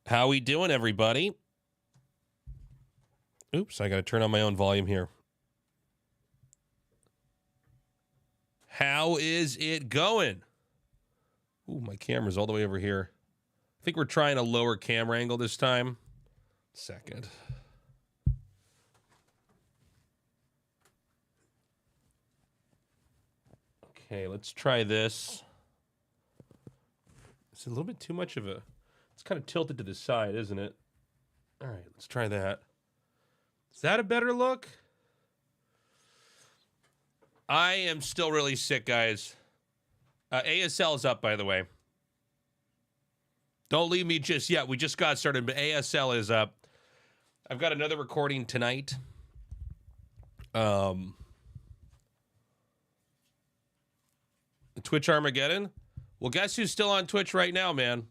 How we doing, everybody? Oops, I got to turn on my own volume here. How is it going? Ooh, my camera's all the way over here. I think we're trying a lower camera angle this time. Second. Okay, let's try this. It's a little bit too much of a... It's kind of tilted to the side, isn't it? All right, let's try that. Is that a better look? I am still really sick, guys. ASL is up, by the way. Don't leave me just yet. We just got started, but ASL is up. I've got another recording tonight. The Twitch Armageddon. Well, guess who's still on Twitch right now, man?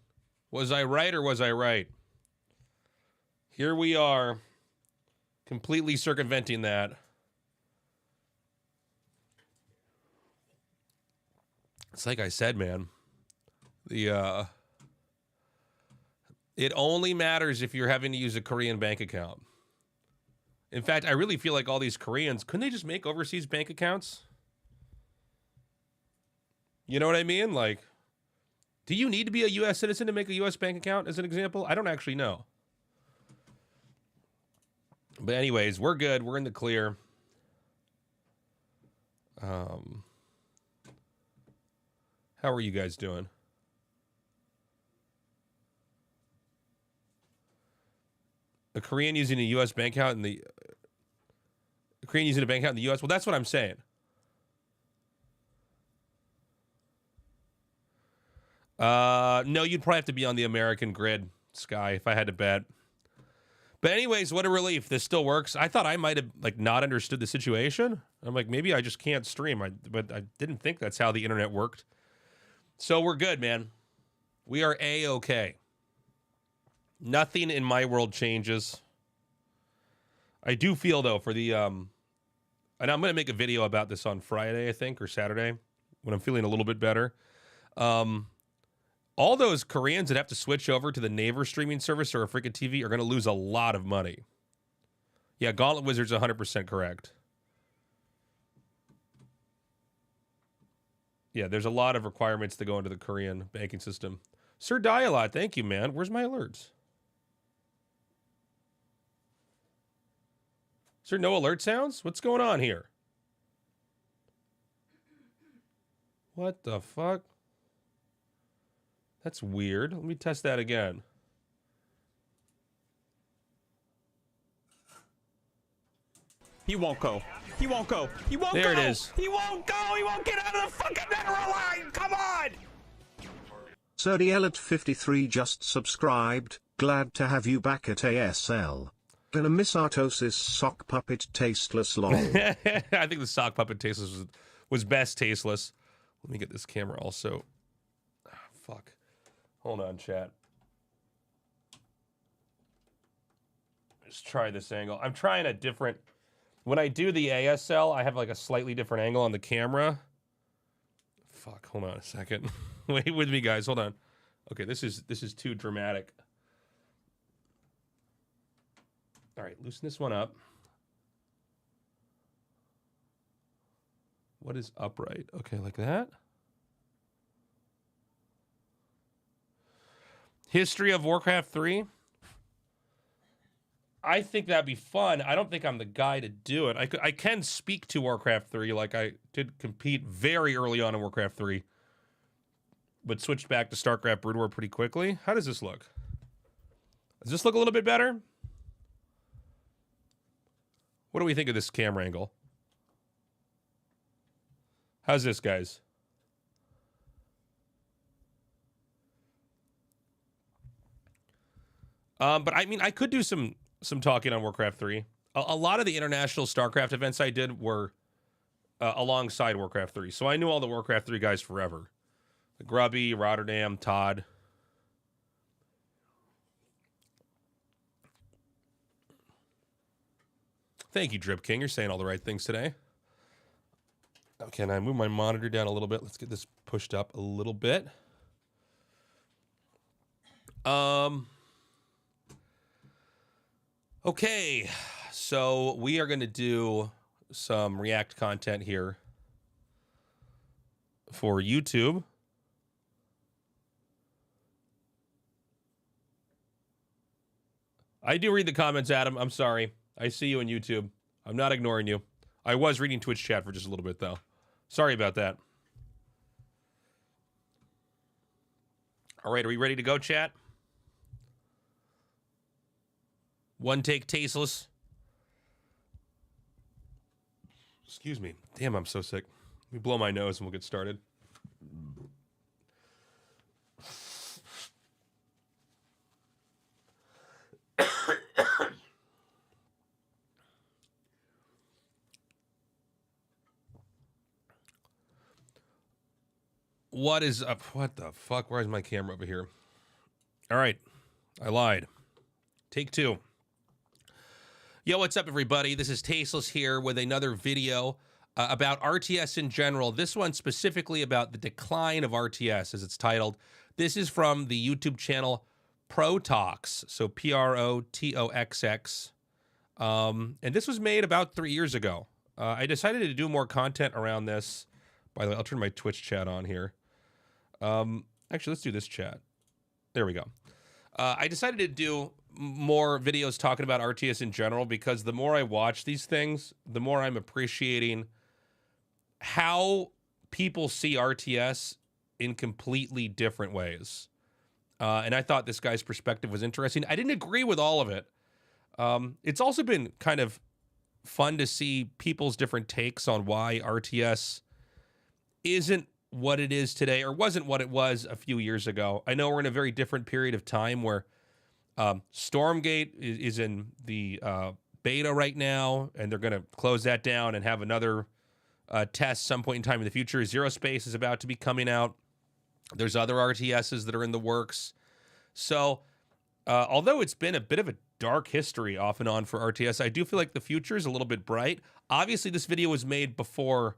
Was I right or was I right? Here we are, completely circumventing that. It's like I said, man. It only matters if you're having to use a Korean bank account. In fact, I really feel like all these Koreans, couldn't they just make overseas bank accounts? You know what I mean? Like, do you need to be a U.S. citizen to make a U.S. bank account, as an example? I don't actually know. But anyways, we're good. We're in the clear. How are you guys doing? A Korean using a U.S. bank account in the... A Korean using a bank account in the U.S.? Well, that's what I'm saying. No, you'd probably have to be on the American grid, Sky, if I had to bet. But anyways, what a relief. This still works. I thought I might have like not understood the situation. I'm like, maybe I just can't stream. But I didn't think that's how the internet worked. So we're good, man. We are A-okay. Nothing in my world changes. I do feel, though, for the... and I'm going to make a video about this on Friday, I think, or Saturday, when I'm feeling a little bit better. All those Koreans that have to switch over to the Naver streaming service or a freaking TV are going to lose a lot of money. Yeah, Gauntlet Wizard's 100% correct. Yeah, there's a lot of requirements to go into the Korean banking system. Sir Dialot, thank you, man. Where's my alerts? Is there no alert sounds? What's going on here? What the fuck? That's weird. Let me test that again. He won't go. He won't go. He won't go. There it is. He won't go. He won't get out of the fucking mineral line. Come on. Sodiel at 53 just subscribed. Glad to have you back at ASL. Gonna miss Artos's sock puppet tasteless lol. I think the sock puppet tasteless was best tasteless. Let me get this camera also. Oh, fuck. Hold on, chat. Let's try this angle. I'm trying a different... When I do the ASL, I have like a slightly different angle on the camera. Fuck, hold on a second. Wait with me, guys. Hold on. Okay, this is too dramatic. All right, loosen this one up. What is upright? Okay, like that. History of Warcraft 3. I think that'd be fun. I don't think I'm the guy to do it. I can speak to Warcraft 3. Like, I did compete very early on in Warcraft 3. But switched back to StarCraft Brood War pretty quickly. How does this look? Does this look a little bit better? What do we think of this camera angle? How's this, guys? But I mean, I could do some talking on Warcraft 3. A lot of the international StarCraft events I did were alongside Warcraft 3. So I knew all the Warcraft 3 guys forever. Grubby, Rotterdam, Todd. Thank you, Drip King. You're saying all the right things today. Okay, and I move my monitor down a little bit. Let's get this pushed up a little bit. Okay, so we are going to do some React content here for YouTube. I do read the comments, Adam. I'm sorry. I see you on YouTube. I'm not ignoring you. I was reading Twitch chat for just a little bit, though. Sorry about that. All right, are we ready to go, chat? One take tasteless. Excuse me. Damn, I'm so sick. Let me blow my nose and we'll get started. What is up? What the fuck? Where's my camera over here? All right. I lied. Take two. Yo, what's up, everybody? This is Tasteless here with another video about RTS in general. This one specifically about the decline of RTS, as it's titled. This is from the YouTube channel Protox, so Protoxx. And this was made about 3 years ago. I decided to do more content around this. By the way, I'll turn my Twitch chat on here. Actually, let's do this chat. There we go. I decided to do more videos talking about RTS in general because the more I watch these things, the more I'm appreciating how people see RTS in completely different ways. And I thought this guy's perspective was interesting. I didn't agree with all of it. It's also been kind of fun to see people's different takes on why RTS isn't what it is today or wasn't what it was a few years ago. I know we're in a very different period of time where Stormgate is in the beta right now, and they're going to close that down and have another test some point in time in the future. Zero Space is about to be coming out. There's other RTSs that are in the works. So although it's been a bit of a dark history off and on for RTS, I do feel like the future is a little bit bright. Obviously, this video was made before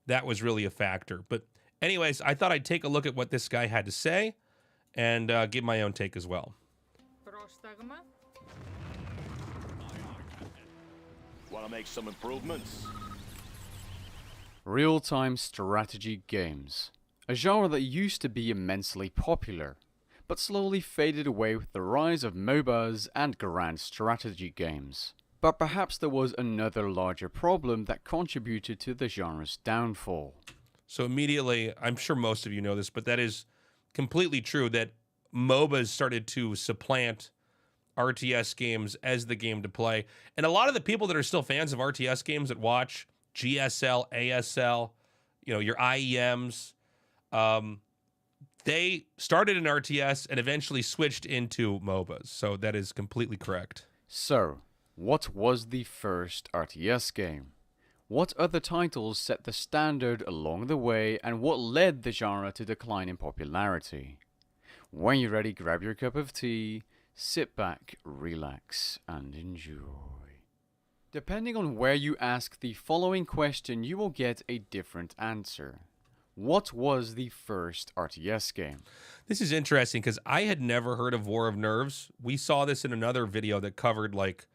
that was really a factor. But anyways, I thought I'd take a look at what this guy had to say and give my own take as well. Want to make some improvements? Real-time strategy games. A genre that used to be immensely popular, but slowly faded away with the rise of MOBAs and grand strategy games. But perhaps there was another larger problem that contributed to the genre's downfall. So immediately, I'm sure most of you know this, but that is completely true, that MOBAs started to supplant RTS games as the game to play. And a lot of the people that are still fans of RTS games that watch GSL, ASL, your IEMs, they started in RTS and eventually switched into MOBAs. So that is completely correct. So, what was the first RTS game? What other titles set the standard along the way, and what led the genre to decline in popularity? When you're ready, grab your cup of tea, sit back, relax, and enjoy. Depending on where you ask the following question, you will get a different answer. What was the first RTS game? This is interesting because I had never heard of War of Nerves. We saw this in another video that covered like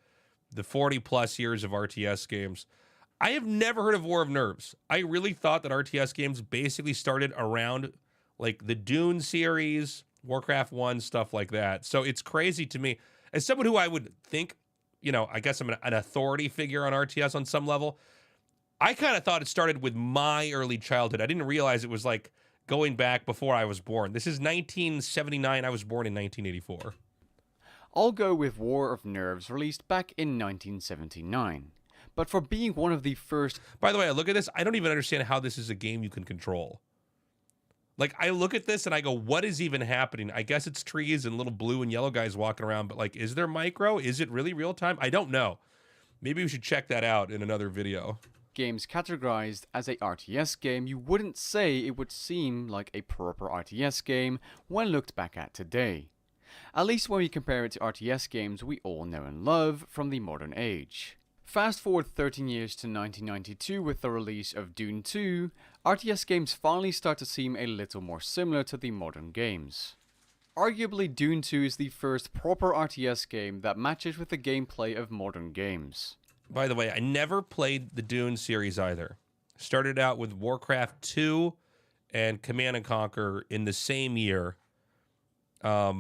the 40 plus years of RTS games. I have never heard of War of Nerves. I really thought that RTS games basically started around like the Dune series, Warcraft 1, stuff like that. So it's crazy to me. As someone who I would think, I guess I'm an authority figure on RTS on some level, I kind of thought it started with my early childhood. I didn't realize it was like going back before I was born. This is 1979. I was born in 1984. I'll go with War of Nerves, released back in 1979. But for being one of the first... By the way, I look at this, I don't even understand how this is a game you can control. Like, I look at this and I go, what is even happening? I guess it's trees and little blue and yellow guys walking around, but like, is there micro? Is it really real time? I don't know. Maybe we should check that out in another video. Games categorized as a RTS game, you wouldn't say it would seem like a proper RTS game when looked back at today. At least when we compare it to RTS games we all know and love from the modern age. Fast forward 13 years to 1992 with the release of Dune 2, RTS games finally start to seem a little more similar to the modern games. arguably Dune 2 is the first proper RTS game that matches with the gameplay of modern games. By the way, I never played the Dune series either. Started out with Warcraft 2 and Command and Conquer in the same year. I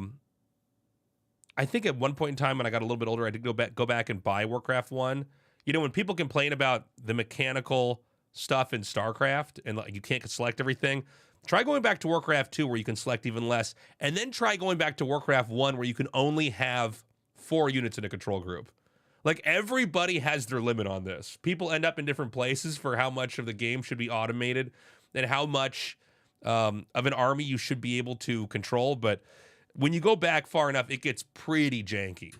think at one point in time when I got a little bit older, I did go back and buy Warcraft 1. You know, when people complain about the mechanical stuff in StarCraft and like you can't select everything, try going back to Warcraft 2 where you can select even less, and then try going back to Warcraft 1 where you can only have 4 units in a control group. Like, everybody has their limit on this. People end up in different places for how much of the game should be automated and how much of an army you should be able to control, but when you go back far enough, it gets pretty janky.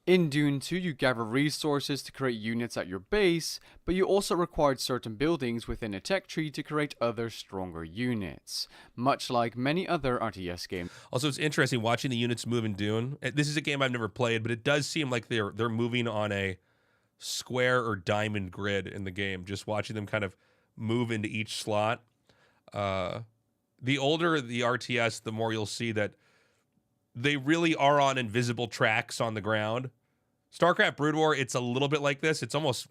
In Dune 2, you gather resources to create units at your base, but you also required certain buildings within a tech tree to create other stronger units, much like many other RTS games. Also, it's interesting watching the units move in Dune. This is a game I've never played, but it does seem like they're moving on a square or diamond grid in the game, just watching them kind of move into each slot. The older the RTS, the more you'll see that they really are on invisible tracks on the ground. StarCraft Brood War, it's a little bit like this. It's almost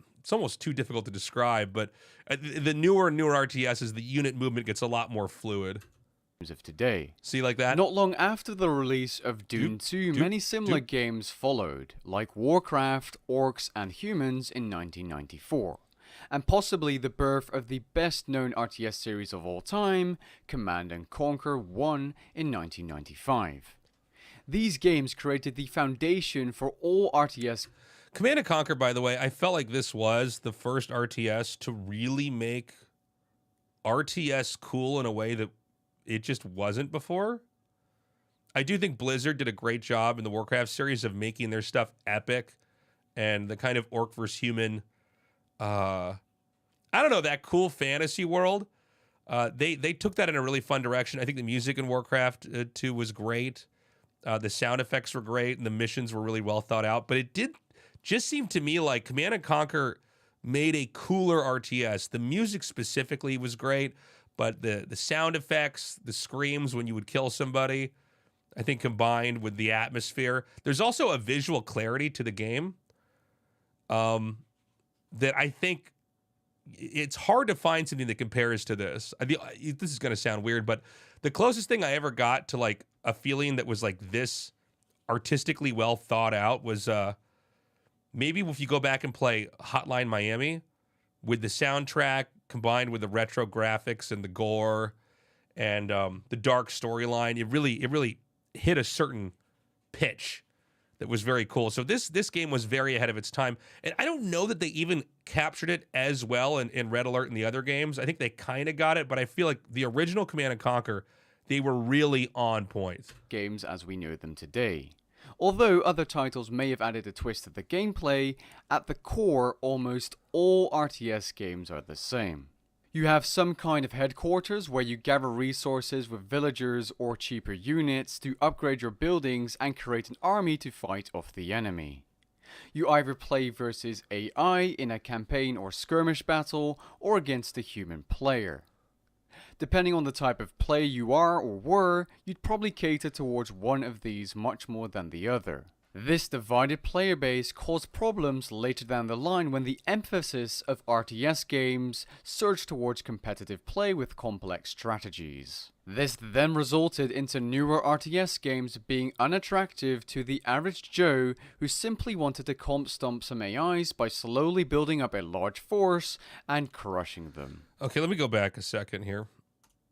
too difficult to describe, but the newer RTSs, the unit movement gets a lot more fluid. Of today. See, like that? Not long after the release of Dune 2, many similar games followed, like Warcraft, Orcs, and Humans in 1994. And possibly the birth of the best-known RTS series of all time, Command and Conquer 1 in 1995. These games created the foundation for all RTS. Command and Conquer, by the way, I felt like this was the first RTS to really make RTS cool in a way that it just wasn't before. I do think Blizzard did a great job in the Warcraft series of making their stuff epic and the kind of orc versus human, I don't know, that cool fantasy world. They took that in a really fun direction. I think the music in Warcraft 2 was great. The sound effects were great, and the missions were really well thought out. But it did just seem to me like Command & Conquer made a cooler RTS. The music specifically was great, but the sound effects, the screams when you would kill somebody, I think combined with the atmosphere. There's also a visual clarity to the game that I think it's hard to find something that compares to this. This is going to sound weird, but the closest thing I ever got to like a feeling that was like this artistically well thought out was maybe if you go back and play Hotline Miami with the soundtrack combined with the retro graphics and the gore and the dark storyline. It really hit a certain pitch that was very cool. So this game was very ahead of its time. And I don't know that they even captured it as well in Red Alert and the other games. I think they kind of got it, but I feel like the original Command & Conquer, they were really on point. Games as we know them today. Although other titles may have added a twist to the gameplay, at the core, almost all RTS games are the same. You have some kind of headquarters where you gather resources with villagers or cheaper units to upgrade your buildings and create an army to fight off the enemy. You either play versus AI in a campaign or skirmish battle, or against a human player. Depending on the type of player you are or were, you'd probably cater towards one of these much more than the other. This divided player base caused problems later down the line when the emphasis of RTS games surged towards competitive play with complex strategies. This then resulted into newer RTS games being unattractive to the average Joe who simply wanted to comp stomp some AIs by slowly building up a large force and crushing them. Okay, let me go back a second here.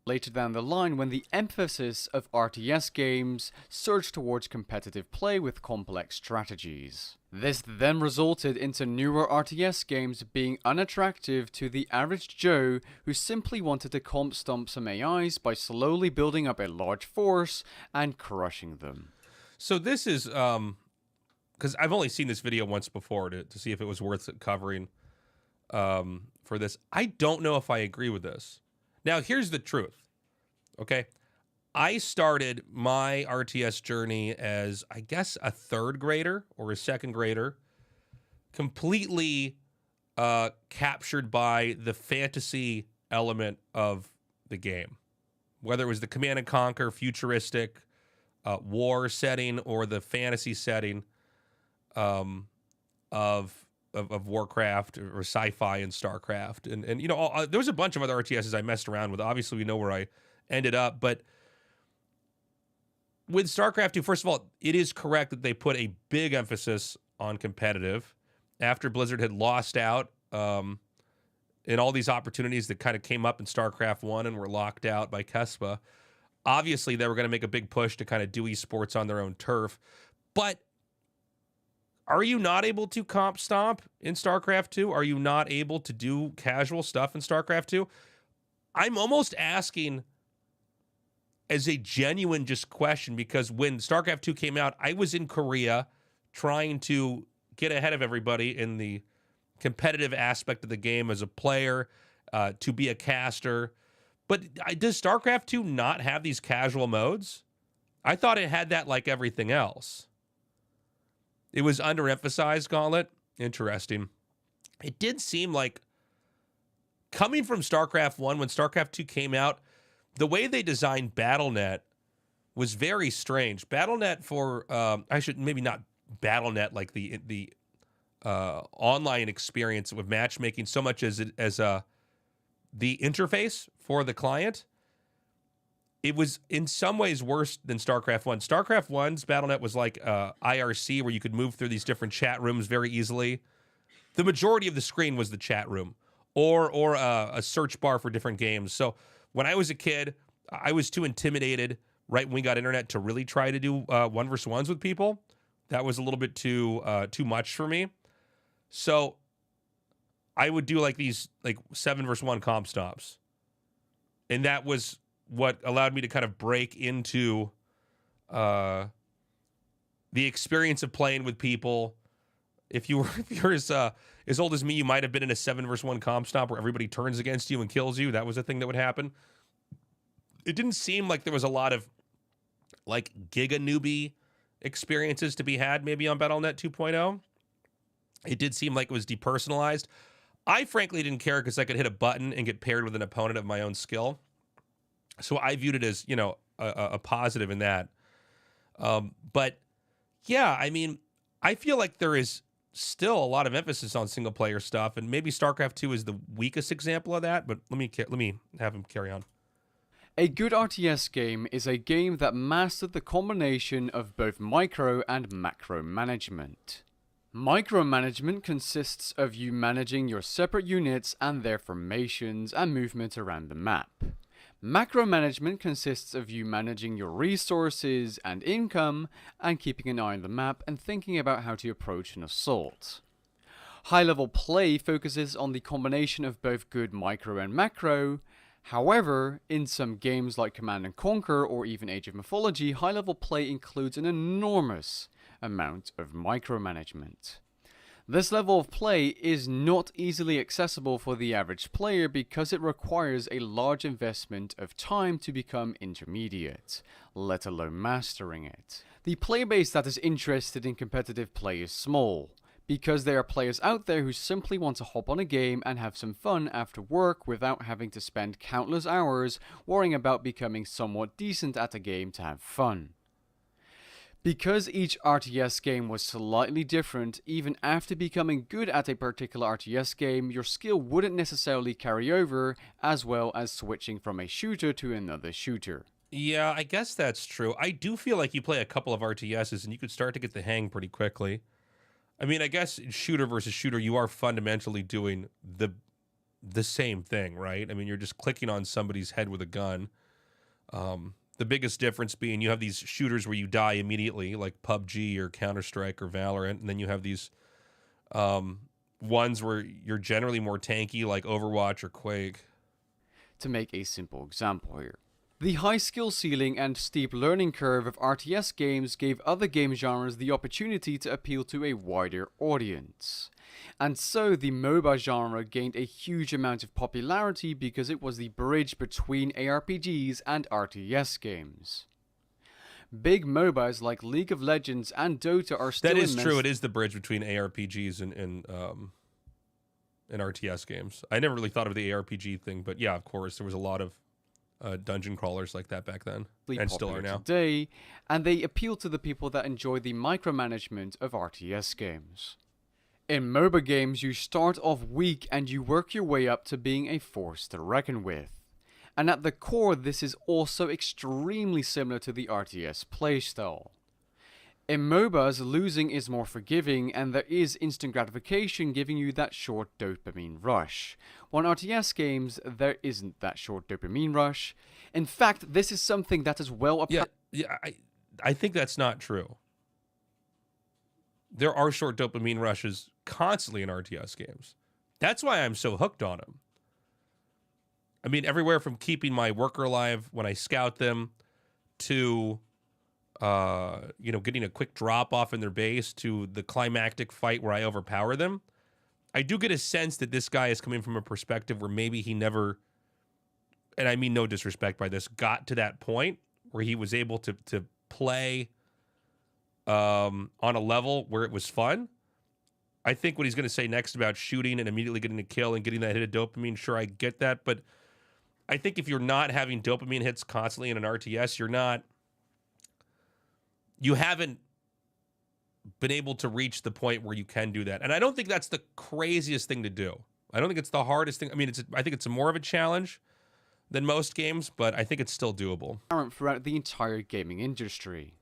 Later down the line when the emphasis of RTS games surged towards competitive play with complex strategies. This then resulted into newer RTS games being unattractive to the average Joe who simply wanted to comp stomp some AIs by slowly building up a large force and crushing them. So this is, because I've only seen this video once before to see if it was worth covering for this. I don't know if I agree with this. Now, here's the truth, okay? I started my RTS journey as, I guess, a third grader or a second grader, completely captured by the fantasy element of the game. Whether it was the Command & Conquer, futuristic, war setting or the fantasy setting of Warcraft or sci-fi and StarCraft, and you know, there was a bunch of other RTSs I messed around with. Obviously, we know where I ended up, but with StarCraft 2, first of all, it is correct that they put a big emphasis on competitive after Blizzard had lost out in all these opportunities that kind of came up in StarCraft 1 and were locked out by Kespa. Obviously, they were going to make a big push to kind of do esports on their own turf. But are you not able to comp stomp in StarCraft 2? Are you not able to do casual stuff in StarCraft 2? I'm almost asking as a genuine just question, because when StarCraft 2 came out, I was in Korea trying to get ahead of everybody in the competitive aspect of the game as a player, to be a caster. But does StarCraft 2 not have these casual modes? I thought it had that like everything else. It was underemphasized, Gauntlet. Interesting. It did seem like, coming from StarCraft 1, when StarCraft 2 came out, the way they designed BattleNet was very strange. BattleNet for, I should maybe not BattleNet like the online experience with matchmaking so much as the interface for the client. It was in some ways worse than StarCraft 1. StarCraft 1's BattleNet was like IRC, where you could move through these different chat rooms very easily. The majority of the screen was the chat room or a search bar for different games. So when I was a kid, I was too intimidated right when we got internet to really try to do 1v1s with people. That was a little bit too much for me. So I would do like these like 7v1 comp stops. And that was what allowed me to kind of break into the experience of playing with people. If you're as old as me, you might have been in a 7v1 comp stomp where everybody turns against you and kills you. That was a thing that would happen. It didn't seem like there was a lot of like giga newbie experiences to be had maybe on BattleNet 2.0. It did seem like it was depersonalized. I frankly didn't care because I could hit a button and get paired with an opponent of my own skill. So I viewed it as, you know, a positive in that. But yeah, I mean, I feel like there is still a lot of emphasis on single player stuff, and maybe StarCraft 2 is the weakest example of that, but let me have him carry on. A good RTS game is a game that mastered the combination of both micro and macro management. Micromanagement consists of you managing your separate units and their formations and movement around the map. Macro management consists of you managing your resources and income and keeping an eye on the map and thinking about how to approach an assault. High-level play focuses on the combination of both good micro and macro. However, in some games like Command & Conquer or even Age of Mythology, high-level play includes an enormous amount of micromanagement. This level of play is not easily accessible for the average player because it requires a large investment of time to become intermediate, let alone mastering it. The player base that is interested in competitive play is small, because there are players out there who simply want to hop on a game and have some fun after work without having to spend countless hours worrying about becoming somewhat decent at a game to have fun. Because each RTS game was slightly different, even after becoming good at a particular RTS game, your skill wouldn't necessarily carry over, as well as switching from a shooter to another shooter. Yeah, I guess that's true. I do feel like you play a couple of RTSs and you could start to get the hang pretty quickly. I mean, I guess shooter versus shooter, you are fundamentally doing the same thing, right? I mean, you're just clicking on somebody's head with a gun. The biggest difference being you have these shooters where you die immediately, like PUBG or Counter-Strike or Valorant, and then you have these ones where you're generally more tanky, like Overwatch or Quake. To make a simple example here. The high skill ceiling and steep learning curve of RTS games gave other game genres the opportunity to appeal to a wider audience. And so the MOBA genre gained a huge amount of popularity because it was the bridge between ARPGs and RTS games. Big MOBAs like League of Legends and Dota are still That is true. It is the bridge between ARPGs and RTS games. I never really thought of the ARPG thing, but yeah, of course, there was a lot of dungeon crawlers like that back then, and still popular are now. today, and they appeal to the people that enjoy the micromanagement of RTS games. In MOBA games, you start off weak and you work your way up to being a force to reckon with. And at the core, this is also extremely similar to the RTS playstyle. In MOBAs, losing is more forgiving and there is instant gratification giving you that short dopamine rush. While in RTS games, there isn't that short dopamine rush. In fact, this is something that is well... I think that's not true. There are short dopamine rushes constantly in RTS games. That's why I'm so hooked on them. I mean, everywhere from keeping my worker alive when I scout them to... getting a quick drop off in their base to the climactic fight where I overpower them. I do get a sense that this guy is coming from a perspective where maybe he never, and I mean no disrespect by this, got to that point where he was able to play on a level where it was fun. I think what he's going to say next about shooting and immediately getting a kill and getting that hit of dopamine, sure, I get that, but I think if you're not having dopamine hits constantly in an RTS, you haven't been able to reach the point where you can do that. And I don't think that's the craziest thing to do. I don't think it's the hardest thing. I mean, I think it's more of a challenge than most games, but I think it's still doable. Throughout the entire gaming industry.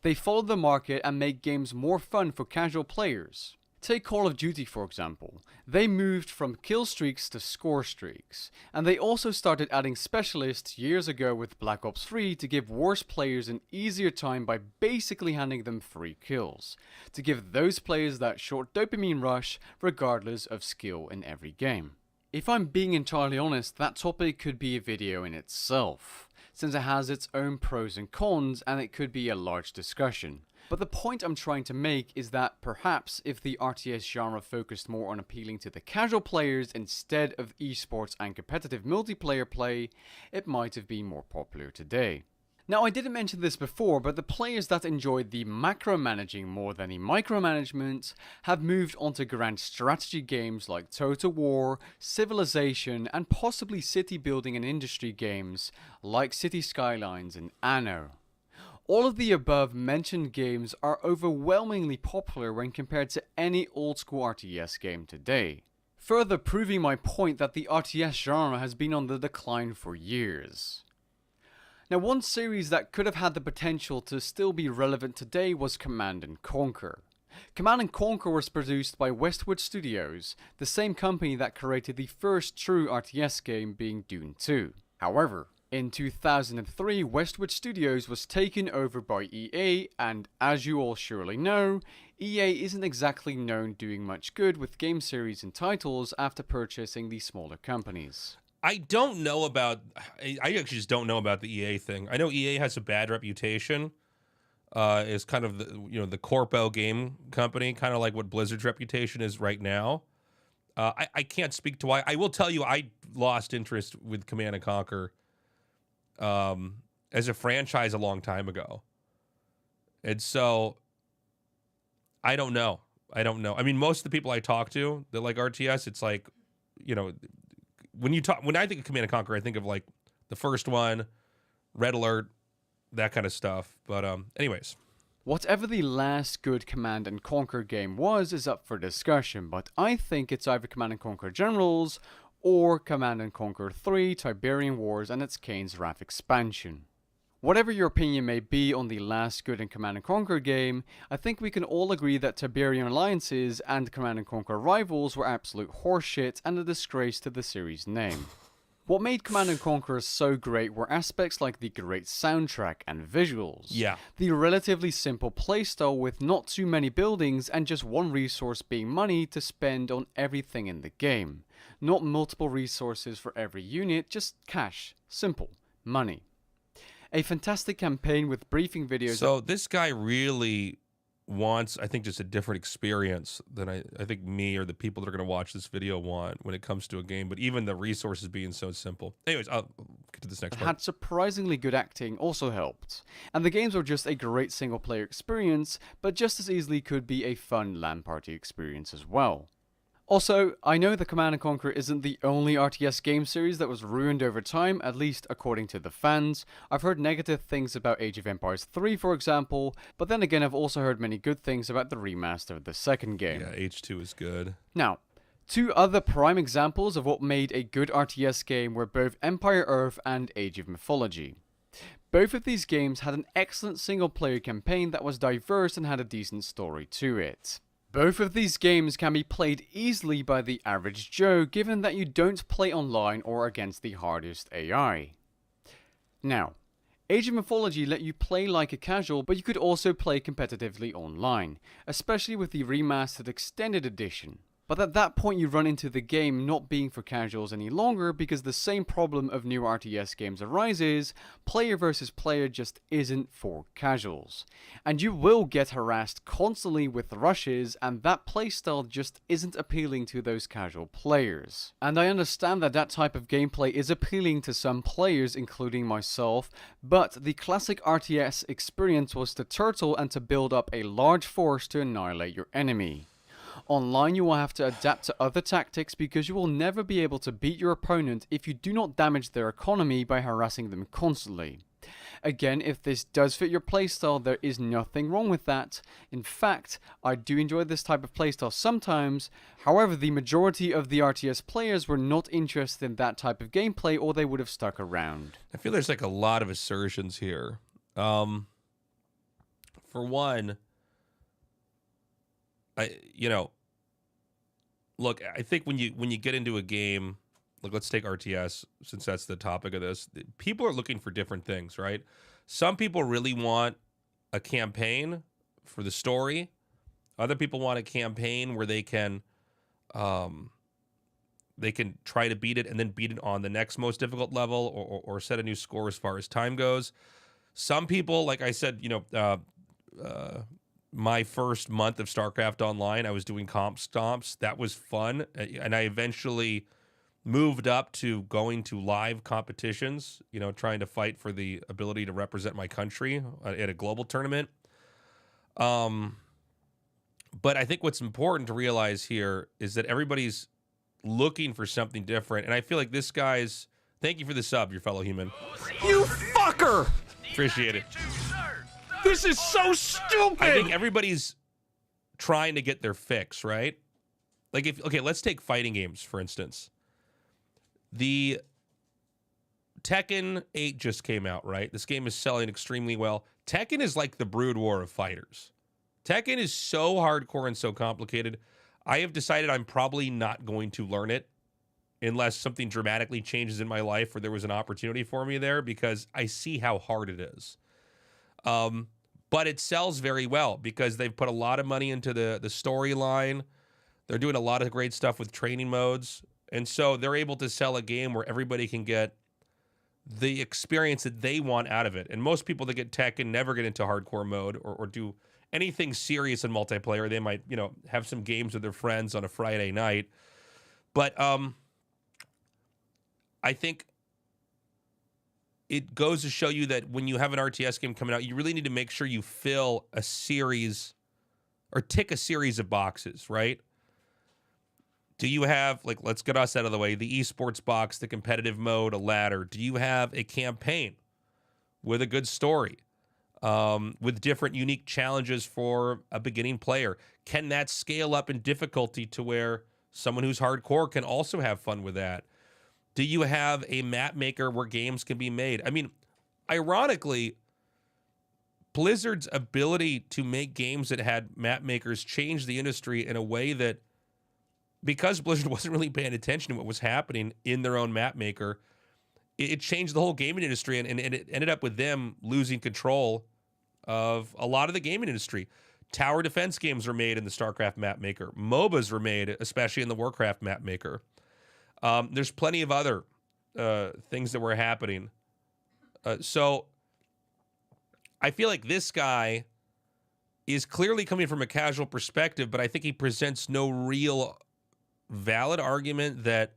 They follow the market and make games more fun for casual players. Take Call of Duty for example. They moved from kill streaks to score streaks, and they also started adding specialists years ago with Black Ops 3 to give worse players an easier time by basically handing them free kills, to give those players that short dopamine rush regardless of skill in every game. If I'm being entirely honest, that topic could be a video in itself, since it has its own pros and cons and it could be a large discussion. But the point I'm trying to make is that perhaps if the RTS genre focused more on appealing to the casual players instead of esports and competitive multiplayer play, it might have been more popular today. Now, I didn't mention this before, but the players that enjoyed the macro-managing more than the micromanagement have moved on to grand strategy games like Total War, Civilization, and possibly city building and industry games like City Skylines and Anno. All of the above mentioned games are overwhelmingly popular when compared to any old school RTS game today, further proving my point that the RTS genre has been on the decline for years. Now, one series that could have had the potential to still be relevant today was Command & Conquer. Command & Conquer was produced by Westwood Studios, the same company that created the first true RTS game being Dune 2. However, in 2003, Westwood Studios was taken over by EA, and as you all surely know, EA isn't exactly known doing much good with game series and titles after purchasing these smaller companies. I actually just don't know about the EA thing. I know EA has a bad reputation as kind of the corpo game company, kind of like what Blizzard's reputation is right now. I can't speak to why. I will tell you I lost interest with Command & Conquer as a franchise a long time ago. And so I don't know. I mean, most of the people I talk to that like RTS, it's like, when I think of Command & Conquer, I think of like the first one, Red Alert, that kind of stuff. But anyways. Whatever the last good Command & Conquer game was is up for discussion, but I think it's either Command & Conquer Generals or Command & Conquer 3 Tiberian Wars and its Kane's Wrath expansion. Whatever your opinion may be on the last good Command & Conquer game, I think we can all agree that Tiberian Alliances and Command & Conquer Rivals were absolute horseshit and a disgrace to the series' name. What made Command & Conquer so great were aspects like the great soundtrack and visuals, the relatively simple playstyle with not too many buildings and just one resource being money to spend on everything in the game, not multiple resources for every unit, just cash, simple, money. A fantastic campaign with briefing videos. So this guy really wants, I think, just a different experience than I think me or the people that are going to watch this video want when it comes to a game, but even the resources being so simple. Anyways, I'll get to this next part. Had surprisingly good acting also helped. And the games were just a great single player experience, but just as easily could be a fun LAN party experience as well. Also, I know the Command & Conquer isn't the only RTS game series that was ruined over time, at least according to the fans. I've heard negative things about Age of Empires 3, for example, but then again I've also heard many good things about the remaster of the second game. Yeah, H2 is good. Now, two other prime examples of what made a good RTS game were both Empire Earth and Age of Mythology. Both of these games had an excellent single-player campaign that was diverse and had a decent story to it. Both of these games can be played easily by the average Joe, given that you don't play online or against the hardest AI. Now, Age of Mythology let you play like a casual, but you could also play competitively online, especially with the remastered extended edition. But at that point you run into the game not being for casuals any longer because the same problem of new RTS games arises, player versus player just isn't for casuals. And you will get harassed constantly with rushes, and that playstyle just isn't appealing to those casual players. And I understand that that type of gameplay is appealing to some players, including myself, but the classic RTS experience was to turtle and to build up a large force to annihilate your enemy. Online, you will have to adapt to other tactics because you will never be able to beat your opponent if you do not damage their economy by harassing them constantly. Again, if this does fit your playstyle, there is nothing wrong with that. In fact, I do enjoy this type of playstyle sometimes. However, the majority of the RTS players were not interested in that type of gameplay, or they would have stuck around. I feel there's like a lot of assertions here. For one, look, I think when you get into a game, like let's take RTS, since that's the topic of this, people are looking for different things, right? Some people really want a campaign for the story. Other people want a campaign where they can try to beat it and then beat it on the next most difficult level, or set a new score as far as time goes. Some people, like I said, my first month of StarCraft Online, I was doing comp stomps. That was fun. And I eventually moved up to going to live competitions, trying to fight for the ability to represent my country at a global tournament. But I think what's important to realize here is that everybody's looking for something different. And I feel like this guy's... Thank you for the sub, your fellow human. You fucker! Appreciate it. This is so stupid! I think everybody's trying to get their fix, right? Like, let's take fighting games, for instance. The Tekken 8 just came out, right? This game is selling extremely well. Tekken is like the Brood War of fighters. Tekken is so hardcore and so complicated. I have decided I'm probably not going to learn it unless something dramatically changes in my life, or there was an opportunity for me there, because I see how hard it is. But it sells very well because they've put a lot of money into the storyline. They're doing a lot of great stuff with training modes. And so they're able to sell a game where everybody can get the experience that they want out of it. And most people that get Tekken never get into hardcore mode or do anything serious in multiplayer. They might, have some games with their friends on a Friday night. But I think it goes to show you that when you have an RTS game coming out, you really need to make sure you fill a series or tick a series of boxes, right? Do you have, let's get us out of the way, the esports box, the competitive mode, a ladder? Do you have a campaign with a good story, with different unique challenges for a beginning player? Can that scale up in difficulty to where someone who's hardcore can also have fun with that? Do you have a map maker where games can be made? I mean, ironically, Blizzard's ability to make games that had map makers changed the industry in a way that, because Blizzard wasn't really paying attention to what was happening in their own map maker, it changed the whole gaming industry, and it ended up with them losing control of a lot of the gaming industry. Tower defense games were made in the StarCraft map maker. MOBAs were made, especially in the Warcraft map maker. There's plenty of other things that were happening. So I feel like this guy is clearly coming from a casual perspective, but I think he presents no real valid argument that,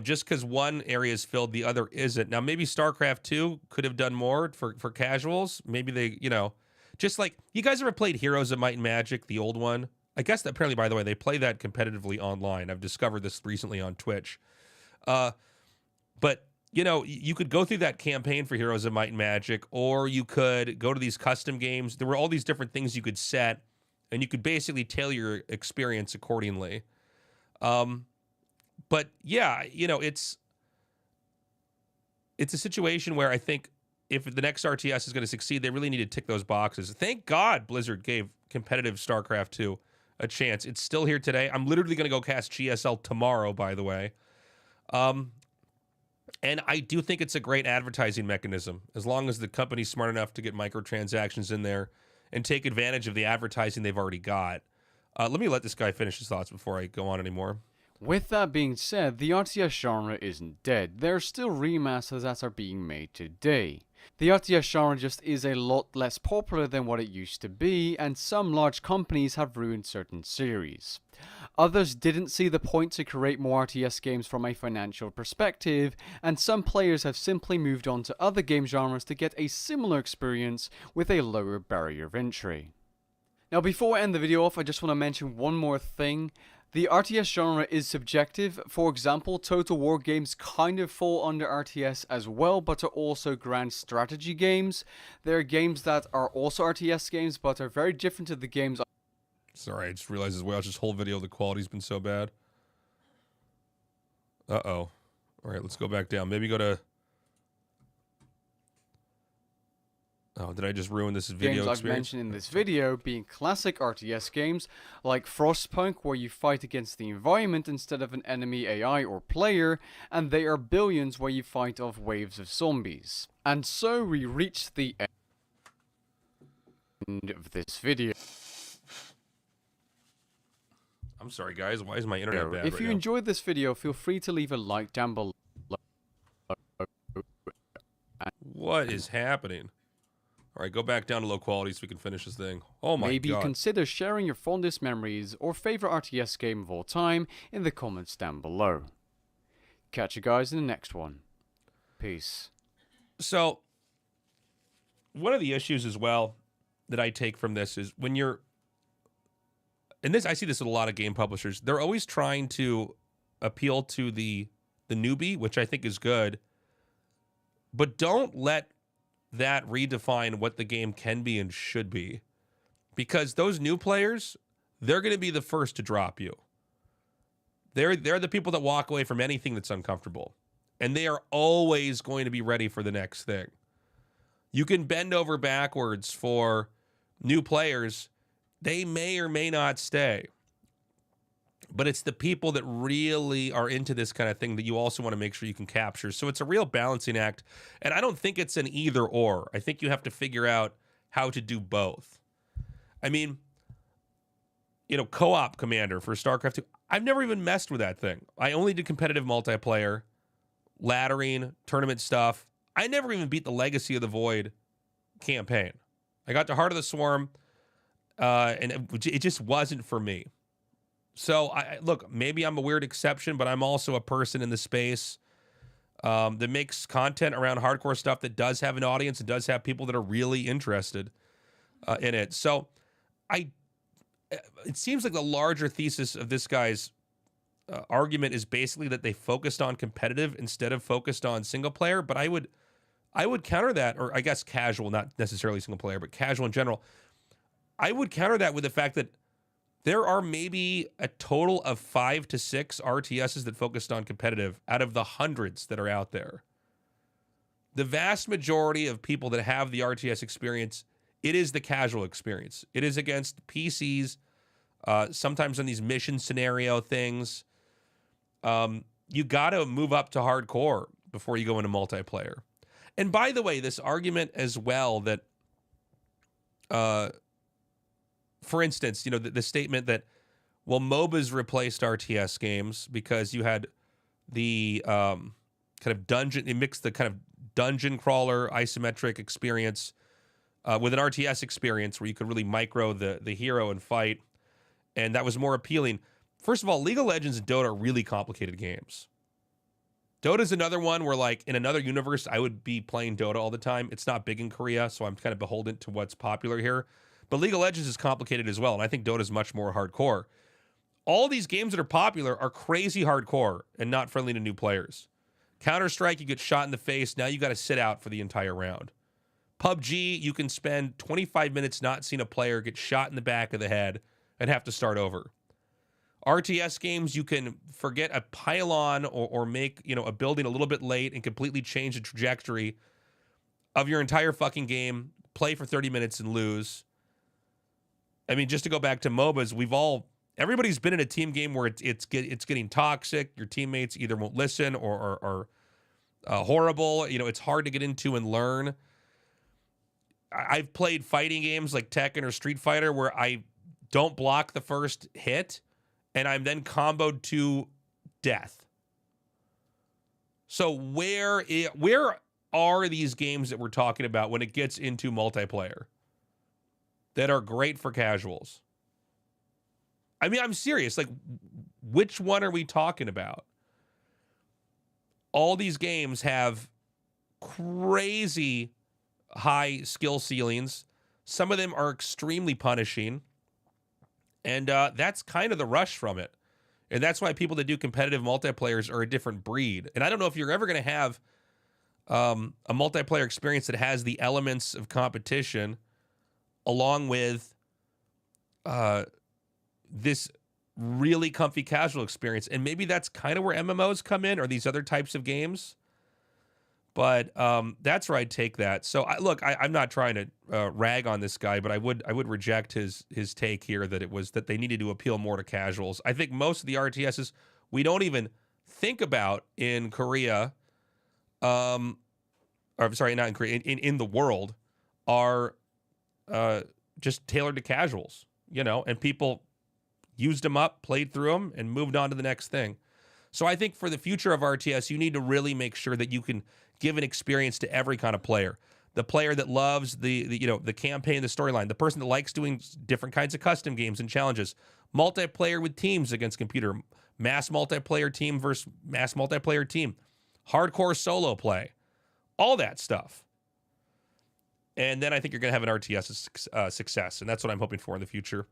just because one area is filled, the other isn't. Now, maybe StarCraft 2 could have done more for casuals. Maybe they, just like, you guys ever played Heroes of Might and Magic, the old one? I guess that apparently, by the way, they play that competitively online. I've discovered this recently on Twitch. But, you know, you could go through that campaign for Heroes of Might and Magic, or you could go to these custom games. There were all these different things you could set, and you could basically tailor your experience accordingly. But yeah, you know, it's a situation where I think if the next RTS is going to succeed, they really need to tick those boxes. Thank God Blizzard gave competitive StarCraft 2 a chance. It's still here today. I'm literally going to go cast GSL tomorrow, by the way. And I do think it's a great advertising mechanism, as long as the company's smart enough to get microtransactions in there and take advantage of the advertising they've already got. Let me let this guy finish his thoughts before I go on anymore. With that being said, the RTS genre isn't dead. There are still remasters that are being made today. The RTS genre just is a lot less popular than what it used to be, and some large companies have ruined certain series. Others didn't see the point to create more RTS games from a financial perspective, and some players have simply moved on to other game genres to get a similar experience with a lower barrier of entry. Now, before I end the video off, I just want to mention one more thing. The RTS genre is subjective. For example, Total War games kind of fall under RTS as well, but are also grand strategy games. There are games that are also RTS games, but are very different to the games. Sorry, I just realized as well, this whole video, the quality's been so bad. Uh-oh. All right, let's go back down. Maybe go to... Oh, did I just ruin this video Games experience? I've mentioned in this video being classic RTS games like Frostpunk, where you fight against the environment instead of an enemy AI or player, and They Are Billions, where you fight off waves of zombies. And so we reach the end of this video. I'm sorry, guys. Why is my internet bad If you enjoyed this video, feel free to leave a like down below. What is happening? All right, go back down to low quality so we can finish this thing. Oh my Maybe God. consider sharing your fondest memories or favorite RTS game of all time in the comments down below. Catch you guys in the next one. Peace. So, one of the issues as well that I take from this is when you're... And this, I see this with a lot of game publishers. They're always trying to appeal to the newbie, which I think is good. But don't let that redefine what the game can be and should be, because those new players, they're going to be the first to drop you. They're the people that walk away from anything that's uncomfortable, and they are always going to be ready for the next thing. You can bend over backwards for new players. They may or may not stay, but it's the people that really are into this kind of thing that you also want to make sure you can capture. So it's a real balancing act. And I don't think it's an either or. I think you have to figure out how to do both. I mean, you know, co-op commander for StarCraft 2, I've never even messed with that thing. I only did competitive multiplayer, laddering, tournament stuff. I never even beat the Legacy of the Void campaign. I got to Heart of the Swarm, and it just wasn't for me. So, look, maybe I'm a weird exception, but I'm also a person in the space that makes content around hardcore stuff that does have an audience and does have people that are really interested in it. So, it seems like the larger thesis of this guy's argument is basically that they focused on competitive instead of focused on single player. But I would counter that, or I guess casual, not necessarily single player, but casual in general. I would counter that with the fact that there are maybe a total of 5 to 6 RTSs that focused on competitive out of the hundreds that are out there. The vast majority of people that have the RTS experience, it is the casual experience. It is against PCs, sometimes on these mission scenario things. You got to move up to hardcore before you go into multiplayer. And by the way, this argument as well that... for instance, you know, the statement that, well, MOBAs replaced RTS games because you had the kind of dungeon, it mixed the kind of dungeon crawler isometric experience with an RTS experience where you could really micro the hero and fight, and that was more appealing. First of all, League of Legends and Dota are really complicated games. Dota's another one where, like, in another universe, I would be playing Dota all the time. It's not big in Korea, so I'm kind of beholden to what's popular here. But League of Legends is complicated as well, and I think Dota is much more hardcore. All these games that are popular are crazy hardcore and not friendly to new players. Counter-Strike, you get shot in the face. Now you got to sit out for the entire round. PUBG, you can spend 25 minutes not seeing a player get shot in the back of the head and have to start over. RTS games, you can forget a pylon or make, a building a little bit late and completely change the trajectory of your entire fucking game, play for 30 minutes and lose. I mean, just to go back to MOBAs, everybody's been in a team game where it's getting toxic. Your teammates either won't listen or are horrible. It's hard to get into and learn. I've played fighting games like Tekken or Street Fighter where I don't block the first hit and I'm then comboed to death. So where are these games that we're talking about when it gets into multiplayer that are great for casuals? I mean, I'm serious. Like, which one are we talking about? All these games have crazy high skill ceilings. Some of them are extremely punishing. And that's kind of the rush from it. And that's why people that do competitive multiplayers are a different breed. And I don't know if you're ever going to have a multiplayer experience that has the elements of competition along with this really comfy casual experience. And maybe that's kind of where MMOs come in or these other types of games. But that's where I'd take that. So I'm not trying to rag on this guy, but I would reject his take here that they needed to appeal more to casuals. I think most of the RTSs we don't even think about in Korea, or sorry, not in Korea, in the world, are just tailored to casuals, and people used them up, played through them, and moved on to the next thing. So I think for the future of RTS, you need to really make sure that you can give an experience to every kind of player. The player that loves the campaign, the storyline, the person that likes doing different kinds of custom games and challenges, multiplayer with teams against computer, mass multiplayer team versus mass multiplayer team, hardcore solo play, all that stuff. And then I think you're going to have an RTS success, and that's what I'm hoping for in the future.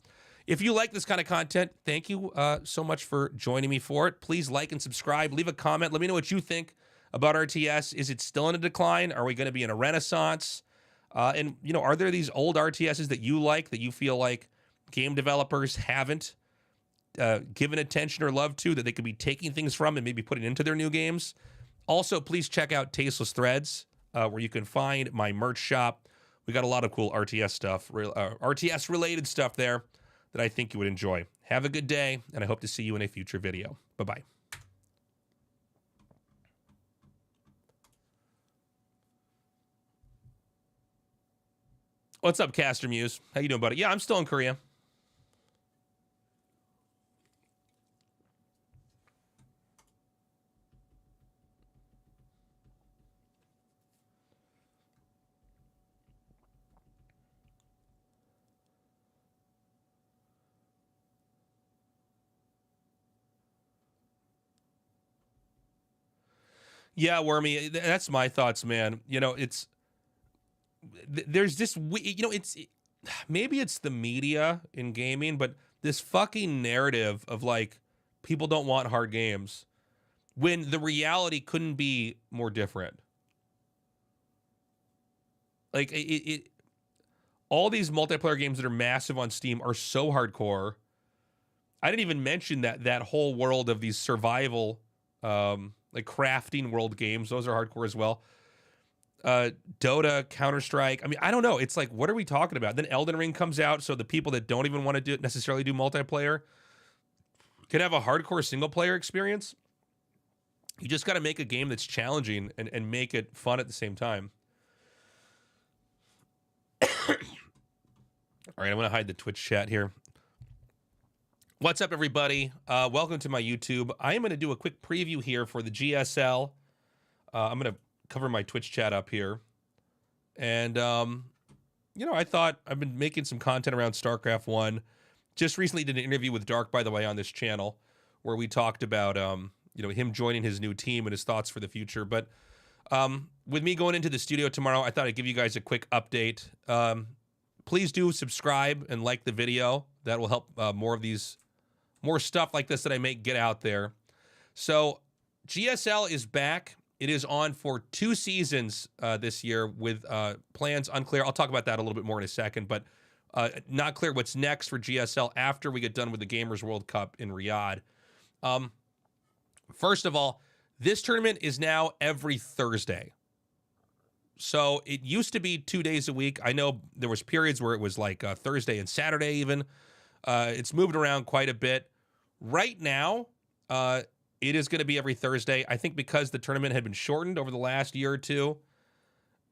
If you like this kind of content, thank you so much for joining me for it. Please like and subscribe. Leave a comment. Let me know what you think about RTS. Is it still in a decline? Are we going to be in a renaissance? And are there these old RTSs that you like, that you feel like game developers haven't given attention or love to, that they could be taking things from and maybe putting into their new games? Also, please check out Tasteless Threads, where you can find my merch shop. We got a lot of cool RTS stuff, RTS-related stuff there that I think you would enjoy. Have a good day, and I hope to see you in a future video. Bye-bye. What's up, Caster Muse? How you doing, buddy? Yeah, I'm still in Korea. Yeah, Wormy, that's my thoughts, man. There's this, maybe it's the media in gaming, but this fucking narrative of like, people don't want hard games when the reality couldn't be more different. Like all these multiplayer games that are massive on Steam are so hardcore. I didn't even mention that whole world of these survival, like crafting world games. Those are hardcore as well. Dota, Counter-Strike. I mean, I don't know. It's like, what are we talking about? Then Elden Ring comes out, so the people that don't even want to necessarily do multiplayer can have a hardcore single-player experience. You just got to make a game that's challenging and make it fun at the same time. All right, I'm going to hide the Twitch chat here. What's up, everybody? Welcome to my YouTube. I am going to do a quick preview here for the GSL. I'm going to cover my Twitch chat up here. And, I thought I've been making some content around StarCraft 1. Just recently did an interview with Dark, by the way, on this channel, where we talked about, him joining his new team and his thoughts for the future. But with me going into the studio tomorrow, I thought I'd give you guys a quick update. please do subscribe and like the video. That will help more stuff like this that I make get out there. So GSL is back. It is on for 2 seasons this year with plans unclear. I'll talk about that a little bit more in a second, but not clear what's next for GSL after we get done with the Gamers World Cup in Riyadh. First of all, this tournament is now every Thursday. So it used to be 2 days a week. I know there was periods where it was like Thursday and Saturday even. It's moved around quite a bit. Right now, it is going to be every Thursday. I think because the tournament had been shortened over the last year or two,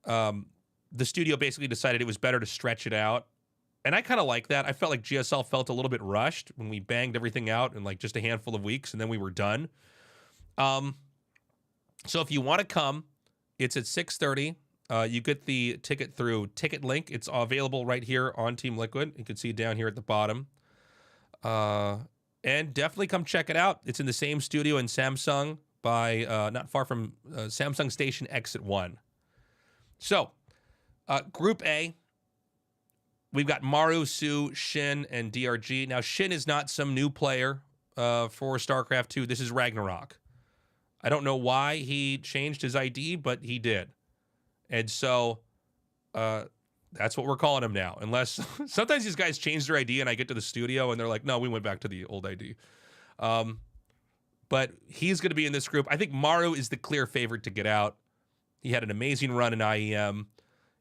the studio basically decided it was better to stretch it out. And I kind of like that. I felt like GSL felt a little bit rushed when we banged everything out in like just a handful of weeks and then we were done. So if you want to come, it's at 6:30. You get the ticket through Ticket Link. It's available right here on Team Liquid. You can see it down here at the bottom. And definitely come check it out. It's in the same studio in Samsung by not far from Samsung Station Exit 1. So, Group A, we've got Maru, Su, Shin, and DRG. Now, Shin is not some new player for StarCraft 2. This is Ragnarok. I don't know why he changed his ID, but he did. And so that's what we're calling him now. Unless sometimes these guys change their ID and I get to the studio and they're like, no, we went back to the old ID. But he's going to be in this group. I think Maru is the clear favorite to get out. He had an amazing run in IEM.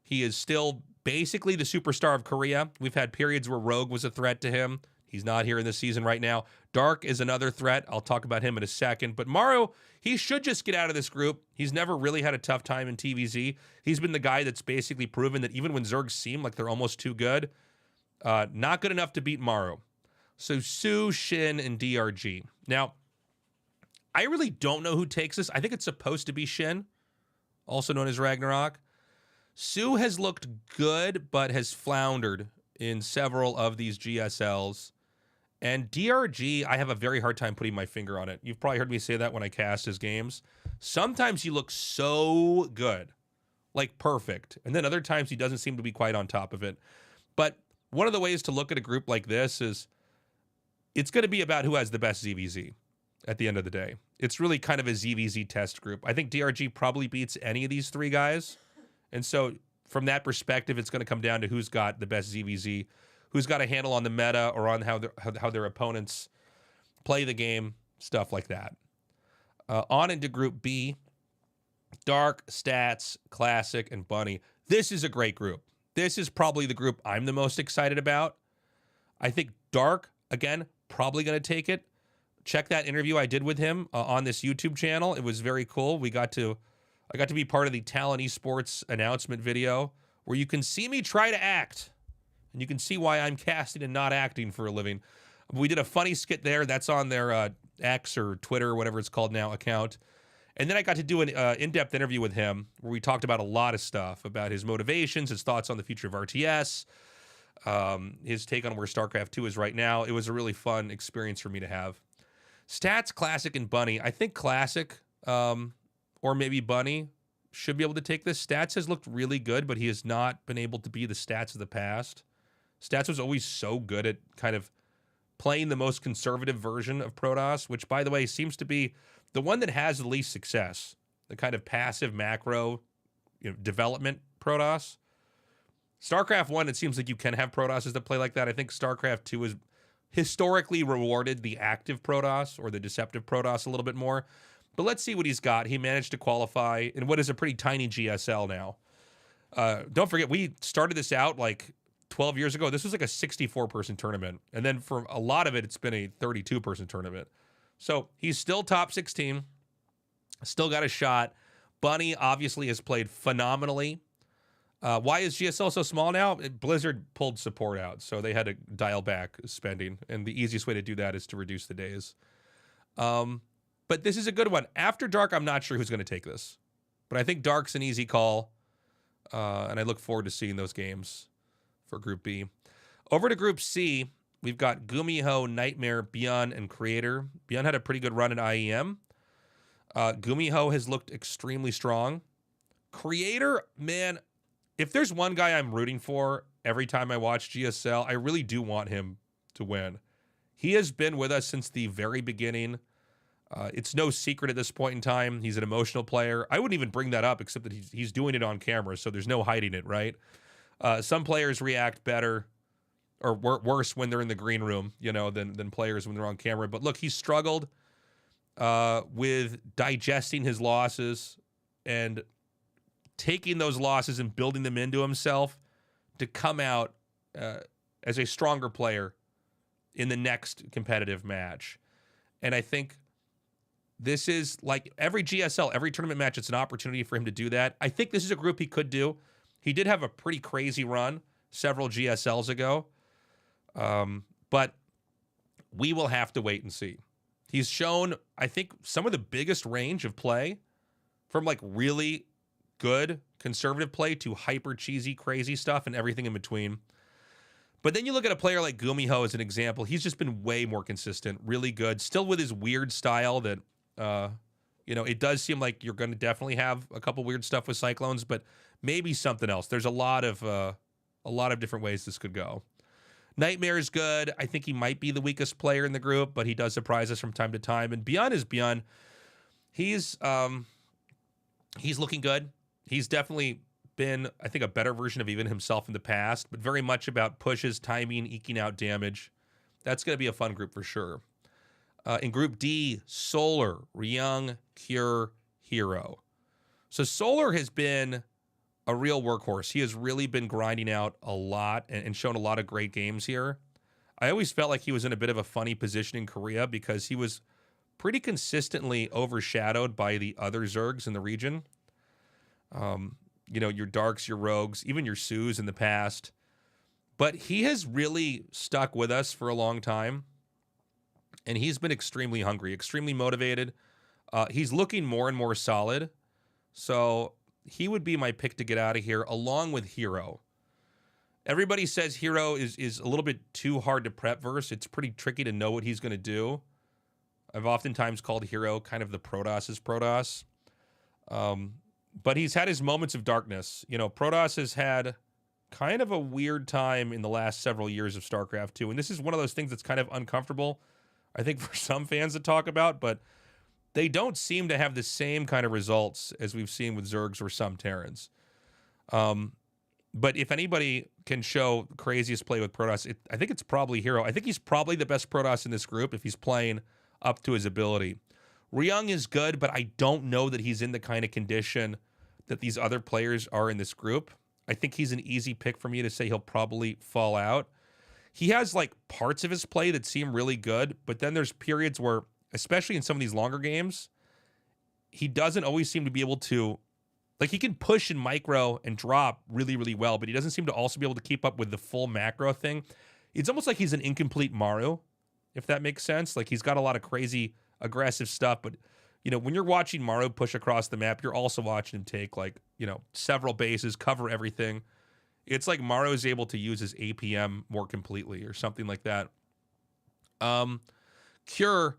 He is still basically the superstar of Korea. We've had periods where Rogue was a threat to him. He's not here in this season right now. Dark is another threat. I'll talk about him in a second. But Maru, he should just get out of this group. He's never really had a tough time in TVZ. He's been the guy that's basically proven that even when Zergs seem like they're almost too good, not good enough to beat Maru. So Su, Shin, and DRG. Now, I really don't know who takes this. I think it's supposed to be Shin, also known as Ragnarok. Su has looked good, but has floundered in several of these GSLs. And DRG, I have a very hard time putting my finger on it. You've probably heard me say that when I cast his games. Sometimes he looks so good, like perfect. And then other times he doesn't seem to be quite on top of it. But one of the ways to look at a group like this is it's going to be about who has the best ZVZ at the end of the day. It's really kind of a ZVZ test group. I think DRG probably beats any of these 3 guys. And so from that perspective, it's going to come down to who's got the best ZVZ, who's got a handle on the meta or on how their opponents play the game, stuff like that. On into Group B, Dark, Stats, Classic, and Bunny. This is a great group. This is probably the group I'm the most excited about. I think Dark, again, probably going to take it. Check that interview I did with him on this YouTube channel. It was very cool. I got to be part of the Talon Esports announcement video where you can see me try to act. And you can see why I'm casting and not acting for a living. We did a funny skit there. That's on their X or Twitter, whatever it's called now, account. And then I got to do an in-depth interview with him where we talked about a lot of stuff, about his motivations, his thoughts on the future of RTS, his take on where StarCraft 2 is right now. It was a really fun experience for me to have. Stats, Classic, and Bunny. I think Classic, or maybe Bunny, should be able to take this. Stats has looked really good, but he has not been able to be the Stats of the past. Stats was always so good at kind of playing the most conservative version of Protoss, which, by the way, seems to be the one that has the least success. The kind of passive macro, development Protoss. StarCraft 1, it seems like you can have Protosses that play like that. I think StarCraft 2 has historically rewarded the active Protoss or the deceptive Protoss a little bit more. But let's see what he's got. He managed to qualify in what is a pretty tiny GSL now. Don't forget, we started this out like 12 years ago. This was like a 64-person tournament. And then for a lot of it, it's been a 32-person tournament. So he's still top 16. Still got a shot. Bunny obviously has played phenomenally. Why is GSL so small now? Blizzard pulled support out, so they had to dial back spending. And the easiest way to do that is to reduce the days. But this is a good one. After Dark, I'm not sure who's going to take this. But I think Dark's an easy call. And I look forward to seeing those games for Group B. Over to Group C, we've got Gumiho, Nightmare, Beyond, and Creator. Beyond had a pretty good run in IEM. Gumiho has looked extremely strong. Creator, man, if there's one guy I'm rooting for every time I watch GSL. I really do want him to win. He has been with us since the very beginning. It's no secret at this point in time. He's an emotional player. I wouldn't even bring that up, except that he's doing it on camera, so there's no hiding it, right? Some players react better or worse when they're in the green room, than players when they're on camera. But look, he's struggled with digesting his losses and taking those losses and building them into himself to come out as a stronger player in the next competitive match. And I think this is like every GSL, every tournament match, it's an opportunity for him to do that. I think this is a group he could do. He did have a pretty crazy run several GSLs ago. But we will have to wait and see. He's shown, I think, some of the biggest range of play from like really good conservative play to hyper cheesy, crazy stuff and everything in between. But then you look at a player like Gumiho as an example. He's just been way more consistent, really good, still with his weird style that, it does seem like you're going to definitely have a couple weird stuff with Cyclones, but maybe something else. There's a lot of different ways this could go. Nightmare is good. I think he might be the weakest player in the group, but he does surprise us from time to time. And Beyond is Beyond. He's looking good. He's definitely been, I think, a better version of even himself in the past, but very much about pushes, timing, eking out damage. That's going to be a fun group for sure. In Group D, Solar, Ryung, Cure, Hero. So Solar has been a real workhorse. He has really been grinding out a lot and shown a lot of great games here. I always felt like he was in a bit of a funny position in Korea because he was pretty consistently overshadowed by the other Zergs in the region. Your Darks, your Rogues, even your Sues in the past. But he has really stuck with us for a long time. And he's been extremely hungry, extremely motivated. He's looking more and more solid. So he would be my pick to get out of here, along with Hero. Everybody says Hero is a little bit too hard to prep verse. It's pretty tricky to know what he's going to do. I've oftentimes called Hero kind of the Protoss's Protoss. But he's had his moments of darkness. Protoss has had kind of a weird time in the last several years of StarCraft 2. And this is one of those things that's kind of uncomfortable, I think, for some fans to talk about. But they don't seem to have the same kind of results as we've seen with Zergs or some Terrans. But if anybody can show craziest play with Protoss, I think it's probably Hero. I think he's probably the best Protoss in this group if he's playing up to his ability. Ryung is good, but I don't know that he's in the kind of condition that these other players are in this group. I think he's an easy pick for me to say he'll probably fall out. He has like parts of his play that seem really good, but then there's periods where, especially in some of these longer games, he doesn't always seem to be able to, like, he can push in micro and drop really, really well, but he doesn't seem to also be able to keep up with the full macro thing. It's almost like he's an incomplete Maru, if that makes sense. Like, he's got a lot of crazy aggressive stuff, but when you're watching Maru push across the map, you're also watching him take several bases, cover everything. It's like Maru is able to use his APM more completely or something like that. Cure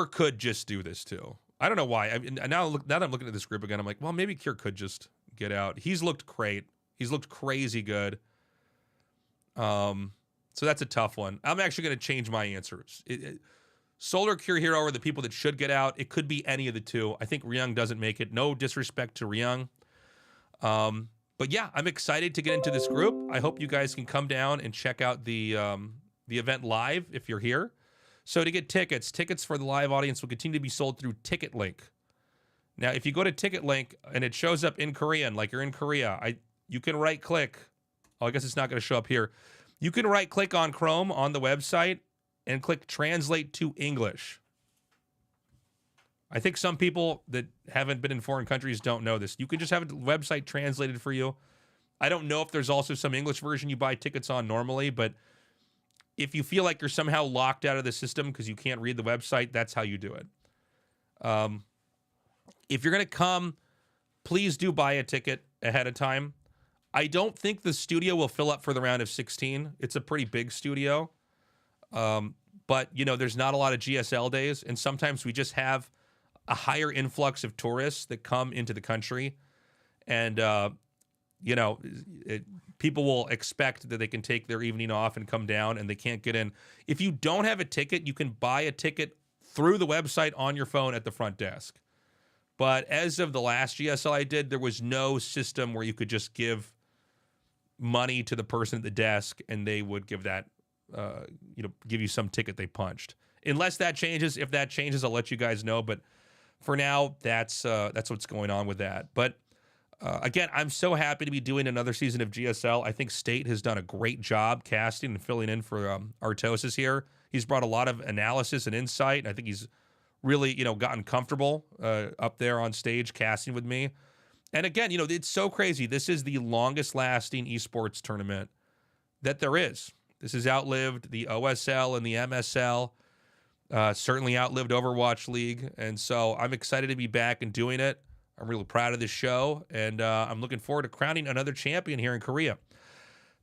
could just do this too. I don't know why. I mean, now that I'm looking at this group again, I'm like, well, maybe Cure could just get out. He's looked great. He's looked crazy good. So that's a tough one. I'm actually going to change my answers. Solar, Cure, Hero are the people that should get out. It could be any of the two. I think Ryung doesn't make it. No disrespect to Ryung. But yeah, I'm excited to get into this group. I hope you guys can come down and check out the event live if you're here. So to get tickets for the live audience will continue to be sold through Ticket Link. Now, if you go to Ticket Link and it shows up in Korean, like you're in Korea, you can right click. Oh, I guess it's not going to show up here. You can right click on Chrome on the website and click Translate to English. I think some people that haven't been in foreign countries don't know this. You can just have a website translated for you. I don't know if there's also some English version you buy tickets on normally, but if you feel like you're somehow locked out of the system because you can't read the website, that's how you do it. If you're going to come, please do buy a ticket ahead of time. I don't think the studio will fill up for the round of 16. It's a pretty big studio. But, there's not a lot of GSL days, and sometimes we just have a higher influx of tourists that come into the country. And you know, people will expect that they can take their evening off and come down, and they can't get in. If you don't have a ticket, you can buy a ticket through the website on your phone at the front desk. But as of the last GSL I did, there was no system where you could just give money to the person at the desk and they would give that, give you some ticket they punched. Unless that changes. If that changes, I'll let you guys know. But for now, that's what's going on with that. But again, I'm so happy to be doing another season of GSL. I think State has done a great job casting and filling in for Artosis here. He's brought a lot of analysis and insight. And I think he's really, gotten comfortable up there on stage casting with me. And again, it's so crazy. This is the longest lasting esports tournament that there is. This has outlived the OSL and the MSL, certainly outlived Overwatch League. And so I'm excited to be back and doing it. I'm really proud of this show, and I'm looking forward to crowning another champion here in Korea.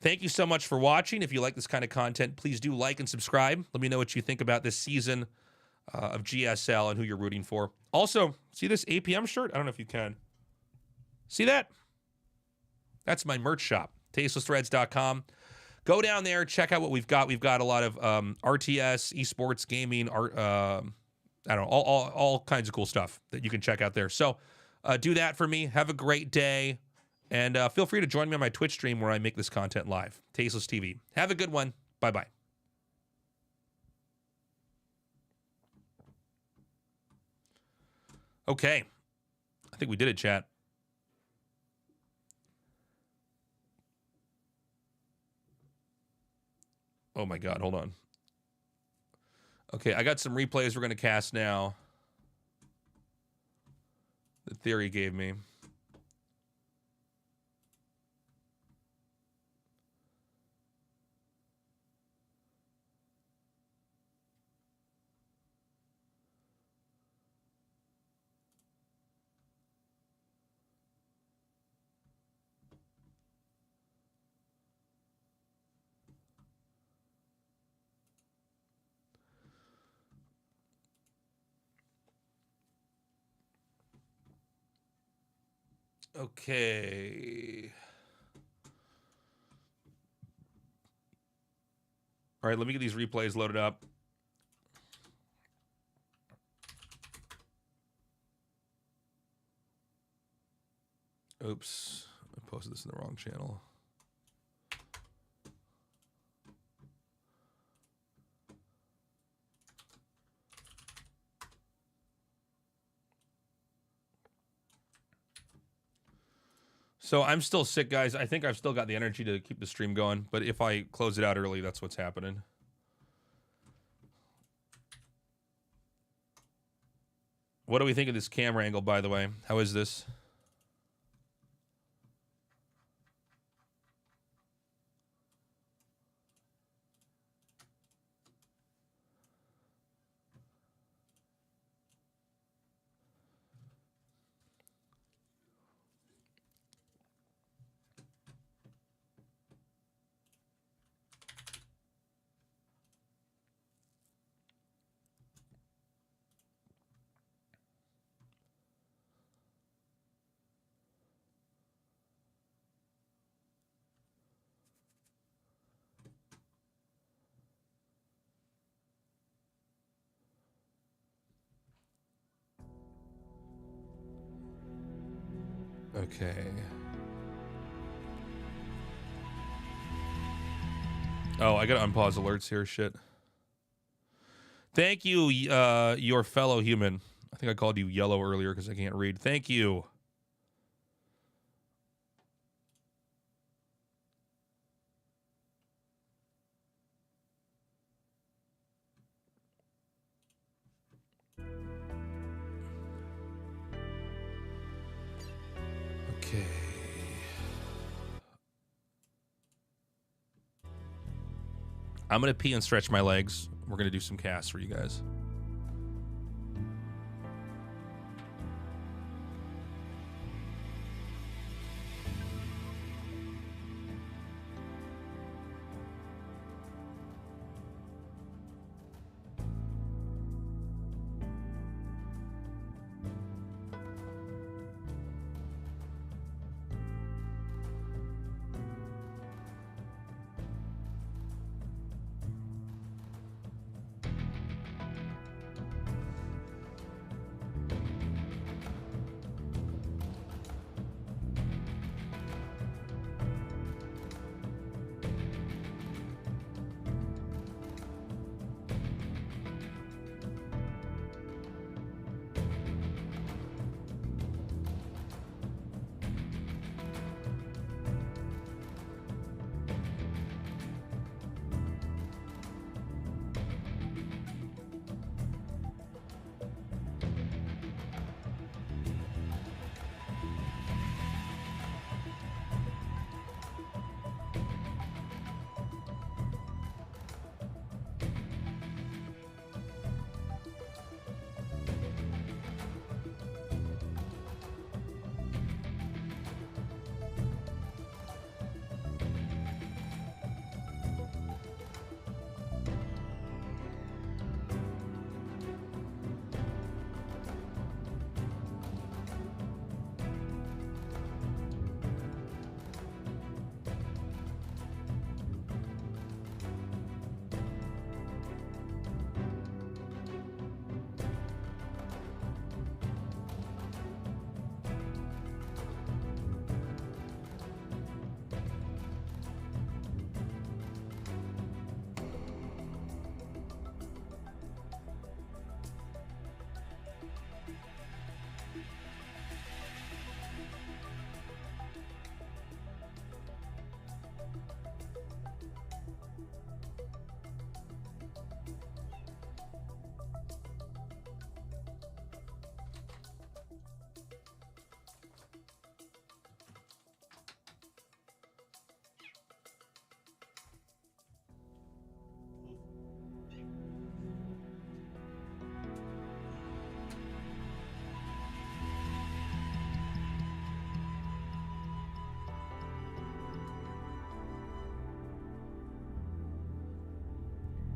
Thank you so much for watching. If you like this kind of content, please do like and subscribe. Let me know what you think about this season of GSL and who you're rooting for. Also, see this APM shirt? I don't know if you can. See that? That's my merch shop, tastelessthreads.com. Go down there, check out what we've got. We've got a lot of RTS, esports, gaming, art, I don't know, all kinds of cool stuff that you can check out there. So do that for me. Have a great day. And feel free to join me on my Twitch stream where I make this content live. Tasteless TV. Have a good one. Bye-bye. Okay. I think we did it, chat. Oh my God, hold on. Okay, I got some replays we're going to cast now. The theory gave me. Okay. All right, let me get these replays loaded up. Oops, I posted this in the wrong channel. So I'm still sick, guys. I think I've still got the energy to keep the stream going, but if I close it out early, that's what's happening. What do we think of this camera angle, by the way? How is this? Okay. Oh, I gotta unpause alerts here. Shit. Thank you, your fellow human. I think I called you yellow earlier because I can't read. Thank you. Okay. I'm going to pee and stretch my legs. We're going to do some casts for you guys.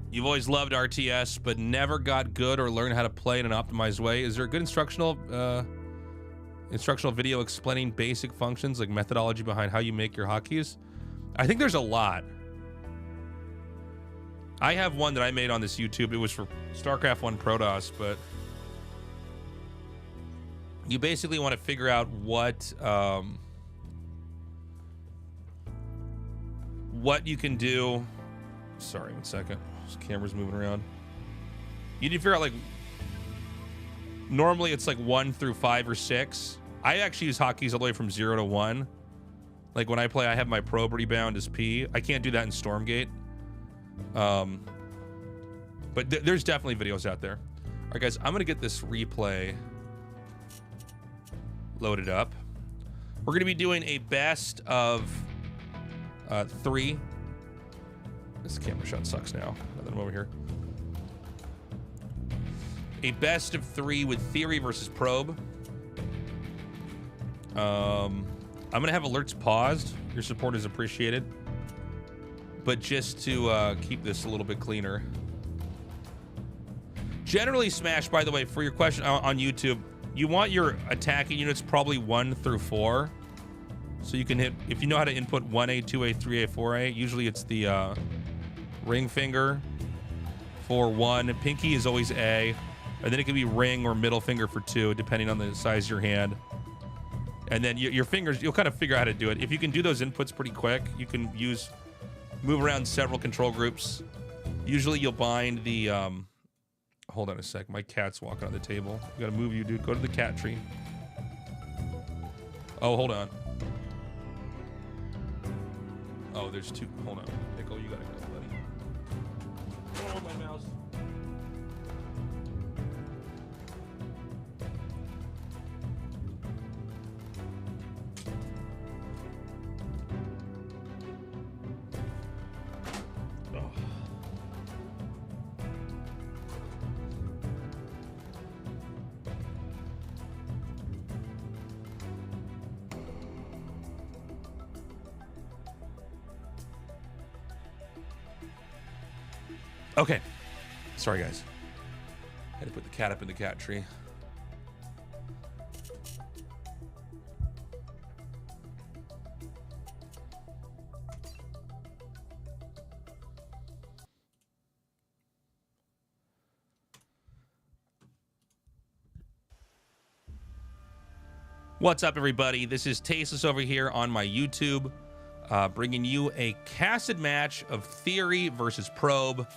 You've always loved RTS, but never got good or learned how to play in an optimized way. Is there a good instructional video explaining basic functions like methodology behind how you make your hotkeys? I think there's a lot. I have one that I made on this YouTube. It was for StarCraft 1 Protoss, but you basically want to figure out what you can do. Sorry, 1 second. This camera's moving around. You need to figure out, like, normally it's like 1 through 5 or 6. I actually use hotkeys all the way from 0 to 1. Like when I play, I have my probe rebound as P. I can't do that in Stormgate. But there's definitely videos out there. All right, guys, I'm gonna get this replay loaded up. We're gonna be doing a best of 3. This camera shot sucks now that I'm over here. A best of 3 with Theory versus Probe. I'm gonna have alerts paused. Your support is appreciated. But just to keep this a little bit cleaner. Generally, Smash, by the way, for your question on YouTube, you want your attacking units probably 1 through 4. So you can hit, if you know how to input 1A, 2A, 3A, 4A, usually it's the ring finger for 1. Pinky is always A. And then it can be ring or middle finger for 2, depending on the size of your hand. And then your fingers, you'll kind of figure out how to do it. If you can do those inputs pretty quick, you can move around several control groups. Usually you'll bind the, hold on a sec. My cat's walking on the table. You gotta move you, dude. Go to the cat tree. Oh, hold on. Oh, there's 2. Hold on. Nico, you gotta go, buddy. Oh, my mouse. Okay. Sorry, guys. Had to put the cat up in the cat tree. What's up, everybody? This is Tasteless over here on my YouTube, bringing you a casted match of Theory versus Probe.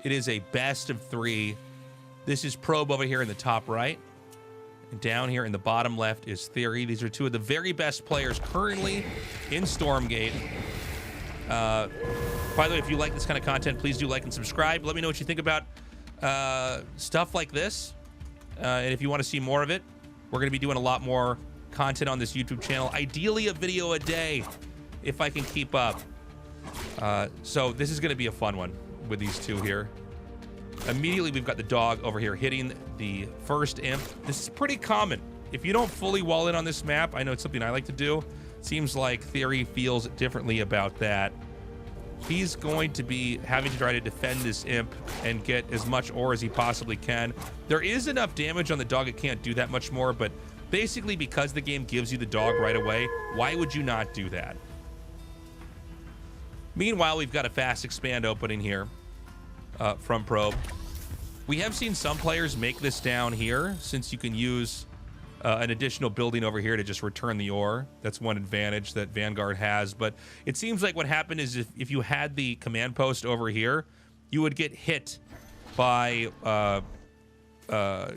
It is a best of 3. This is Probe over here in the top right. And down here in the bottom left is Theory. These are 2 of the very best players currently in Stormgate. By the way, if you like this kind of content, please do like and subscribe. Let me know what you think about stuff like this. And if you want to see more of it, we're going to be doing a lot more content on this YouTube channel. Ideally, a video a day, if I can keep up. So this is going to be a fun one with these 2 here. Immediately, we've got the dog over here hitting the first imp. This is pretty common. If you don't fully wall in on this map, I know it's something I like to do. Seems like Theory feels differently about that. He's going to be having to try to defend this imp and get as much ore as he possibly can. There is enough damage on the dog, it can't do that much more, but basically because the game gives you the dog right away, why would you not do that? Meanwhile, we've got a fast expand opening here from Probe. We have seen some players make this down here, since you can use an additional building over here to just return the ore. That's one advantage that Vanguard has. But it seems like what happened is if you had the command post over here, you would get hit by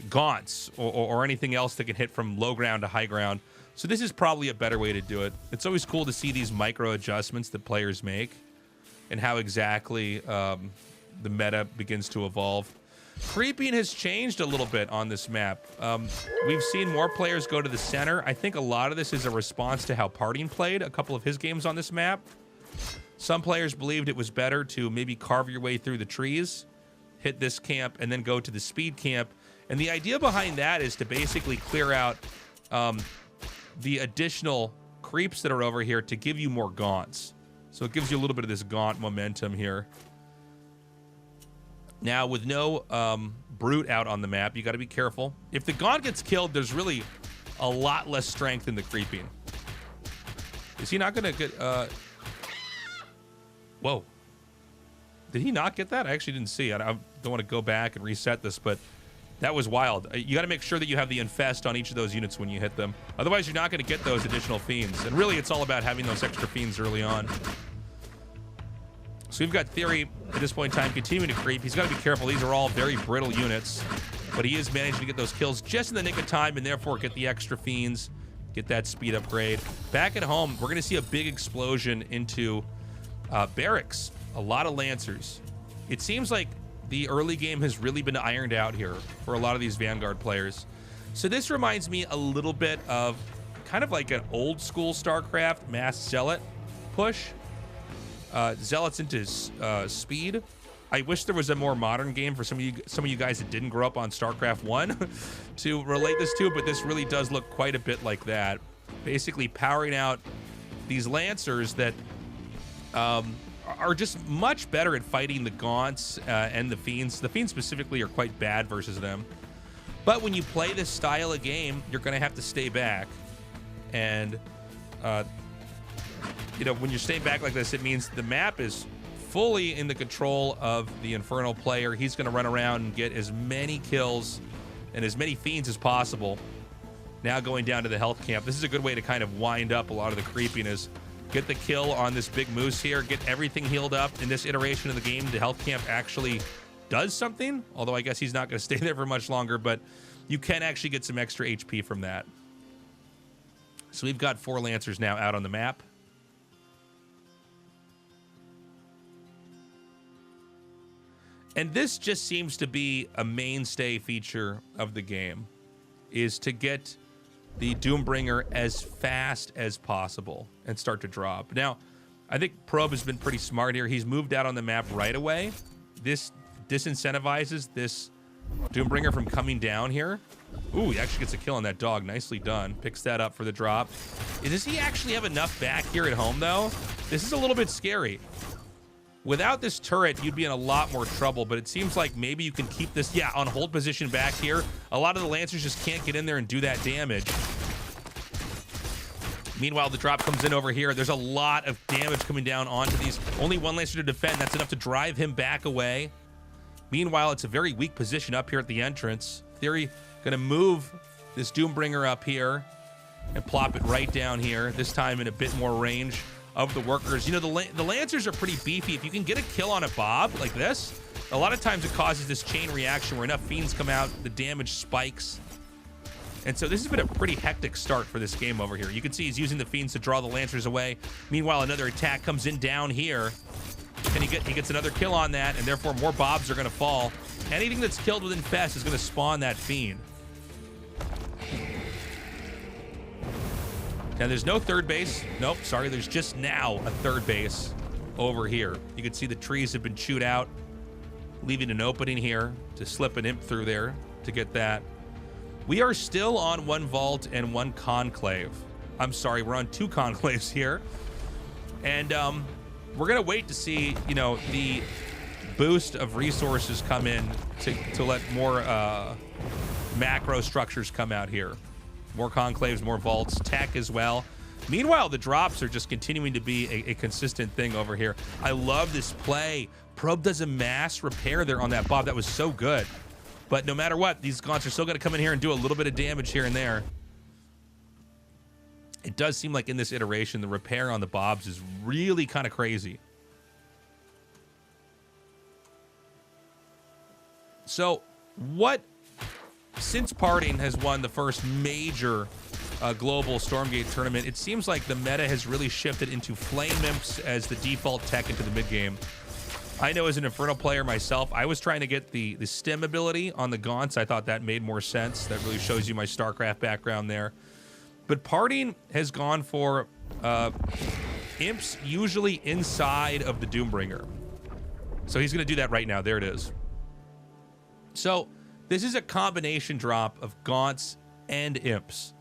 gaunts or anything else that can hit from low ground to high ground. So this is probably a better way to do it. It's always cool to see these micro adjustments that players make and how exactly the meta begins to evolve. Creeping has changed a little bit on this map. We've seen more players go to the center. I think a lot of this is a response to how Parting played a couple of his games on this map. Some players believed it was better to maybe carve your way through the trees, hit this camp, and then go to the speed camp. And the idea behind that is to basically clear out the additional creeps that are over here to give you more gaunts. So it gives you a little bit of this gaunt momentum here. Now, with no brute out on the map, you got to be careful. If the Gaunt gets killed, there's really a lot less strength in the creeping. Is he not going to get... Whoa. Did he not get that? I actually didn't see. I don't want to go back and reset this, but that was wild. You got to make sure that you have the infest on each of those units when you hit them. Otherwise, you're not going to get those additional fiends. And really, it's all about having those extra fiends early on. So we've got Theory at this point in time continuing to creep. He's got to be careful. These are all very brittle units, but he is managing to get those kills just in the nick of time and therefore get the extra fiends, get that speed upgrade. Back at home, we're going to see a big explosion into barracks. A lot of Lancers. It seems like the early game has really been ironed out here for a lot of these Vanguard players. So this reminds me a little bit of kind of like an old school StarCraft mass zealot push. Zealots into speed. I wish there was a more modern game for some of you guys that didn't grow up on StarCraft 1 to relate this to, but this really does look quite a bit like that. Basically powering out these Lancers that are just much better at fighting the Gaunts and the Fiends. The Fiends specifically are quite bad versus them. But when you play this style of game, you're going to have to stay back. And, you know, when you're staying back like this, it means the map is fully in the control of the Infernal player. He's going to run around and get as many kills and as many Fiends as possible. Now going down to the health camp. This is a good way to kind of wind up a lot of the creepiness. Get the kill on this big moose here. Get everything healed up. In this iteration of the game, the health camp actually does something. Although I guess he's not going to stay there for much longer. But you can actually get some extra HP from that. So we've got 4 Lancers now out on the map. And this just seems to be a mainstay feature of the game, is to get the Doombringer as fast as possible and start to drop. Now, I think Probe has been pretty smart here. He's moved out on the map right away. This disincentivizes this Doombringer from coming down here. Ooh, he actually gets a kill on that dog. Nicely done. Picks that up for the drop. Does he actually have enough back here at home, though? This is a little bit scary. Without this turret, you'd be in a lot more trouble, but it seems like maybe you can keep this, yeah, on hold position back here. A lot of the Lancers just can't get in there and do that damage. Meanwhile, the drop comes in over here. There's a lot of damage coming down onto these. Only 1 Lancer to defend. That's enough to drive him back away. Meanwhile, it's a very weak position up here at the entrance. Theory gonna move this Doombringer up here and plop it right down here, this time in a bit more range of the workers. You know, the Lancers are pretty beefy. If you can get a kill on a Bob like this, a lot of times it causes this chain reaction where enough Fiends come out, the damage spikes. And so this has been a pretty hectic start for this game over here. You can see he's using the Fiends to draw the Lancers away. Meanwhile, another attack comes in down here. And he gets another kill on that, and therefore more Bobs are going to fall. Anything that's killed with Infest is going to spawn that Fiend. Now, there's no third base. Nope, sorry. There's just now a third base over here. You can see the trees have been chewed out, leaving an opening here to slip an imp through there to get that. We are still on 1 vault and 1 conclave. I'm sorry, we're on 2 conclaves here. And we're going to wait to see, you know, the boost of resources come in to let more macro structures come out here. More conclaves, more vaults, tech as well. Meanwhile, the drops are just continuing to be a consistent thing over here. I love this play. Probe does a mass repair there on that Bob. That was so good. But no matter what, these Gaunts are still going to come in here and do a little bit of damage here and there. It does seem like in this iteration, the repair on the Bobs is really kind of crazy. So, since Parting has won the first major global Stormgate tournament, it seems like the meta has really shifted into Flame Imps as the default tech into the mid-game. I know as an Infernal player myself, I was trying to get the stim ability on the Gaunts. I thought that made more sense. That really shows you my StarCraft background there. But Parting has gone for Imps usually inside of the Doombringer. So he's going to do that right now. There it is. So this is a combination drop of Gaunts and Imps.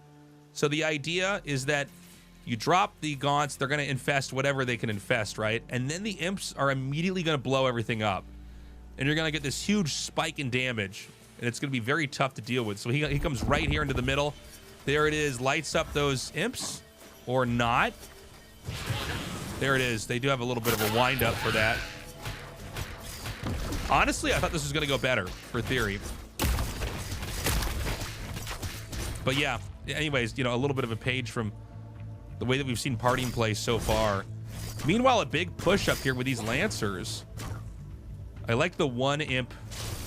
So the idea is that you drop the Gaunts, they're going to infest whatever they can infest, right? And then the Imps are immediately going to blow everything up. and you're going to get this huge spike in damage, and it's going to be very tough to deal with. So he comes right here into the middle. There it is. Lights up those imps, or not. There it is. They do have a little bit of a wind-up for that. Honestly, I thought this was going to go better for Theory. But yeah, anyways, you know, a little bit of a page from the way that we've seen partying play so far. Meanwhile, a big push up here with these Lancers. I like the one imp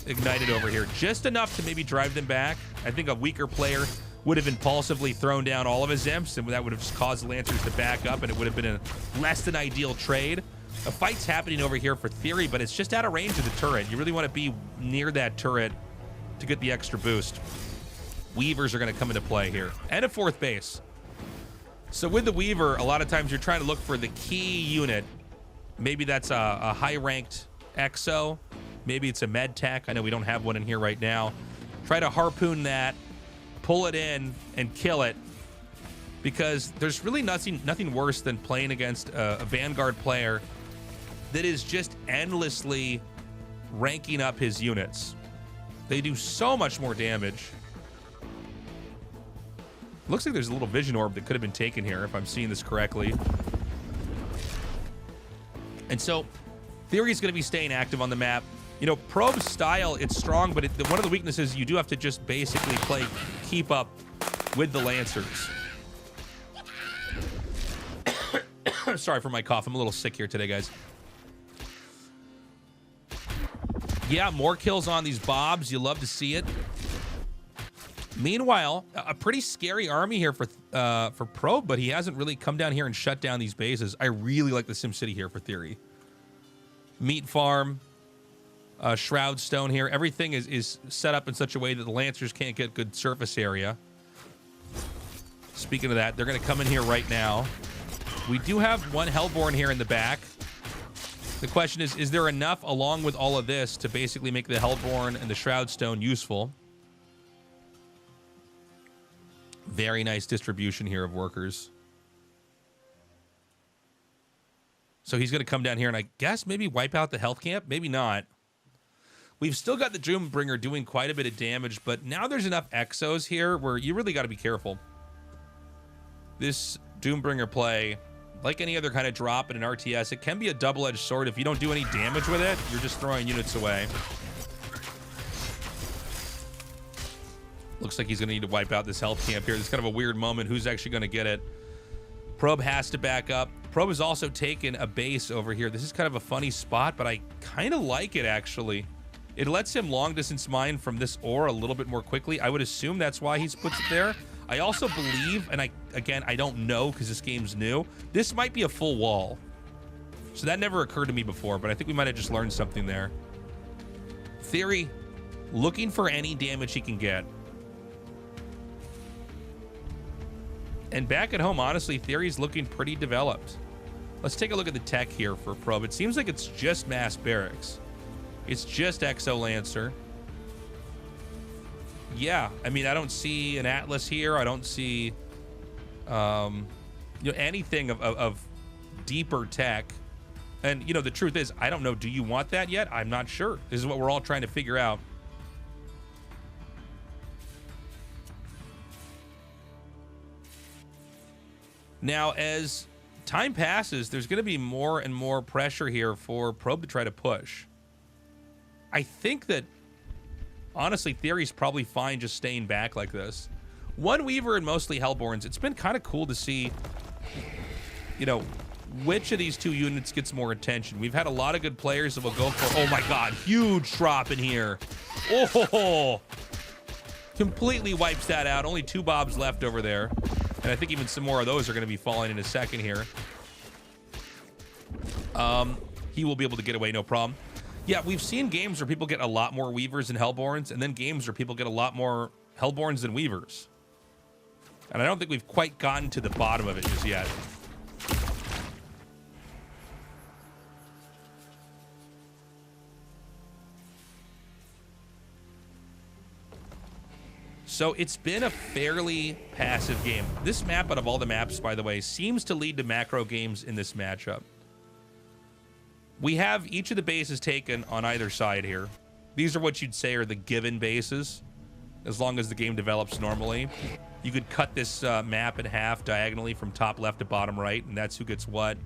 ignited over here. Just enough to maybe drive them back. I think a weaker player would have impulsively thrown down all of his imps, and that would have just caused the Lancers to back up, and it would have been a less than ideal trade. A fight's happening over here for Theory, but it's just out of range of the turret. You really want to be near that turret to get the extra boost. Weavers are going to come into play here. And a fourth base. So with the Weaver, a lot of times you're trying to look for the key unit. Maybe that's a high-ranked exo. Maybe it's a med tech. I know we don't have one in here right now. Try to harpoon that, pull it in, and kill it. Because there's really nothing worse than playing against a Vanguard player that is just endlessly ranking up his units. They do so much more damage. Looks like there's a little vision orb that could have been taken here, if I'm seeing this correctly. And so, Theory's going to be staying active on the map. You know, Probe's style, it's strong, but one of the weaknesses, you do have to just basically keep up with the Lancers. Sorry for my cough. I'm a little sick here today, guys. Yeah, more kills on these Bobs. You love to see it. Meanwhile, a pretty scary army here for Probe, but he hasn't really come down here and shut down these bases. I really like the SimCity here for Theory. Meat farm, Shroud Stone here. Everything is set up in such a way that the Lancers can't get good surface area. Speaking of that, they're going to come in here right now. We do have one Hellborn here in the back. The question is there enough along with all of this to basically make the Hellborn and the Shroud Stone useful? Very nice distribution here of workers. So he's going to come down here and I guess maybe wipe out the health camp. Maybe not. We've still got the Doombringer doing quite a bit of damage, but now there's enough Exos here where you really got to be careful. This Doombringer play, like any other kind of drop in an RTS, it can be a double-edged sword. If you don't do any damage with it, you're just throwing units away. Looks like he's going to need to wipe out this health camp here. It's kind of a weird moment. Who's actually going to get it? Probe has to back up. Probe has also taken a base over here. This is kind of a funny spot, but I kind of like it, actually. It lets him long-distance mine from this ore a little bit more quickly. I would assume that's why he's puts it there. I also believe, and I don't know because this game's new, this might be a full wall. So that never occurred to me before, but I think we might have just learned something there. Theory, looking for any damage he can get. And back at home, honestly, Theory's looking pretty developed. Let's take a look at the tech here for Probe. It seems like it's just mass barracks. It's just Exo Lancer. Yeah, I mean, I don't see an Atlas here. I don't see anything of deeper tech. And, you know, the truth is, I don't know. Do you want that yet? I'm not sure. This is what we're all trying to figure out. Now, as time passes, there's going to be more and more pressure here for Probe to try to push. I think that, honestly, Theory's probably fine just staying back like this. One Weaver and mostly Hellborns. It's been kind of cool to see, you know, which of these two units gets more attention. We've had a lot of good players that will go for, oh my god, huge drop in here. Oh, completely wipes that out. Only 2 Bobs left over there. And I think even some more of those are going to be falling in a second here. He will be able to get away, no problem. Yeah, we've seen games where people get a lot more Weavers and Hellborns, and then games where people get a lot more Hellborns than Weavers. And I don't think we've quite gotten to the bottom of it just yet. So it's been a fairly passive game. This map, out of all the maps, by the way, seems to lead to macro games in this matchup. We have each of the bases taken on either side here. These are what you'd say are the given bases, as long as the game develops normally. You could cut this map in half diagonally from top left to bottom right, and that's who gets what.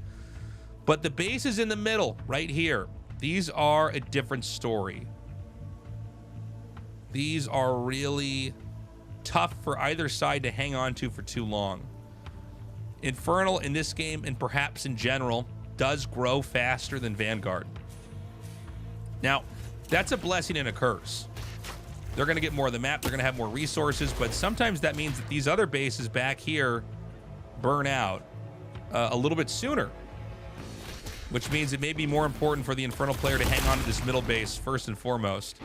But the bases in the middle, right here, these are a different story. These are really tough for either side to hang on to for too long. Infernal in this game, and perhaps in general, does grow faster than Vanguard. Now, that's a blessing and a curse. They're going to get more of the map, they're going to have more resources, but sometimes that means that these other bases back here burn out a little bit sooner, which means it may be more important for the Infernal player to hang on to this middle base first and foremost.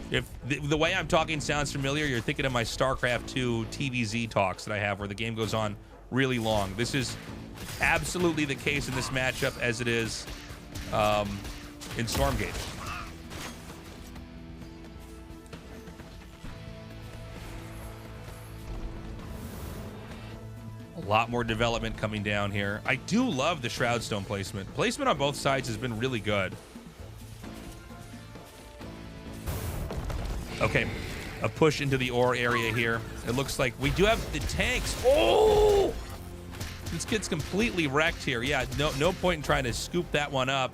If the way I'm talking sounds familiar, you're thinking of my StarCraft 2 TVZ talks that I have where the game goes on really long. This is absolutely the case in this matchup as it is in Stormgate. A lot more development coming down here. I do love the Shroud Stone placement. Placement on both sides has been really good. Okay, a push into the ore area here. It looks like we do have the tanks. Oh! This gets completely wrecked here. Yeah, no point in trying to scoop that one up.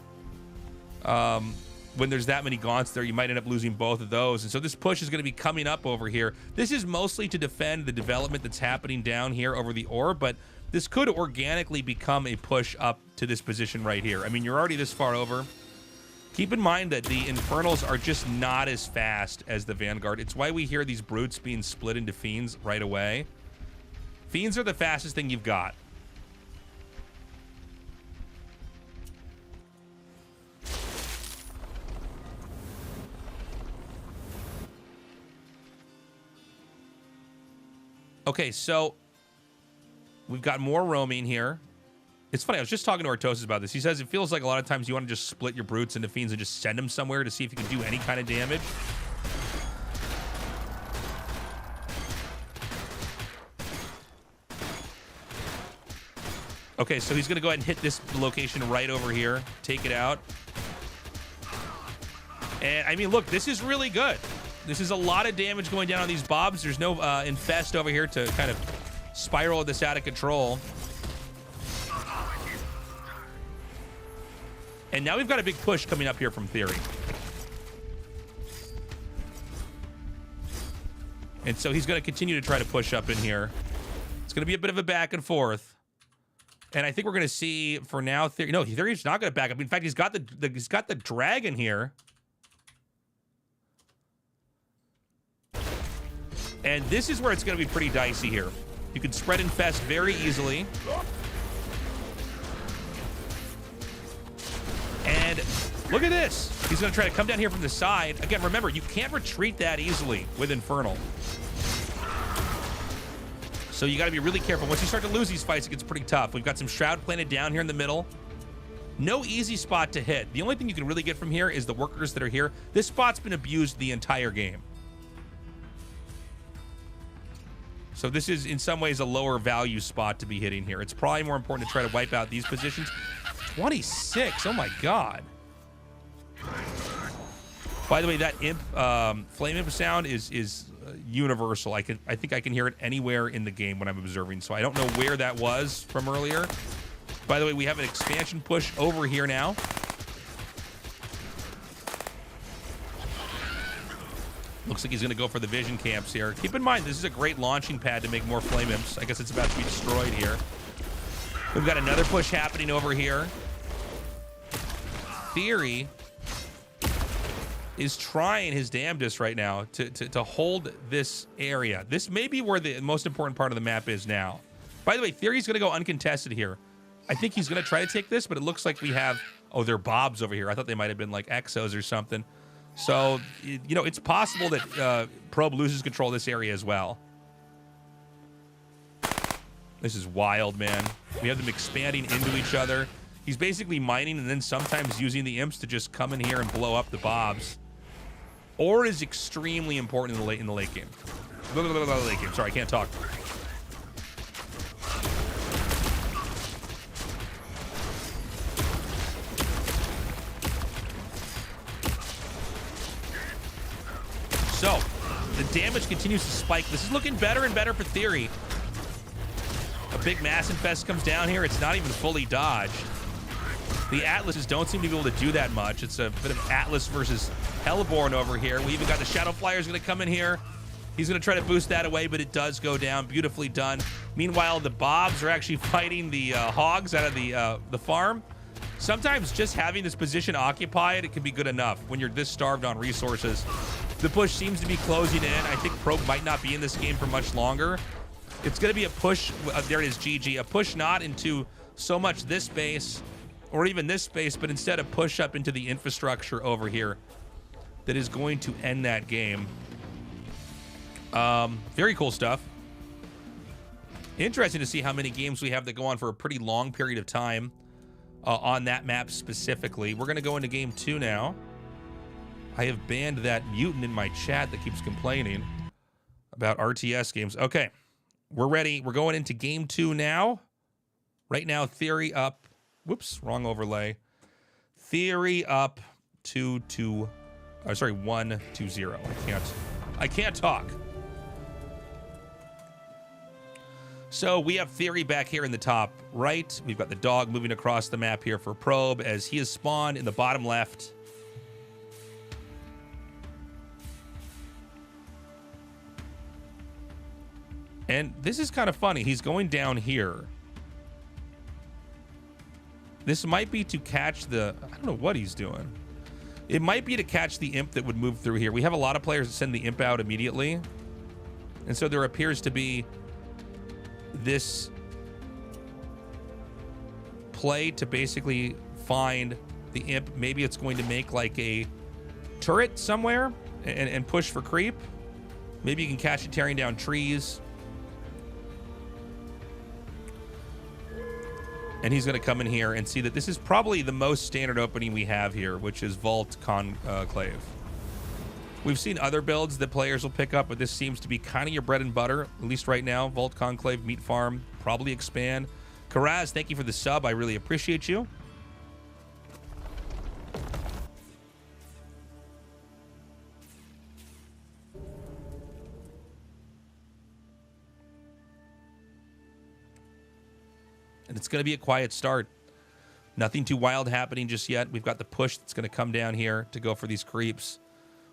When there's that many gaunts there, you might end up losing both of those. And so this push is going to be coming up over here. This is mostly to defend the development that's happening down here over the ore, but this could organically become a push up to this position right here. I mean, you're already this far over. Keep in mind that the Infernals are just not as fast as the Vanguard. It's why we hear these Brutes being split into Fiends right away. Fiends are the fastest thing you've got. Okay, so we've got more roaming here. It's funny, I was just talking to Artosis about this. He says it feels like a lot of times you want to just split your Brutes into Fiends and just send them somewhere to see if you can do any kind of damage. Okay, so he's going to go ahead and hit this location right over here. Take it out. And, I mean, look, this is really good. This is a lot of damage going down on these Bobs. There's no Infest over here to kind of spiral this out of control. And now we've got a big push coming up here from Theory. And so he's going to continue to try to push up in here. It's going to be a bit of a back and forth. And I think we're going to see, for now, Theory... No, Theory's not going to back up. In fact, he's got the dragon here. And this is where it's going to be pretty dicey here. You can spread Infest very easily. And look at this. He's going to try to come down here from the side. Again, remember, you can't retreat that easily with Infernal. So you got to be really careful. Once you start to lose these fights, it gets pretty tough. We've got some Shroud planted down here in the middle. No easy spot to hit. The only thing you can really get from here is the workers that are here. This spot's been abused the entire game. So this is, in some ways, a lower value spot to be hitting here. It's probably more important to try to wipe out these positions. 26, oh my god. By the way, that imp, flame imp sound is universal. I think I can hear it anywhere in the game when I'm observing, so I don't know where that was from earlier. By the way, we have an expansion push over here now. Looks like he's going to go for the vision camps here. Keep in mind, this is a great launching pad to make more flame imps. I guess it's about to be destroyed here. We've got another push happening over here. Theory is trying his damnedest right now to hold this area. This may be where the most important part of the map is now. By the way, Theory's going to go uncontested here. I think he's going to try to take this, but it looks like we have... Oh, they're Bobs over here. I thought they might have been like Exos or something. So, you know, it's possible that Probe loses control of this area as well. This is wild, man. We have them expanding into each other. He's basically mining and then sometimes using the imps to just come in here and blow up the Bobs. Ore is extremely important in the late game. Late game. Sorry, I can't talk. the damage continues to spike. This is looking better and better for Theory. A big mass infest comes down here. It's not even fully dodged. The Atlases don't seem to be able to do that much. It's a bit of Atlas versus Hellborn over here. We even got the Shadow Flyer's going to come in here. He's going to try to boost that away, but it does go down. Beautifully done. Meanwhile, the Bobs are actually fighting the Hogs out of the farm. Sometimes just having this position occupied, it can be good enough when you're this starved on resources. The push seems to be closing in. I think Probe might not be in this game for much longer. It's going to be a push. There it is, GG. A push not into so much this base or even this space, but instead a push up into the infrastructure over here that is going to end that game. Very cool stuff. Interesting to see how many games we have that go on for a pretty long period of time on that map specifically. We're going to go into game 2 now. I have banned that mutant in my chat that keeps complaining about RTS games. Okay, we're ready. We're going into game 2 now. Right now, Theory up. Whoops, wrong overlay. Theory up 1-2-0. I can't talk. So we have Theory back here in the top right. We've got the dog moving across the map here for Probe as he is spawned in the bottom left. And this is kind of funny. He's going down here. This might be to catch the... I don't know what he's doing. It might be to catch the imp that would move through here. We have a lot of players that send the imp out immediately. And so there appears to be this play to basically find the imp. Maybe it's going to make like a turret somewhere and push for creep. Maybe you can catch it tearing down trees. And he's going to come in here and see that this is probably the most standard opening we have here, which is Vault Conclave. We've seen other builds that players will pick up, but this seems to be kind of your bread and butter, at least right now. Vault Conclave, Meat Farm, probably expand. Karaz, thank you for the sub. I really appreciate you. And it's going to be a quiet start. Nothing too wild happening just yet. We've got the push that's going to come down here to go for these creeps.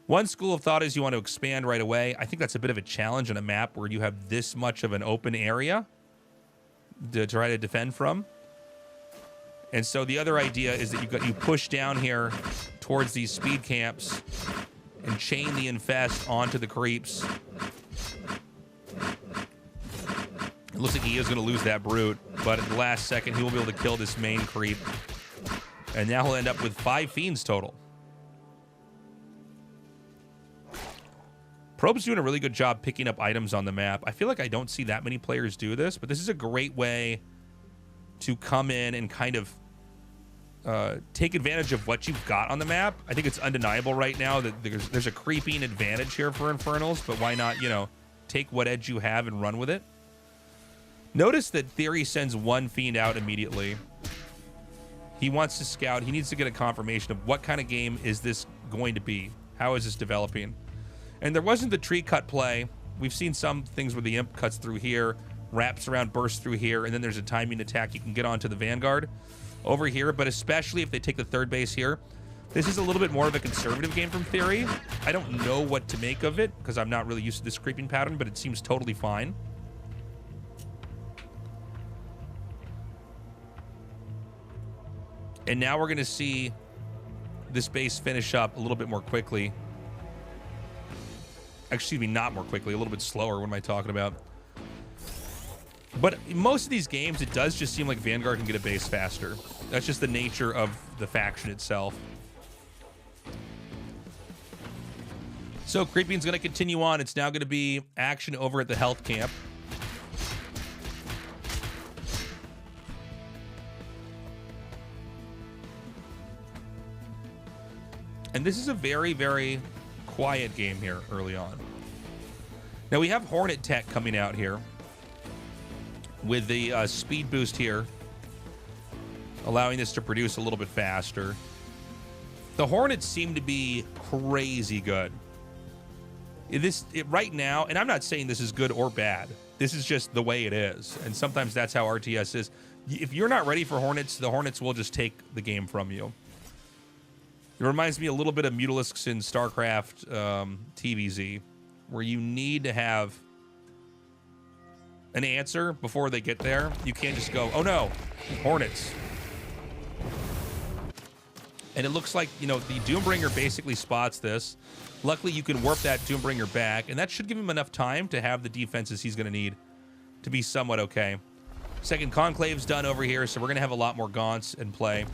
One school of thought is you want to expand right away. I think that's a bit of a challenge on a map where you have this much of an open area to try to defend from. And so the other idea is that you push down here towards these speed camps and chain the infest onto the creeps. It looks like he is going to lose that brute, but at the last second, he will be able to kill this main creep. And now he'll end up with 5 fiends total. Probe's doing a really good job picking up items on the map. I feel like I don't see that many players do this, but this is a great way to come in and kind of take advantage of what you've got on the map. I think it's undeniable right now that there's a creeping advantage here for Infernals, but why not, you know, take what edge you have and run with it? Notice that Theory sends 1 fiend out immediately. He wants to scout. He needs to get a confirmation of what kind of game is this going to be. How is this developing? And there wasn't the tree cut play. We've seen some things where the imp cuts through here, wraps around, bursts through here, and then there's a timing attack. You can get onto the Vanguard over here, but especially if they take the third base here. This is a little bit more of a conservative game from Theory. I don't know what to make of it because I'm not really used to this creeping pattern, but it seems totally fine. And now we're going to see this base finish up a little bit more quickly. Excuse me, not more quickly, a little bit slower. What am I talking about? But in most of these games, it does just seem like Vanguard can get a base faster. That's just the nature of the faction itself. So creeping's going to continue on. It's now going to be action over at the health camp. And this is a very, very quiet game here early on. Now we have Hornet Tech coming out here with the speed boost here, allowing this to produce a little bit faster. The Hornets seem to be crazy good. Right now, and I'm not saying this is good or bad. This is just the way it is. And sometimes that's how RTS is. If you're not ready for Hornets, the Hornets will just take the game from you. It reminds me a little bit of Mutalisks in StarCraft TVZ, where you need to have an answer before they get there. You can't just go, oh no, Hornets. And it looks like, you know, the Doombringer basically spots this. Luckily, you can warp that Doombringer back, and that should give him enough time to have the defenses he's going to need to be somewhat okay. Second Conclave's done over here, so we're going to have a lot more Gaunts in play.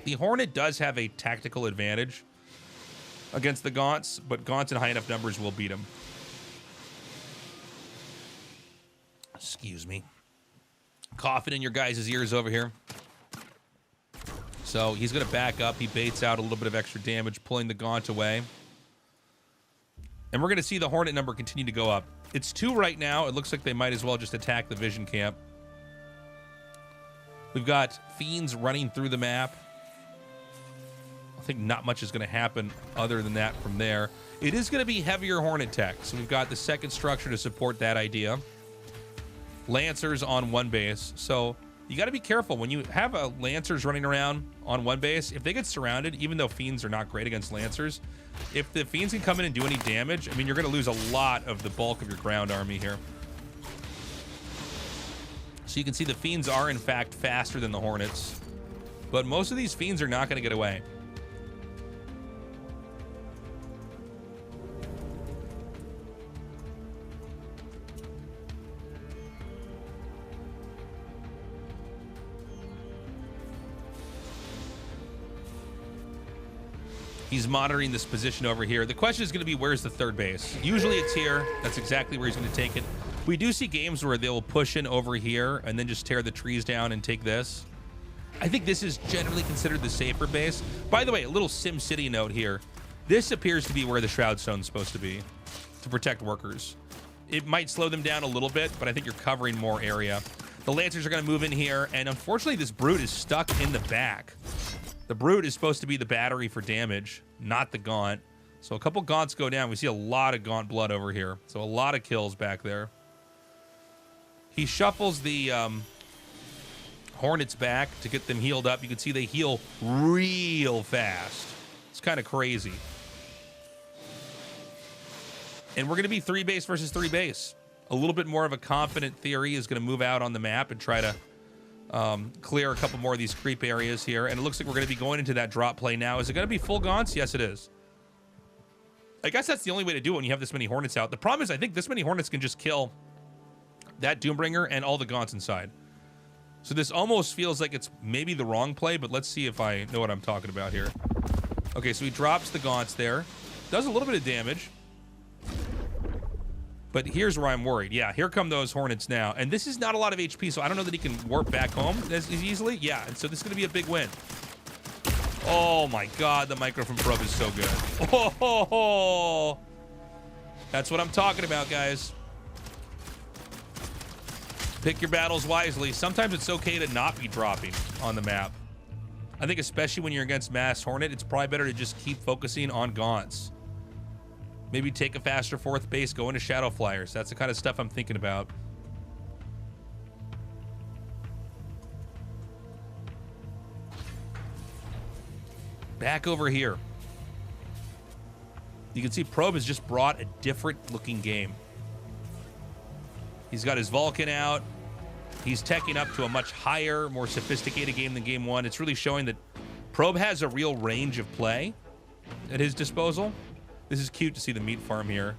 The Hornet does have a tactical advantage against the Gaunts, but Gaunts in high enough numbers will beat him. Excuse me. Coughing in your guys' ears over here. So he's going to back up. He baits out a little bit of extra damage, pulling the Gaunt away. And we're going to see the Hornet number continue to go up. It's 2 right now. It looks like they might as well just attack the Vision Camp. We've got Fiends running through the map. I think not much is going to happen other than that from there. It is going to be heavier Hornet tech. So we've got the second structure to support that idea. Lancers on one base. So you got to be careful when you have Lancers running around on one base. If they get surrounded, even though Fiends are not great against Lancers, if the Fiends can come in and do any damage, I mean, you're going to lose a lot of the bulk of your ground army here. So you can see the Fiends are, in fact, faster than the Hornets. But most of these Fiends are not going to get away. He's monitoring this position over here. The question is going to be, where's the third base? Usually it's here. That's exactly where he's going to take it. We do see games where they'll push in over here and then just tear the trees down and take this. I think this is generally considered the safer base. By the way, a little SimCity note here. This appears to be where the Shroud Stone's supposed to be to protect workers. It might slow them down a little bit, but I think you're covering more area. The Lancers are going to move in here, and unfortunately this Brute is stuck in the back. The Brute is supposed to be the battery for damage, not the Gaunt. So a couple Gaunts go down. We see a lot of Gaunt blood over here. So a lot of kills back there. He shuffles the Hornets back to get them healed up. You can see they heal real fast. It's kind of crazy. And we're going to be 3 base versus 3 base. A little bit more of a confident Theory is going to move out on the map and try to clear a couple more of these creep areas here. And it looks like we're going to be going into that drop play now. Is it going to be full Gaunts? Yes, it is. I guess that's the only way to do it when you have this many Hornets out. The problem is I think this many Hornets can just kill that Doombringer and all the Gaunts inside. So this almost feels like it's maybe the wrong play, but let's see if I know what I'm talking about here. Okay, so he drops the Gaunts there. Does a little bit of damage. But here's where I'm worried. Yeah, here come those Hornets now. And this is not a lot of HP, so I don't know that he can warp back home as easily. Yeah, and so this is going to be a big win. Oh, my God. The micro from Probe is so good. Oh, that's what I'm talking about, guys. Pick your battles wisely. Sometimes it's okay to not be dropping on the map. I think especially when you're against Mass Hornet, it's probably better to just keep focusing on Gaunts. Maybe take a faster 4th base, go into Shadow Flyers. That's the kind of stuff I'm thinking about. Back over here. You can see Probe has just brought a different looking game. He's got his Vulcan out. He's teching up to a much higher, more sophisticated game than Game 1. It's really showing that Probe has a real range of play at his disposal. This is cute to see the meat farm here.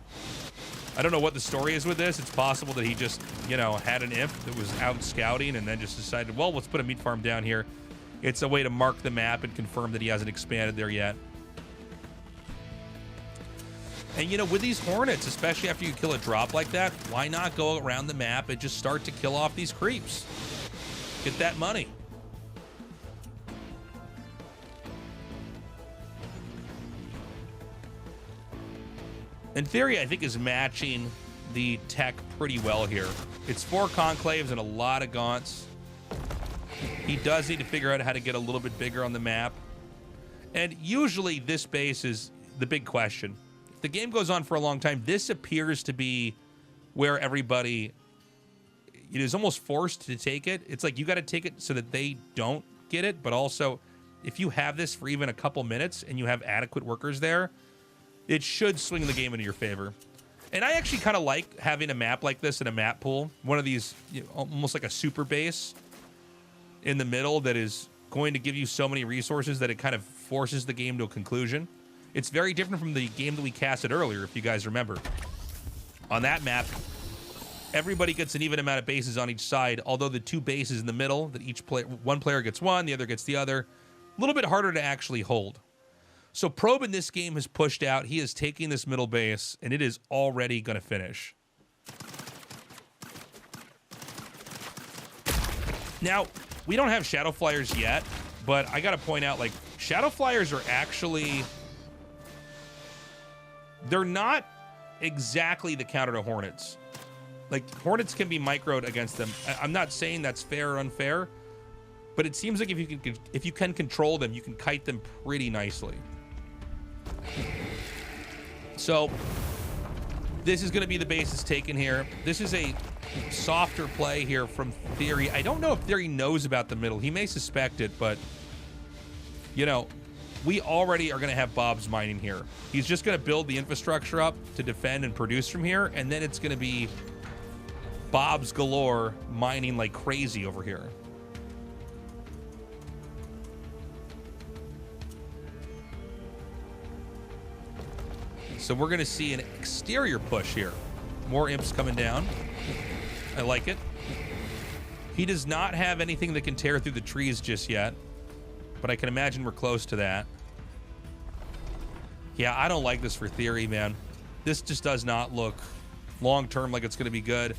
I don't know what the story is with this. It's possible that he just, you know, had an imp that was out scouting and then just decided, well, let's put a meat farm down here. It's a way to mark the map and confirm that he hasn't expanded there yet. And, you know, with these Hornets, especially after you kill a drop like that, why not go around the map and just start to kill off these creeps? Get that money. In theory, I think is matching the tech pretty well here. It's 4 Conclaves and a lot of Gaunts. He does need to figure out how to get a little bit bigger on the map. And usually this base is the big question the game goes on for a long time, this appears to be where everybody is almost forced to take it. It's like you got to take it so that they don't get it, but also if you have this for even a couple minutes and you have adequate workers there, it should swing the game into your favor. And I actually kind of like having a map like this in a map pool, one of these, almost like a super base in the middle that is going to give you so many resources that it kind of forces the game to a conclusion. It's very different from the game that we casted earlier, if you guys remember. On that map, everybody gets an even amount of bases on each side, although the two bases in the middle, that one player gets one, the other gets the other, a little bit harder to actually hold. So Probe in this game has pushed out. He is taking this middle base, and it is already going to finish. Now, we don't have Shadow Flyers yet, but I got to point out, like, Shadow Flyers are actually... They're not exactly the counter to Hornets. Like, Hornets can be microed against them. I'm not saying that's fair or unfair, but it seems like if you can control them, you can kite them pretty nicely. So this is going to be the bases taken here. This is a softer play here from Theory. I don't know if Theory knows about the middle. He may suspect it, but we already are going to have Bob's mining here. He's just going to build the infrastructure up to defend and produce from here, and then it's going to be Bob's galore mining like crazy over here. So we're going to see an exterior push here. More imps coming down. I like it. He does not have anything that can tear through the trees just yet, but I can imagine we're close to that. Yeah, I don't like this for Theory, man. This just does not look long-term like it's going to be good.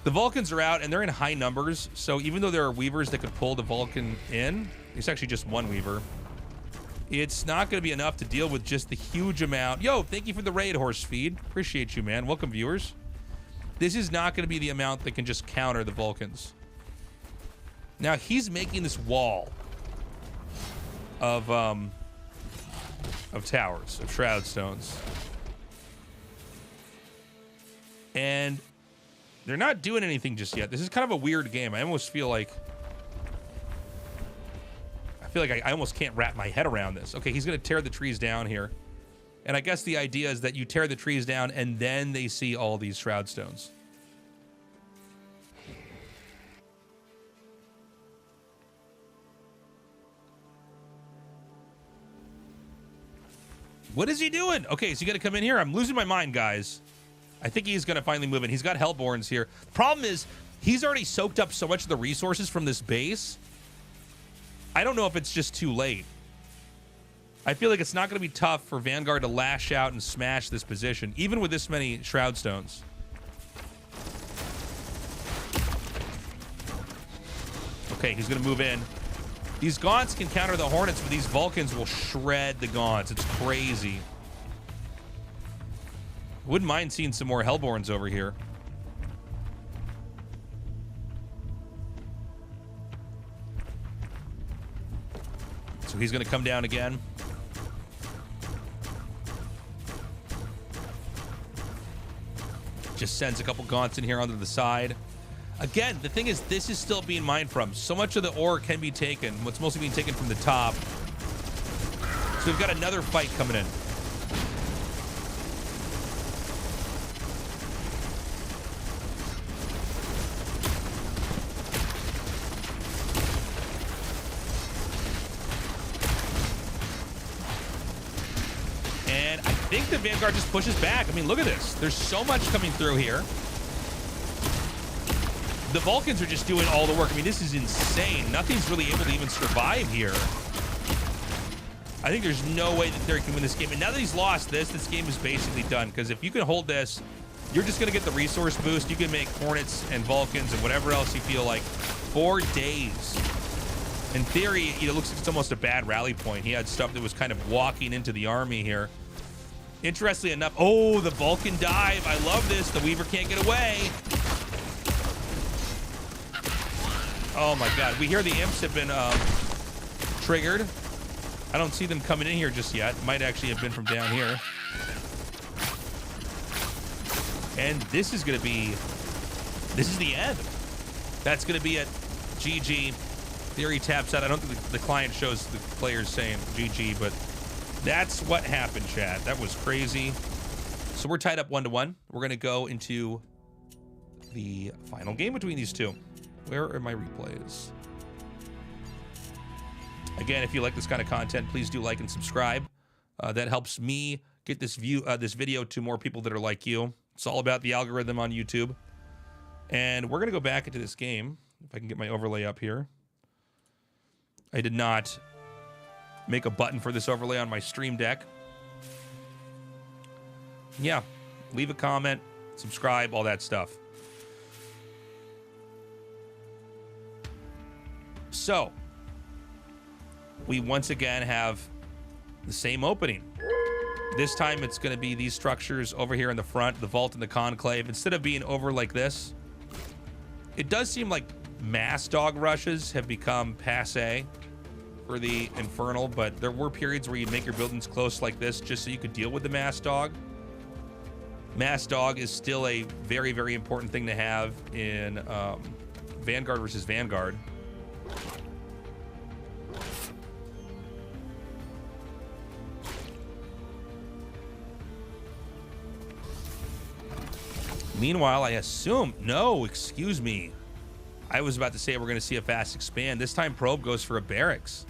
The Vulcans are out, and they're in high numbers, so even though there are Weavers that could pull the Vulcan in, it's actually just one Weaver. It's not going to be enough to deal with just the huge amount. Yo, thank you for the raid, Horse Feed. Appreciate you, man. Welcome, viewers. This is not going to be the amount that can just counter the Vulcans. Now, he's making this wall of towers, of Shroud Stones. And they're not doing anything just yet. This is kind of a weird game. I almost feel like... I almost can't wrap my head around this. Okay, he's going to tear the trees down here. And I guess the idea is that you tear the trees down and then they see all these Shroud Stones. What is he doing? Okay, is he going to come in here? I'm losing my mind, guys. I think he's going to finally move in. He's got Hellborns here. Problem is, he's already soaked up so much of the resources from this base. I don't know if it's just too late. I feel like it's not going to be tough for Vanguard to lash out and smash this position, even with this many Shroud Stones. Okay, he's going to move in. These Gaunts can counter the Hornets, but these Vulcans will shred the Gaunts. It's crazy. Wouldn't mind seeing some more Hellborns over here. So he's going to come down again. Just sends a couple Gaunts in here onto the side. Again, the thing is, this is still being mined from. So much of the ore can be taken. What's mostly being taken from the top. So we've got another fight coming in. And I think the Vanguard just pushes back. I mean, look at this. There's so much coming through here. The Vulcans are just doing all the work. I mean, this is insane. Nothing's really able to even survive here. I think there's no way that Theory can win this game. And now that he's lost this game is basically done. Because if you can hold this, you're just going to get the resource boost. You can make Hornets and Vulcans and whatever else you feel like 4 days. In theory, it looks like it's almost a bad rally point. He had stuff that was kind of walking into the army here. Interestingly enough, oh, the Vulcan dive. I love this. The Weaver can't get away. Oh my God, we hear the imps have been triggered. I don't see them coming in here just yet. Might actually have been from down here. And this is going to be, this is the end. That's going to be it. GG. Theory taps out. I don't think the client shows the players saying GG, but that's what happened, chat. That was crazy. So we're tied up 1-1. We're going to go into the final game between these two. Where are my replays? Again, if you like this kind of content, please do like and subscribe. That helps me get this video to more people that are like you. It's all about the algorithm on YouTube. And we're going to go back into this game. If I can get my overlay up here. I did not make a button for this overlay on my Stream Deck. Yeah, leave a comment, subscribe, all that stuff. So, we once again have the same opening. This time it's going to be these structures over here in the front, the vault and the conclave. Instead of being over like this, it does seem like mass dog rushes have become passé for the Infernal, but there were periods where you'd make your buildings close like this just so you could deal with the mass dog. Mass dog is still a very, very important thing to have in Vanguard versus Vanguard. Meanwhile, I assume, no, excuse me. I was about to say we're going to see a fast expand. This time Probe goes for a barracks.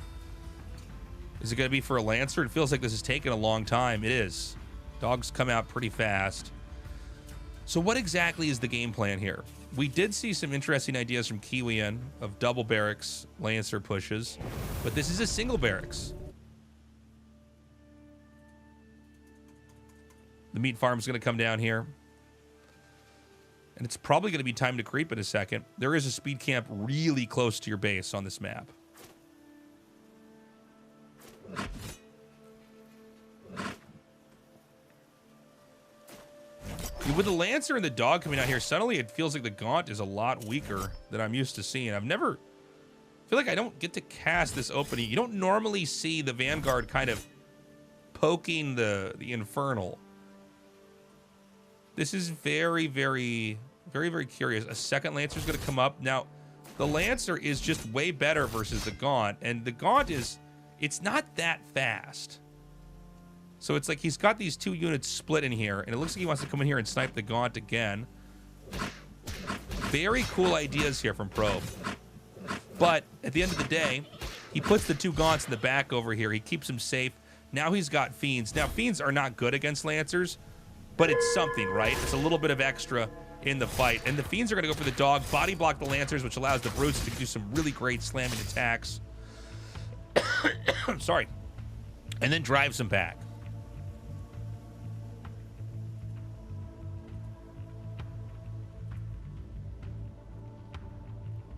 Is it going to be for a Lancer? It feels like this is taking a long time. It is. Dogs come out pretty fast. So what exactly is the game plan here? We did see some interesting ideas from Kiwian of double barracks, Lancer pushes, but this is a single barracks. The meat farm is going to come down here. And it's probably going to be time to creep in a second. There is a speed camp really close to your base on this map. With the Lancer and the dog coming out here, suddenly it feels like the Gaunt is a lot weaker than I'm used to seeing. I feel like I don't get to cast this opening. You don't normally see the Vanguard kind of poking the Infernal. This is very, very, very, very curious. A second Lancer is going to come up. Now, the Lancer is just way better versus the Gaunt. And the Gaunt is, it's not that fast. So it's like he's got these two units split in here. And it looks like he wants to come in here and snipe the Gaunt again. Very cool ideas here from Probe. But at the end of the day, he puts the two Gaunts in the back over here. He keeps them safe. Now he's got Fiends. Now, Fiends are not good against Lancers. But it's something, right? It's a little bit of extra in the fight. And the Fiends are going to go for the dog, body block the Lancers, which allows the Brutes to do some really great slamming attacks. Sorry. And then drives them back.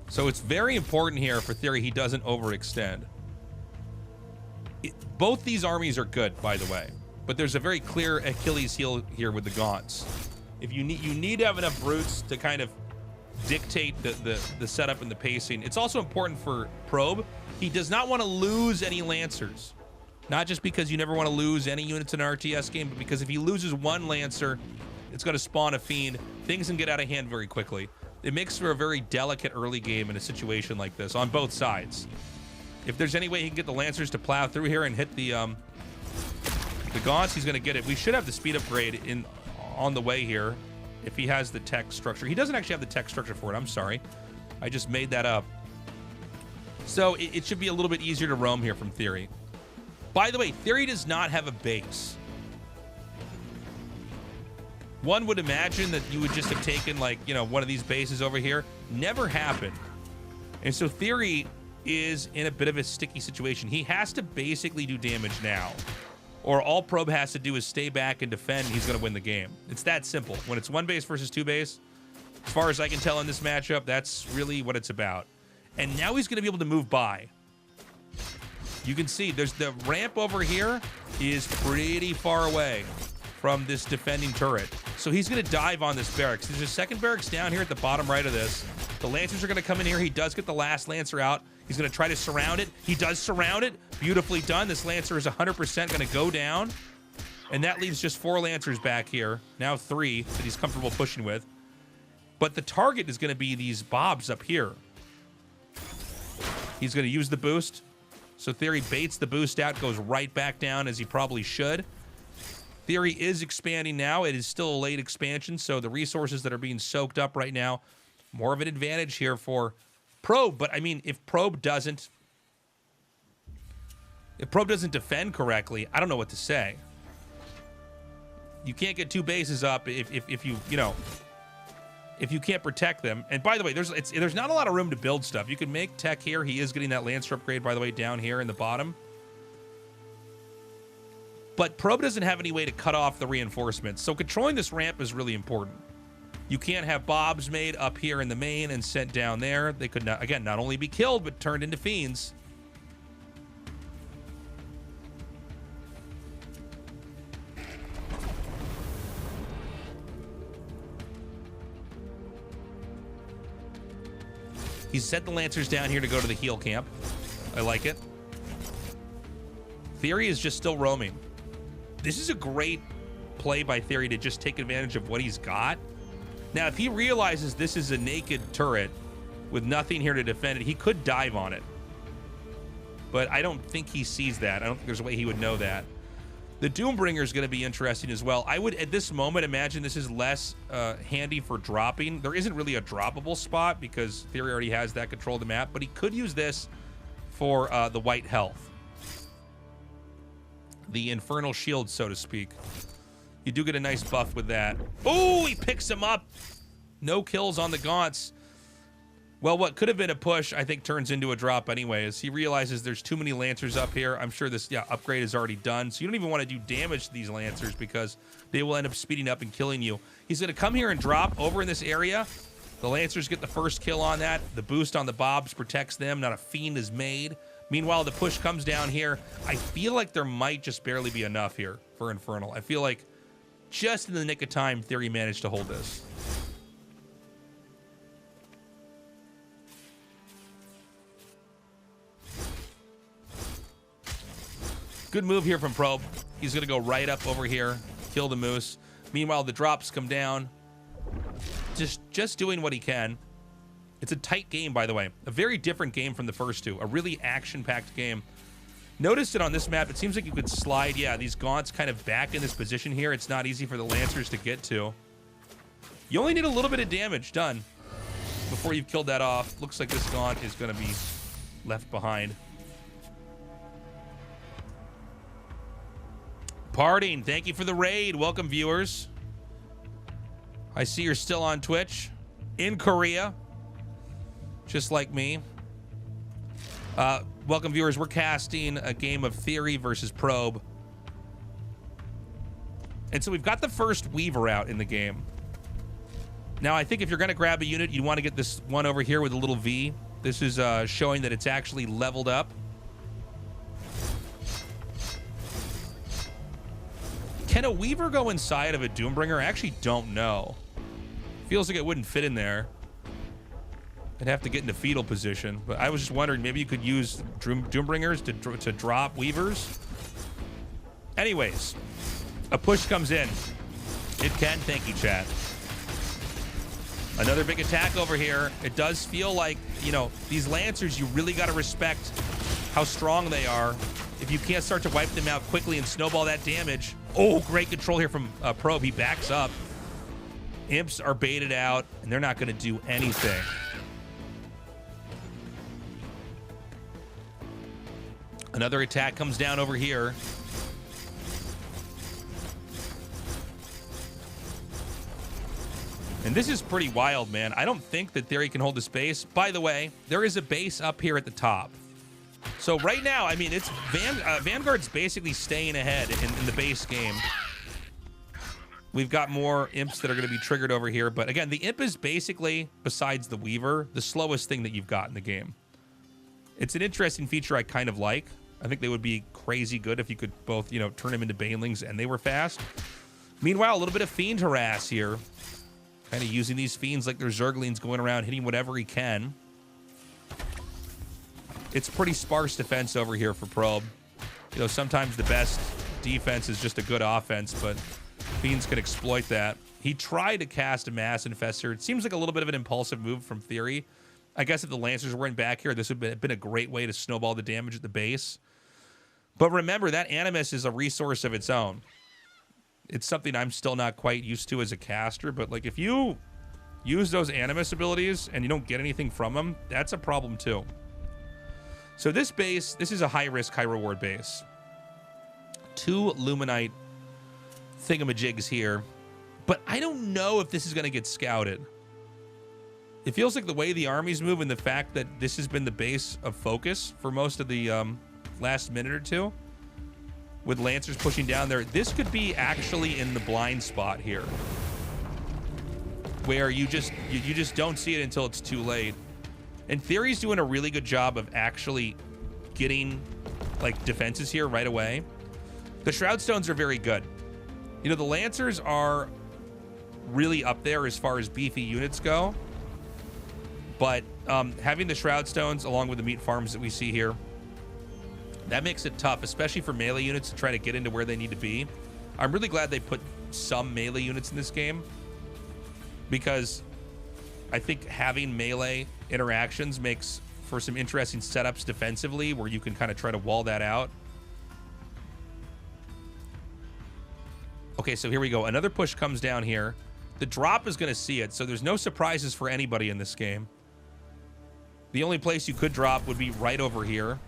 So it's very important here for Theory he doesn't overextend. Both these armies are good, by the way. But there's a very clear Achilles heel here with the Gaunts. If you need to have enough Brutes to kind of dictate the setup and the pacing. It's also important for Probe. He does not want to lose any Lancers. Not just because you never want to lose any units in an RTS game, but because if he loses one Lancer, it's going to spawn a Fiend. Things can get out of hand very quickly. It makes for a very delicate early game in a situation like this on both sides. If there's any way he can get the Lancers to plow through here and hit the Gaunts, he's going to get it. We should have the speed upgrade on the way here if he has the tech structure. He doesn't actually have the tech structure for it. I'm sorry. I just made that up. So it should be a little bit easier to roam here from Theory. By the way, Theory does not have a base. One would imagine that you would just have taken, like, you know, one of these bases over here. Never happened. And so Theory is in a bit of a sticky situation. He has to basically do damage now. Or all Probe has to do is stay back and defend, and he's going to win the game. It's that simple. When it's one base versus two base, as far as I can tell in this matchup, that's really what it's about. And now he's going to be able to move by. You can see there's the ramp over here is pretty far away from this defending turret. So he's going to dive on this barracks. There's a second barracks down here at the bottom right of this. The Lancers are going to come in here. He does get the last Lancer out. He's going to try to surround it. He does surround it. Beautifully done. This Lancer is 100% going to go down. And that leaves just 4 Lancers back here. Now 3 that he's comfortable pushing with. But the target is going to be these Bobs up here. He's going to use the boost. So Theory baits the boost out, goes right back down as he probably should. Theory is expanding now. It is still a late expansion, so the resources that are being soaked up right now, more of an advantage here for Probe. But, I mean, if Probe doesn't defend correctly, I don't know what to say. You can't get 2 bases up if you, you know, if you can't protect them. And by the way, there's not a lot of room to build stuff. You can make tech here. He is getting that Lancer upgrade, by the way, down here in the bottom. But Probe doesn't have any way to cut off the reinforcements. So controlling this ramp is really important. You can't have Bobs made up here in the main and sent down there. They could, not, again, not only be killed, but turned into fiends. He's set the Lancers down here to go to the heal camp. I like it. Theory is just still roaming. This is a great play by Theory to just take advantage of what he's got. Now, if he realizes this is a naked turret with nothing here to defend it, he could dive on it. But I don't think he sees that. I don't think there's a way he would know that. The Doombringer is going to be interesting as well. I would, at this moment, imagine this is less handy for dropping. There isn't really a droppable spot because Theory already has that control of the map, but he could use this for the white health. The Infernal shield, so to speak. You do get a nice buff with that. Oh, he picks him up. No kills on the Gaunts. Well, what could have been a push, I think, turns into a drop anyways. He realizes there's too many Lancers up here. I'm sure this upgrade is already done. So you don't even want to do damage to these Lancers because they will end up speeding up and killing you. He's going to come here and drop over in this area. The Lancers get the first kill on that. The boost on the Bobs protects them. Not a fiend is made. Meanwhile, the push comes down here. I feel like there might just barely be enough here for Infernal. I feel like just in the nick of time, Theory managed to hold this. Good move here from Probe. He's going to go right up over here, kill the Moose. Meanwhile, the drops come down. Just doing what he can. It's a tight game, by the way. A very different game from the first two. A really action-packed game. Notice that on this map, it seems like you could slide, these Gaunts kind of back in this position here. It's not easy for the Lancers to get to. You only need a little bit of damage done before you've killed that off. Looks like this Gaunt is going to be left behind. Parting, thank you for the raid. Welcome, viewers. I see you're still on Twitch in Korea, just like me. Welcome, viewers. We're casting a game of Theory versus Probe. And so we've got the first Weaver out in the game. Now, I think if you're going to grab a unit, you want to get this one over here with a little V. This is showing that it's actually leveled up. Can a Weaver go inside of a Doombringer? I actually don't know. Feels like it wouldn't fit in there. I'd have to get into fetal position. But I was just wondering, maybe you could use Doombringers to drop Weavers. Anyways, a push comes in. It can. Thank you, chat. Another big attack over here. It does feel like, you know, these Lancers, you really got to respect how strong they are. If you can't start to wipe them out quickly and snowball that damage. Oh, great control here from Probe. He backs up. Imps are baited out, and they're not going to do anything. Another attack comes down over here. And this is pretty wild, man. I don't think that Theory can hold this base. By the way, there is a base up here at the top. So right now, I mean, it's Vanguard's basically staying ahead in the base game. We've got more Imps that are going to be triggered over here. But again, the Imp is basically, besides the Weaver, the slowest thing that you've got in the game. It's an interesting feature I kind of like. I think they would be crazy good if you could both, you know, turn them into Banelings and they were fast. Meanwhile, a little bit of Fiend harass here. Kind of using these Fiends like they're Zerglings, going around hitting whatever he can. It's pretty sparse defense over here for Probe. You know, sometimes the best defense is just a good offense, but Fiends can exploit that. He tried to cast a Mass Infestor. It seems like a little bit of an impulsive move from Theory. I guess if the Lancers weren't back here, this would have been a great way to snowball the damage at the base. But remember, that Animus is a resource of its own. It's something I'm still not quite used to as a caster, but like if you use those Animus abilities and you don't get anything from them, that's a problem too. So this base, this is a high-risk, high-reward base. 2 Luminite thingamajigs here. But I don't know if this is going to get scouted. It feels like the way the armies move and the fact that this has been the base of focus for most of the last minute or two, with Lancers pushing down there, this could be actually in the blind spot here, where you just don't see it until it's too late. And Theory's doing a really good job of actually getting like defenses here right away. The Shroud Stones are very good. You know, the Lancers are really up there as far as beefy units go, but having the Shroud Stones along with the meat farms that we see here, that makes it tough, especially for melee units to try to get into where they need to be. I'm really glad they put some melee units in this game, because I think having melee interactions makes for some interesting setups defensively where you can kind of try to wall that out. Okay, so here we go. Another push comes down here. The drop is going to see it, so there's no surprises for anybody in this game. The only place you could drop would be right over here.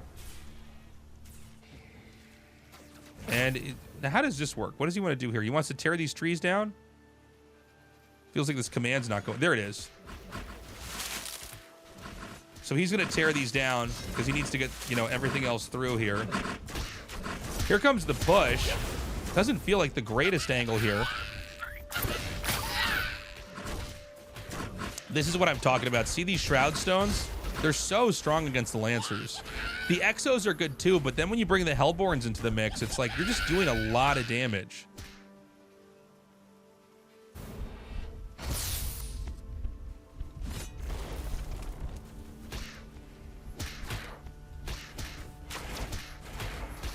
And now how does this work? What does he want to do here? He wants to tear these trees down? Feels like this command's not going. There it is. So he's going to tear these down because he needs to get, you know, everything else through here. Here comes the push. Doesn't feel like the greatest angle here. This is what I'm talking about. See these Shroud Stones? They're so strong against the Lancers. The Exos are good too, but then when you bring the Hellborns into the mix, it's like you're just doing a lot of damage.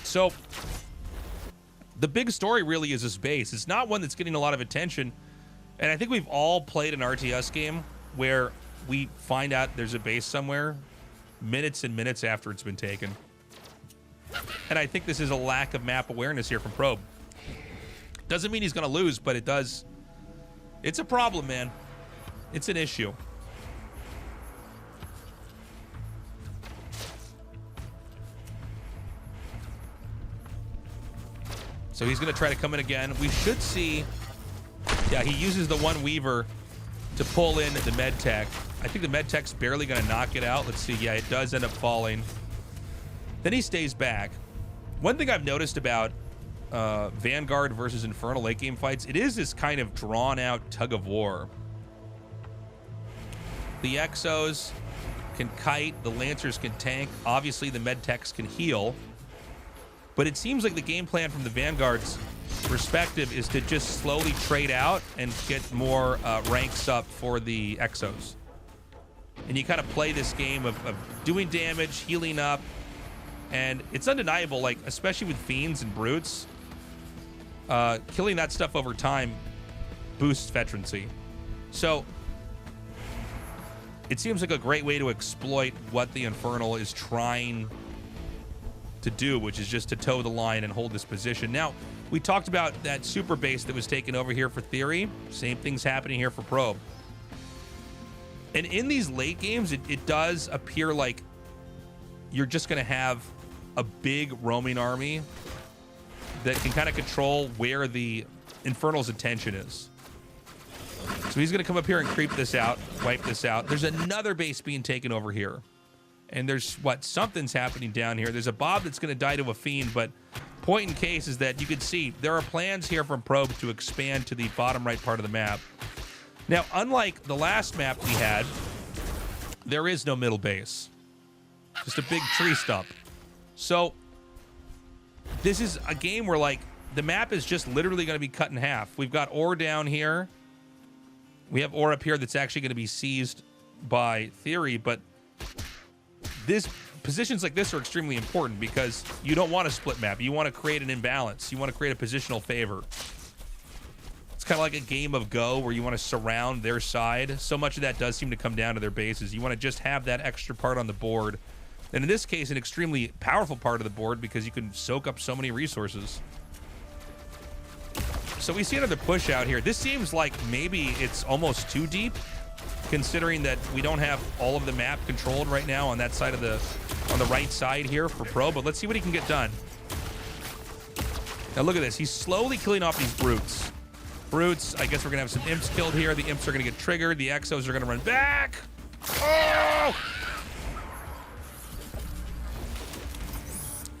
So the big story really is this base. It's not one that's getting a lot of attention. And I think we've all played an RTS game where we find out there's a base somewhere minutes and minutes after it's been taken. And I think this is a lack of map awareness here from Probe. Doesn't mean he's going to lose, but it does. It's a problem, man. It's an issue. So he's going to try to come in again. We should see... Yeah, he uses the one Weaver to pull in the med tech. I think the med tech's barely going to knock it out. Let's see. Yeah, it does end up falling. Then he stays back. One thing I've noticed about Vanguard versus Infernal late game fights, it is this kind of drawn out tug of war. The Exos can kite, the Lancers can tank. Obviously, the med techs can heal. But it seems like the game plan from the Vanguard's perspective is to just slowly trade out and get more ranks up for the Exos. And you kind of play this game of doing damage, healing up, and it's undeniable, like, especially with Fiends and Brutes, killing that stuff over time boosts veterancy. So it seems like a great way to exploit what the Infernal is trying to do, which is just to toe the line and hold this position. Now, we talked about that super base that was taken over here for Theory. Same thing's happening here for Probe. And in these late games, it does appear like you're just going to have a big roaming army that can kind of control where the Infernal's attention is. So he's going to come up here and creep this out, wipe this out. There's another base being taken over here. And there's, something's happening down here. There's a Bob that's going to die to a Fiend, but point in case is that you can see there are plans here from Probe to expand to the bottom right part of the map. Now, unlike the last map we had, there is no middle base. Just a big tree stump. So this is a game where, like, the map is just literally going to be cut in half. We've got ore down here. We have ore up here that's actually going to be seized by Theory, but this positions like this are extremely important because you don't want a split map. You want to create an imbalance. You want to create a positional favor. It's kind of like a game of Go where you want to surround their side. So much of that does seem to come down to their bases. You want to just have that extra part on the board. And in this case, an extremely powerful part of the board because you can soak up so many resources. So we see another push out here. This seems like maybe it's almost too deep, considering that we don't have all of the map controlled right now on that side of on the right side here for Pro, but let's see what he can get done. Now look at this. He's slowly killing off these brutes. Brutes, I guess we're gonna have some imps killed here. The imps are gonna get triggered. The exos are gonna run back. Oh!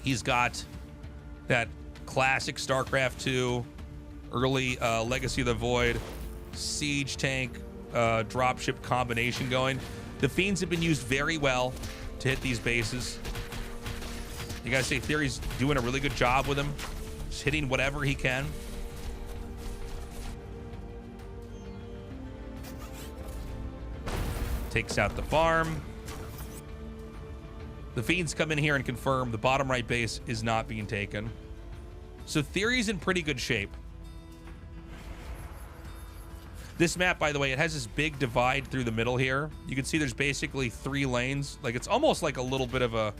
He's got that classic StarCraft 2, early Legacy of the Void, siege tank, dropship combination going. The Fiends have been used very well to hit these bases. You gotta say Theory's doing a really good job with him. Just hitting whatever he can. Takes out the farm. The Fiends come in here and confirm the bottom right base is not being taken. So Theory's in pretty good shape. This map, by the way, it has this big divide through the middle here. You can see there's basically 3 lanes. Like, it's almost like a little bit of a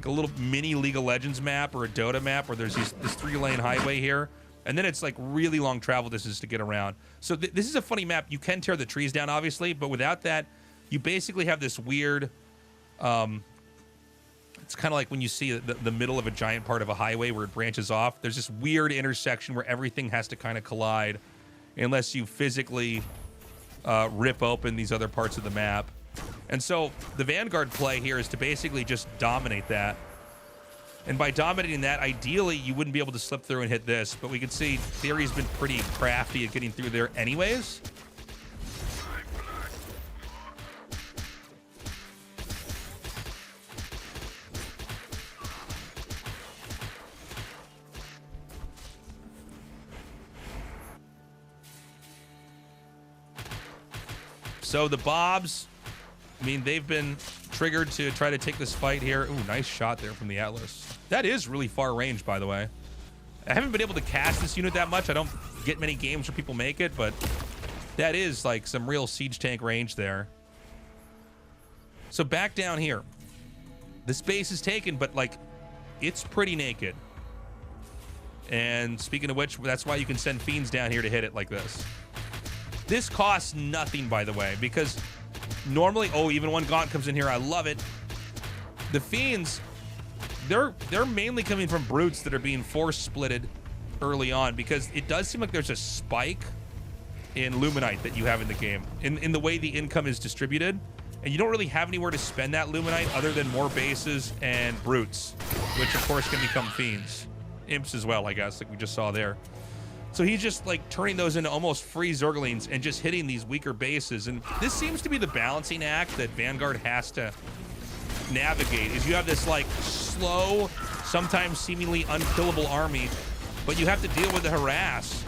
little mini League of Legends map or a Dota map where there's this 3-lane highway here. And then it's like really long travel distance to get around. So this is a funny map. You can tear the trees down, obviously, but without that, you basically have this weird... it's kind of like when you see the middle of a giant part of a highway where it branches off. There's this weird intersection where everything has to kind of collide unless you physically rip open these other parts of the map. And so the Vanguard play here is to basically just dominate that. And by dominating that, ideally, you wouldn't be able to slip through and hit this. But we can see Theory's been pretty crafty at getting through there anyways. So the Bobs, I mean, they've been triggered to try to take this fight here. Ooh, nice shot there from the Atlas. That is really far range, by the way. I haven't been able to cast this unit that much. I don't get many games where people make it, but that is like some real siege tank range there. So back down here. This base is taken, but like, it's pretty naked. And speaking of which, that's why you can send Fiends down here to hit it like this. This costs nothing, by the way, because normally, oh, even one Gaunt comes in here. I love it. The Fiends, they're mainly coming from brutes that are being force splitted early on, because it does seem like there's a spike in Luminite that you have in the game, in the way the income is distributed, and you don't really have anywhere to spend that Luminite other than more bases and brutes, which of course can become Fiends. Imps as well, I guess, like we just saw there. So he's just like turning those into almost free Zerglings and just hitting these weaker bases. And this seems to be the balancing act that Vanguard has to navigate, is you have this like slow, sometimes seemingly unkillable army, but you have to deal with the harass.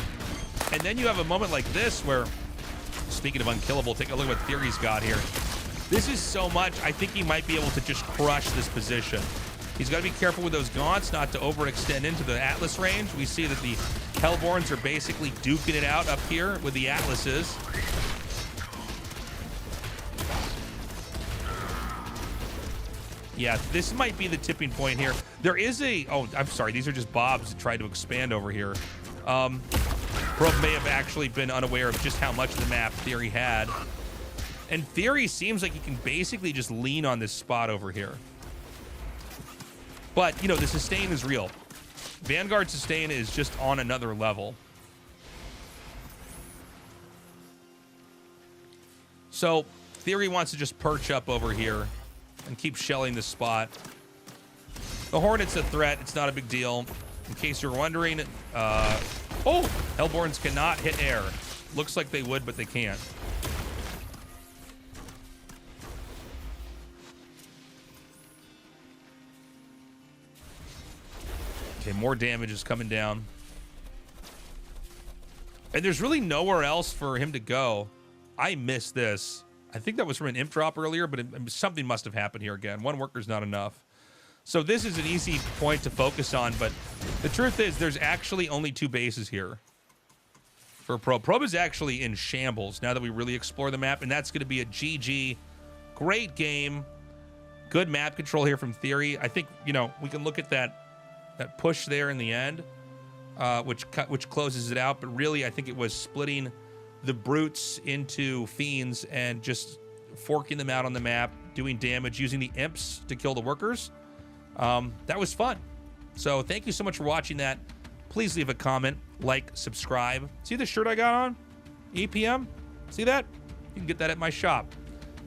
And then you have a moment like this where, speaking of unkillable, take a look at what Theory's got here. This is so much, I think he might be able to just crush this position. He's got to be careful with those Gaunts not to overextend into the Atlas range. We see that the Hellborns are basically duking it out up here with the Atlases. Yeah, this might be the tipping point here. There is a... Oh, I'm sorry. These are just Bobs that try to expand over here. Probe may have actually been unaware of just how much of the map Theory had. And Theory seems like he can basically just lean on this spot over here. But, you know, the sustain is real. Vanguard sustain is just on another level. So, Theory wants to just perch up over here and keep shelling this spot. The Hornet's a threat. It's not a big deal. In case you're wondering, oh, Hellborns cannot hit air. Looks like they would, but they can't. Okay, more damage is coming down. And there's really nowhere else for him to go. I miss this. I think that was from an imp drop earlier, but something must have happened here again. One worker's not enough. So this is an easy point to focus on, but the truth is there's actually only 2 bases here for Probe. Probe is actually in shambles now that we really explore the map, and that's going to be a GG. Great game. Good map control here from Theory. I think, you know, we can look at that push there in the end, which closes it out, but really I think it was splitting the brutes into fiends and just forking them out on the map, doing damage, using the imps to kill the workers. That was fun. So thank you so much for watching that. Please leave a comment, like, subscribe. See the shirt I got on? EPM? See that? You can get that at my shop,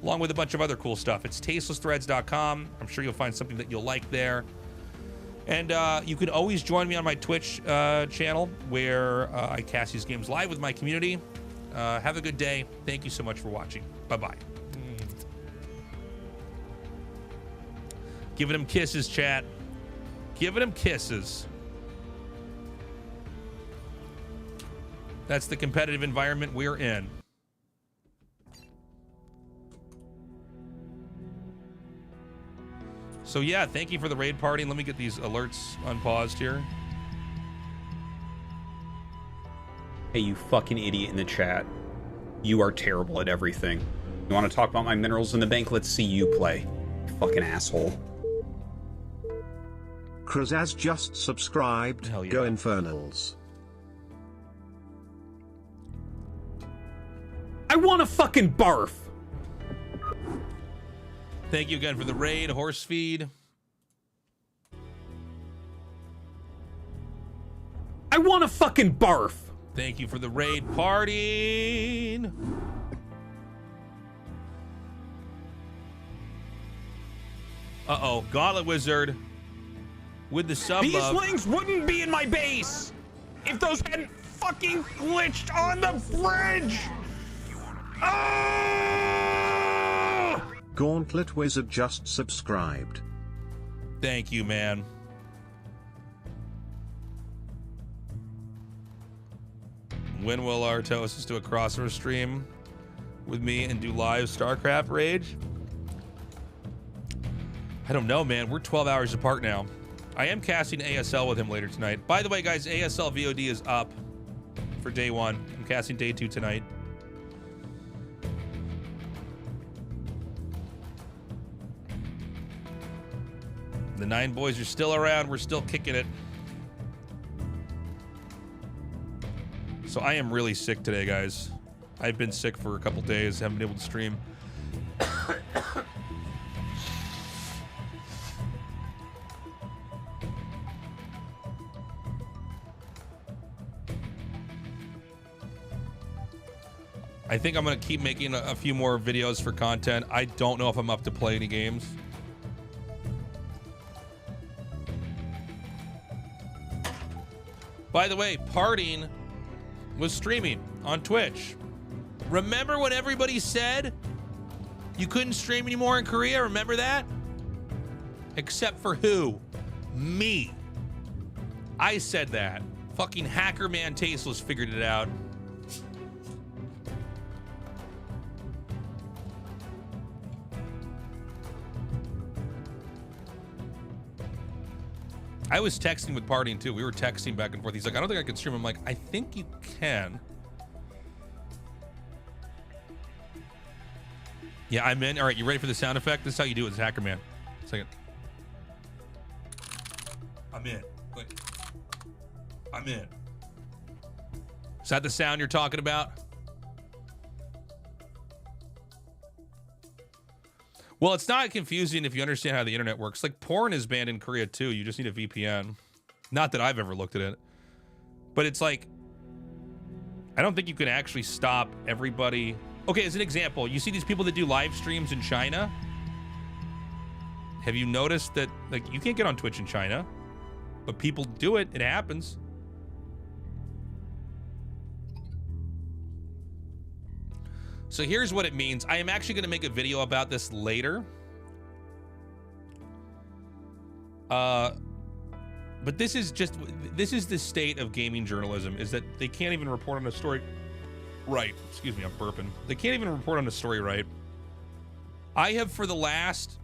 along with a bunch of other cool stuff. It's tastelessthreads.com. I'm sure you'll find something that you'll like there. And you can always join me on my Twitch channel, where I cast these games live with my community. Have a good day. Thank you so much for watching. Bye-bye. Giving him kisses, chat. Giving him kisses. That's the competitive environment we're in. So yeah, thank you for the raid party. Let me get these alerts unpaused here. Hey, you fucking idiot in the chat. You are terrible at everything. You want to talk about my minerals in the bank? Let's see you play. You fucking asshole. Krazaz just subscribed. Hell yeah. Go Infernals. I want to fucking barf. Thank you again for the raid, horse feed. I want to fucking barf. Thank you for the raid partying. Uh-oh, Gauntlet Wizard with the sub These love. links wouldn't be in my base if those hadn't fucking glitched on the fridge. Ah! Gauntlet Wizard just subscribed. Thank you, man. When will RTS do a crossover stream with me and do live StarCraft Rage? I don't know, man. We're 12 hours apart now. I am casting ASL with him later tonight. By the way, guys, ASL VOD is up for day 1. I'm casting day 2 tonight. The 9 boys are still around. We're still kicking it. So I am really sick today, guys. I've been sick for a couple days. Haven't been able to stream. I think I'm going to keep making a few more videos for content. I don't know if I'm up to play any games. By the way, Parting was streaming on Twitch. Remember when everybody said you couldn't stream anymore in Korea? Remember that? Except for who? Me. I said that. Fucking Hacker Man Tasteless figured it out. I was texting with Partying too. We were texting back and forth. He's like, I don't think I can stream. I'm like, I think you can. Yeah, I'm in. All right, you ready for the sound effect? This is how you do it as Hacker Man. Second. I'm in. Wait. I'm in. Is that the sound you're talking about? Well, it's not confusing if you understand how the internet works. Like, porn is banned in Korea too. You just need a VPN. Not that I've ever looked at it. But it's like, I don't think you can actually stop everybody. Okay, as an example, you see these people that do live streams in China? Have you noticed that, like, you can't get on Twitch in China, but people do it. It happens. So here's what it means. I am actually going to make a video about this later. But this is the state of gaming journalism, is that they can't even report on a story right. Excuse me, I'm burping. They can't even report on a story right. I have for the last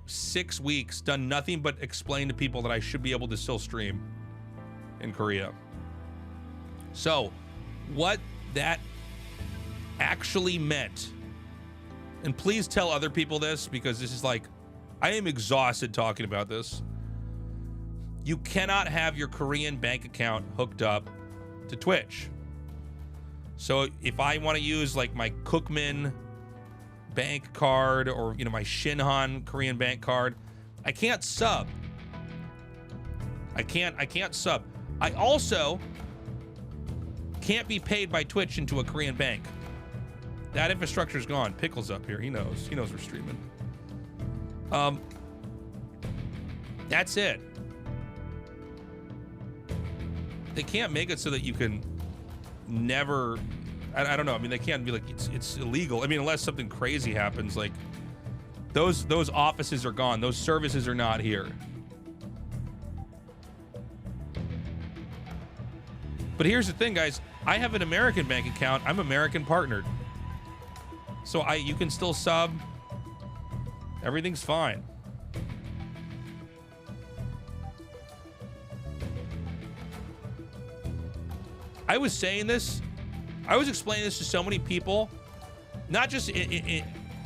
6 weeks done nothing but explain to people that I should be able to still stream in Korea. So, what that actually meant, and please tell other people this because this is like, I am exhausted talking about this. You cannot have your Korean bank account hooked up to Twitch. So if I want to use like my Cookman bank card or, you know, my Shinhan Korean bank card, I can't sub. I can't sub. I also can't be paid by Twitch into a Korean bank. That infrastructure's gone. Pickle's up here. He knows we're streaming. That's it. They can't make it so that you can never, I don't know. I mean, they can't be like, it's illegal. I mean, unless something crazy happens, like those offices are gone. Those services are not here. But here's the thing, guys. I have an American bank account. I'm American partnered. So you can still sub. Everything's fine. I was saying this. I was explaining this to so many people, not just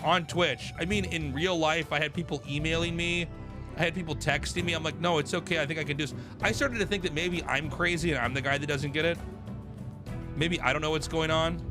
on Twitch. I mean, in real life, I had people emailing me. I had people texting me. I'm like, no, it's okay. I think I can do this. I started to think that maybe I'm crazy and I'm the guy that doesn't get it. Maybe I don't know what's going on.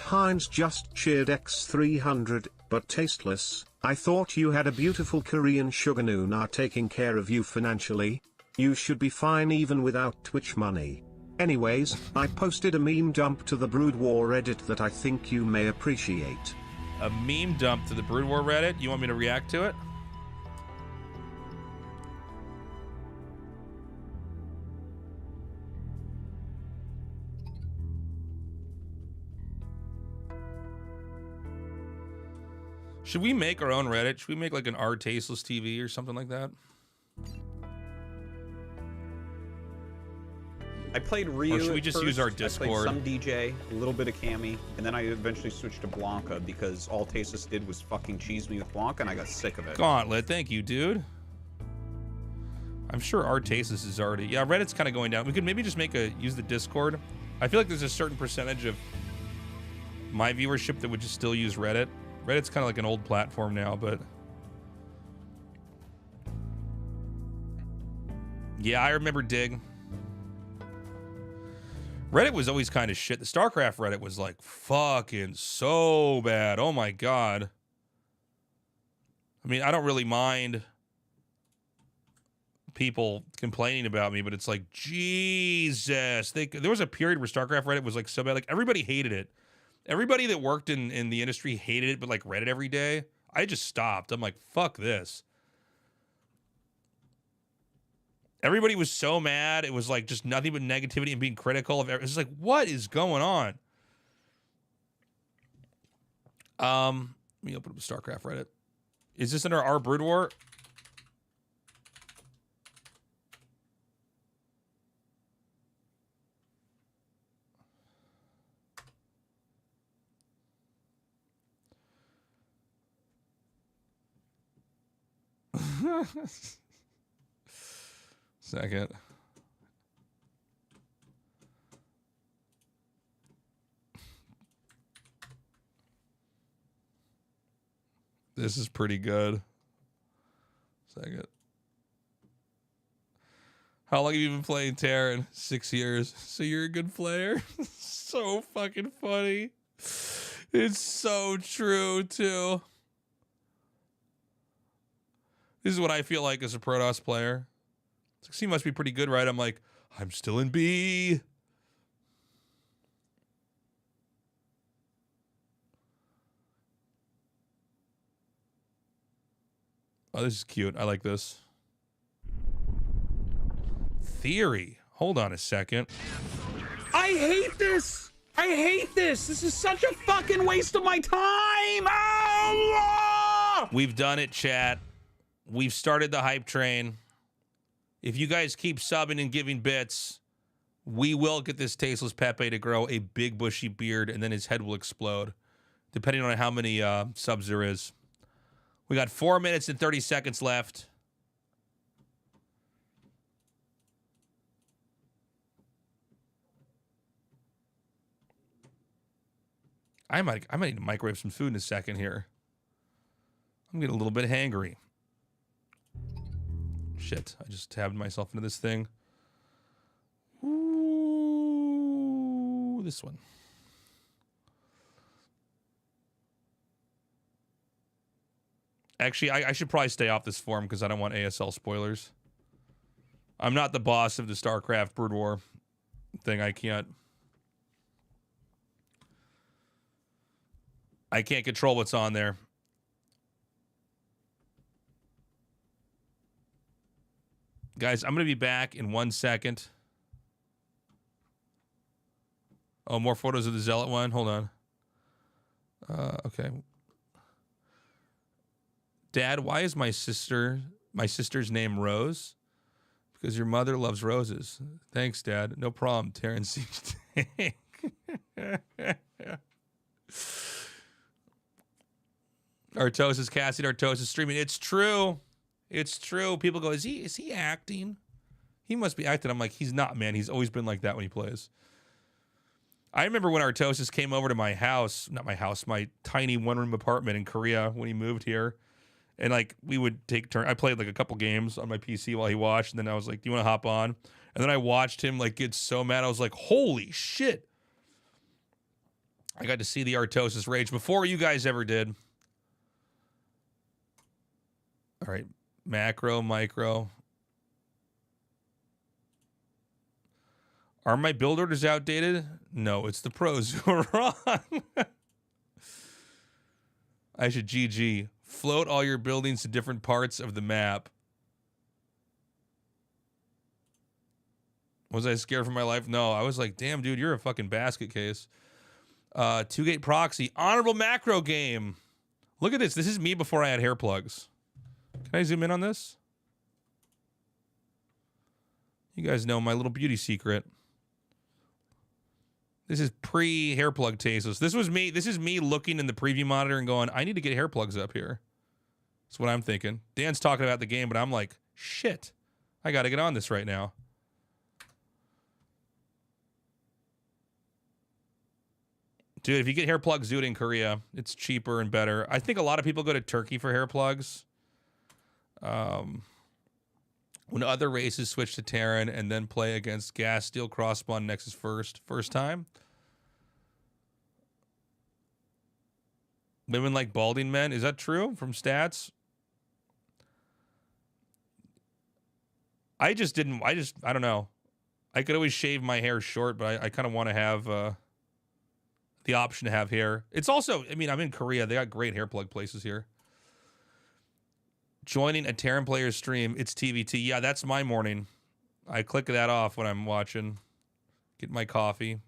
Heinz just cheered X300, but tasteless. I thought you had a beautiful Korean sugar nuna taking care of you financially. You should be fine even without Twitch money. Anyways, I posted a meme dump to the Brood War Reddit that I think you may appreciate. A meme dump to the Brood War Reddit? You want me to react to it? Should we make our own Reddit? Should we make like an R Tasteless TV or something like that? I played Ryu. Or should we just use our Discord? I played some DJ, a little bit of Cammy, and then I eventually switched to Blanca because all Tasteless did was fucking cheese me with Blanca, and I got sick of it. Gauntlet, thank you, dude. I'm sure our Tasteless is already... Yeah, Reddit's kind of going down. We could maybe just use the Discord. I feel like there's a certain percentage of my viewership that would just still use Reddit. Reddit's kind of like an old platform now, but... Yeah, I remember Dig. Reddit was always kind of shit. The StarCraft Reddit was like fucking so bad. Oh my god. I mean, I don't really mind people complaining about me, but it's like, Jesus. There was a period where StarCraft Reddit was like so bad. Like everybody hated it. Everybody that worked in the industry hated it, but like read it every day. I just stopped. I'm like, fuck this. Everybody was so mad. It was like just nothing but negativity and being critical of everything. It's like, what is going on? Let me open up the StarCraft Reddit. Is this under our Brood War? Second. This is pretty good. Second. How long have you been playing Terran? 6 years. So you're a good player? So fucking funny. It's so true, too. This is what I feel like as a Protoss player. It's like, C must be pretty good, right? I'm like, I'm still in B. Oh, this is cute. I like this. Theory. Hold on a second. I hate this. I hate this. This is such a fucking waste of my time. Oh! We've done it, chat. We've started the hype train. If you guys keep subbing and giving bits, we will get this tasteless Pepe to grow a big bushy beard, and then his head will explode, depending on how many subs there is. We got 4 minutes and 30 seconds left. I might need to microwave some food in a second here. I'm getting a little bit hangry. Shit, I just tabbed myself into this thing. Ooh, this one. Actually, I should probably stay off this forum because I don't want ASL spoilers. I'm not the boss of the StarCraft Brood War thing. I can't control what's on there. Guys, I'm going to be back in 1 second. Oh, more photos of the Zealot one. Hold on. Okay. Dad, why is my sister's name Rose? Because your mother loves roses. Thanks, Dad. No problem, Terrence. Artosis, Cassie, Artosis streaming. It's true. It's true. People go, is he acting? He must be acting. I'm like, he's not, man. He's always been like that when he plays. I remember when Artosis came over to my house, not my house, my tiny one-room apartment in Korea when he moved here. And like, we would take turns. I played like a couple games on my PC while he watched. And then I was like, do you want to hop on? And then I watched him like get so mad. I was like, holy shit. I got to see the Artosis rage before you guys ever did. All right. Macro, micro. Are my build orders outdated? No, it's the pros who are wrong. I should GG. Float all your buildings to different parts of the map. Was I scared for my life? No, I was like, damn, dude, you're a fucking basket case. 2-gate proxy. Honorable macro game. Look at this. This is me before I had hair plugs. Can I zoom in on this? You guys know my little beauty secret. This is pre-hair plug tasteless. This was me. This is me looking in the preview monitor and going, I need to get hair plugs up here. That's what I'm thinking. Dan's talking about the game, but I'm like, shit. I got to get on this right now. Dude, if you get hair plugs, do it in Korea. It's cheaper and better. I think a lot of people go to Turkey for hair plugs. When other races switch to Terran and then play against Gas, Steel, Crossbond, Nexus first time. Women like balding men. Is that true from stats? I don't know. I could always shave my hair short, but I kind of want to have the option to have hair. It's also, I mean, I'm in Korea. They got great hair plug places here. Joining a Terran player stream, it's TVT. Yeah, that's my morning. I click that off when I'm watching. Get my coffee.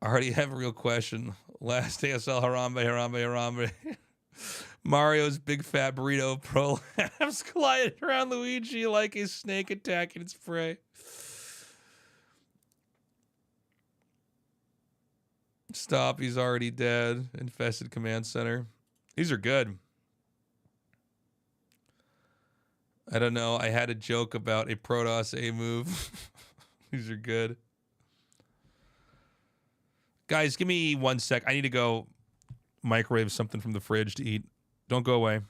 I already have a real question. Last ASL, Harambe. Mario's big fat burrito prolapse glided around Luigi like a snake attacking its prey. Stop, he's already dead. Infested command center. These are good. I don't know. I had a joke about a Protoss A move. These are good. Guys, give me 1 sec. I need to go microwave something from the fridge to eat. Don't go away.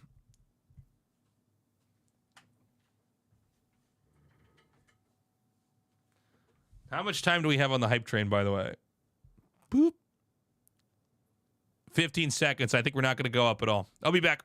How much time do we have on the hype train, by the way? Boop. 15 seconds. I think we're not going to go up at all. I'll be back.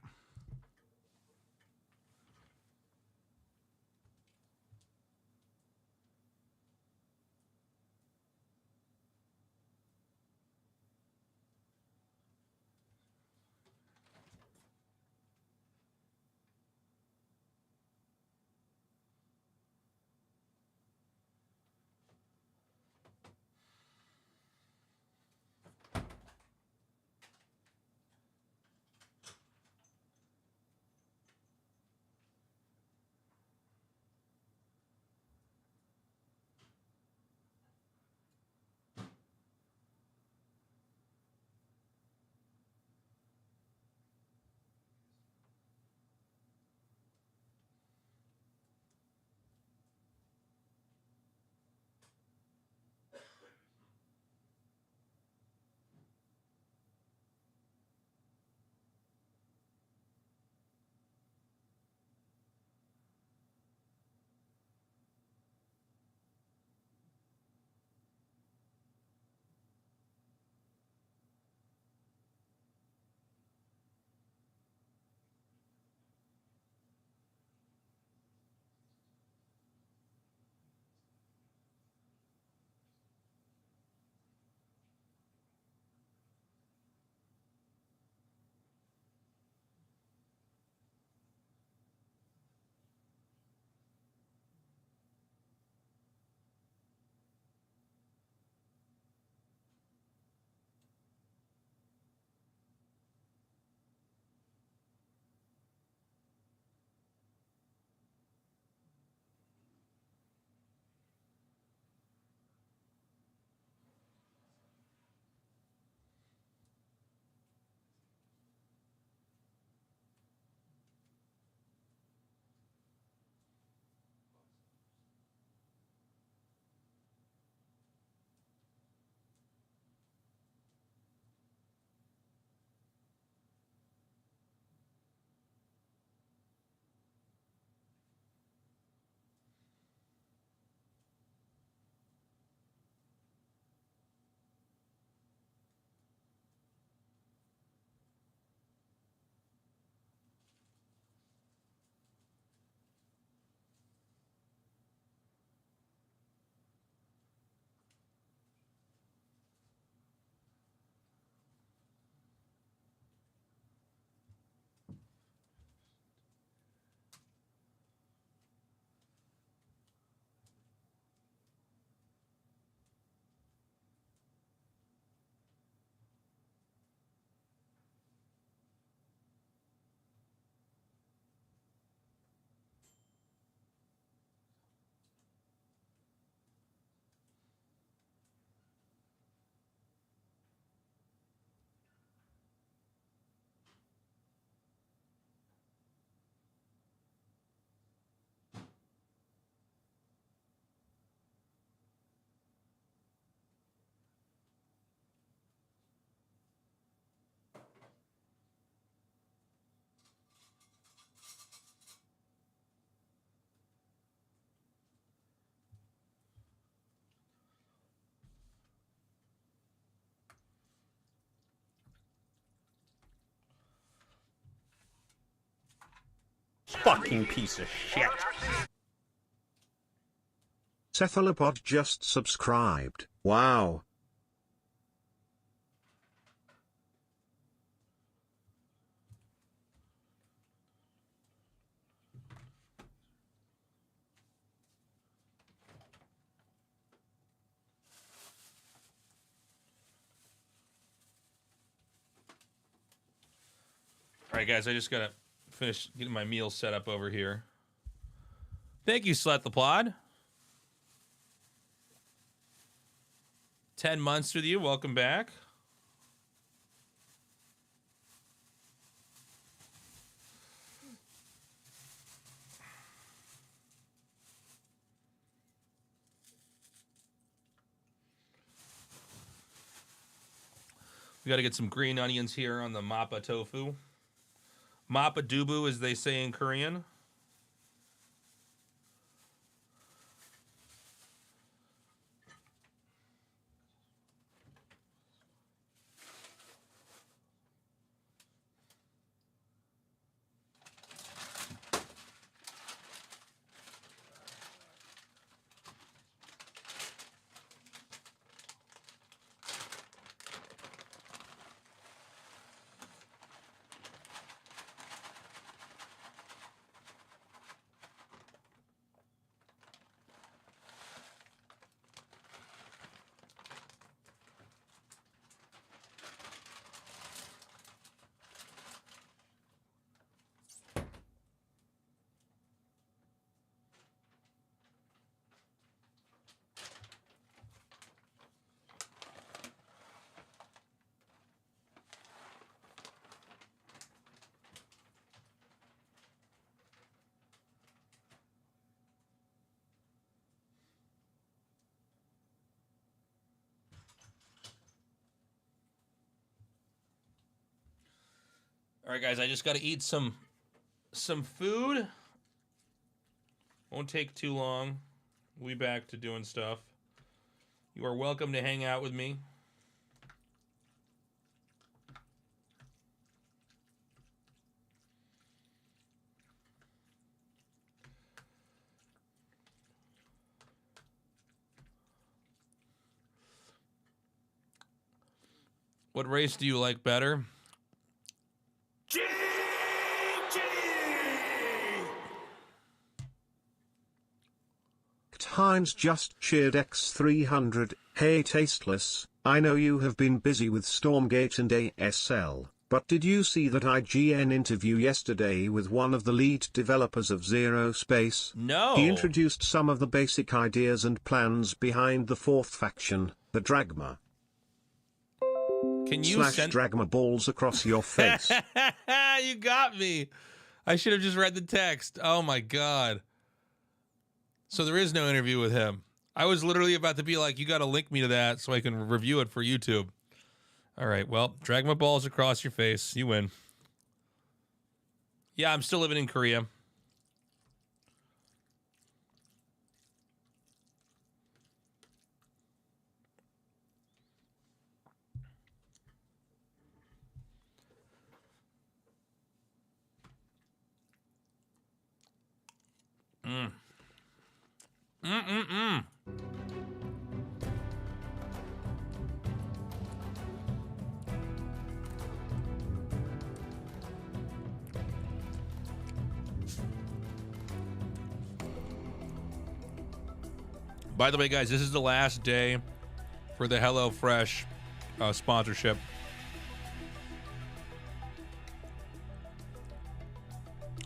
Fucking piece of shit. Cephalopod just subscribed. Wow. All right, guys, I just gotta finish getting my meal set up over here. Thank you, Slut the Plod. 10 months with you. Welcome back. We got to get some green onions here on the mappa tofu. Mappa dubu, as they say in Korean. All right, guys, I just got to eat some food. Won't take too long. We'll be back to doing stuff. You are welcome to hang out with me. What race do you like better? Hines just shared X300. Hey Tasteless, I know you have been busy with Stormgate and ASL, but did you see that IGN interview yesterday with one of the lead developers of Zero Space? No. He introduced some of the basic ideas and plans behind the fourth faction, the Dragma. Can you send Dragma balls across your face. You got me. I should have just read the text. Oh my god. So there is no interview with him. I was literally about to be like, you got to link me to that so I can review it for YouTube. All right, well, drag my balls across your face. You win. Yeah, I'm still living in Korea. By the way, guys, this is the last day for the HelloFresh sponsorship.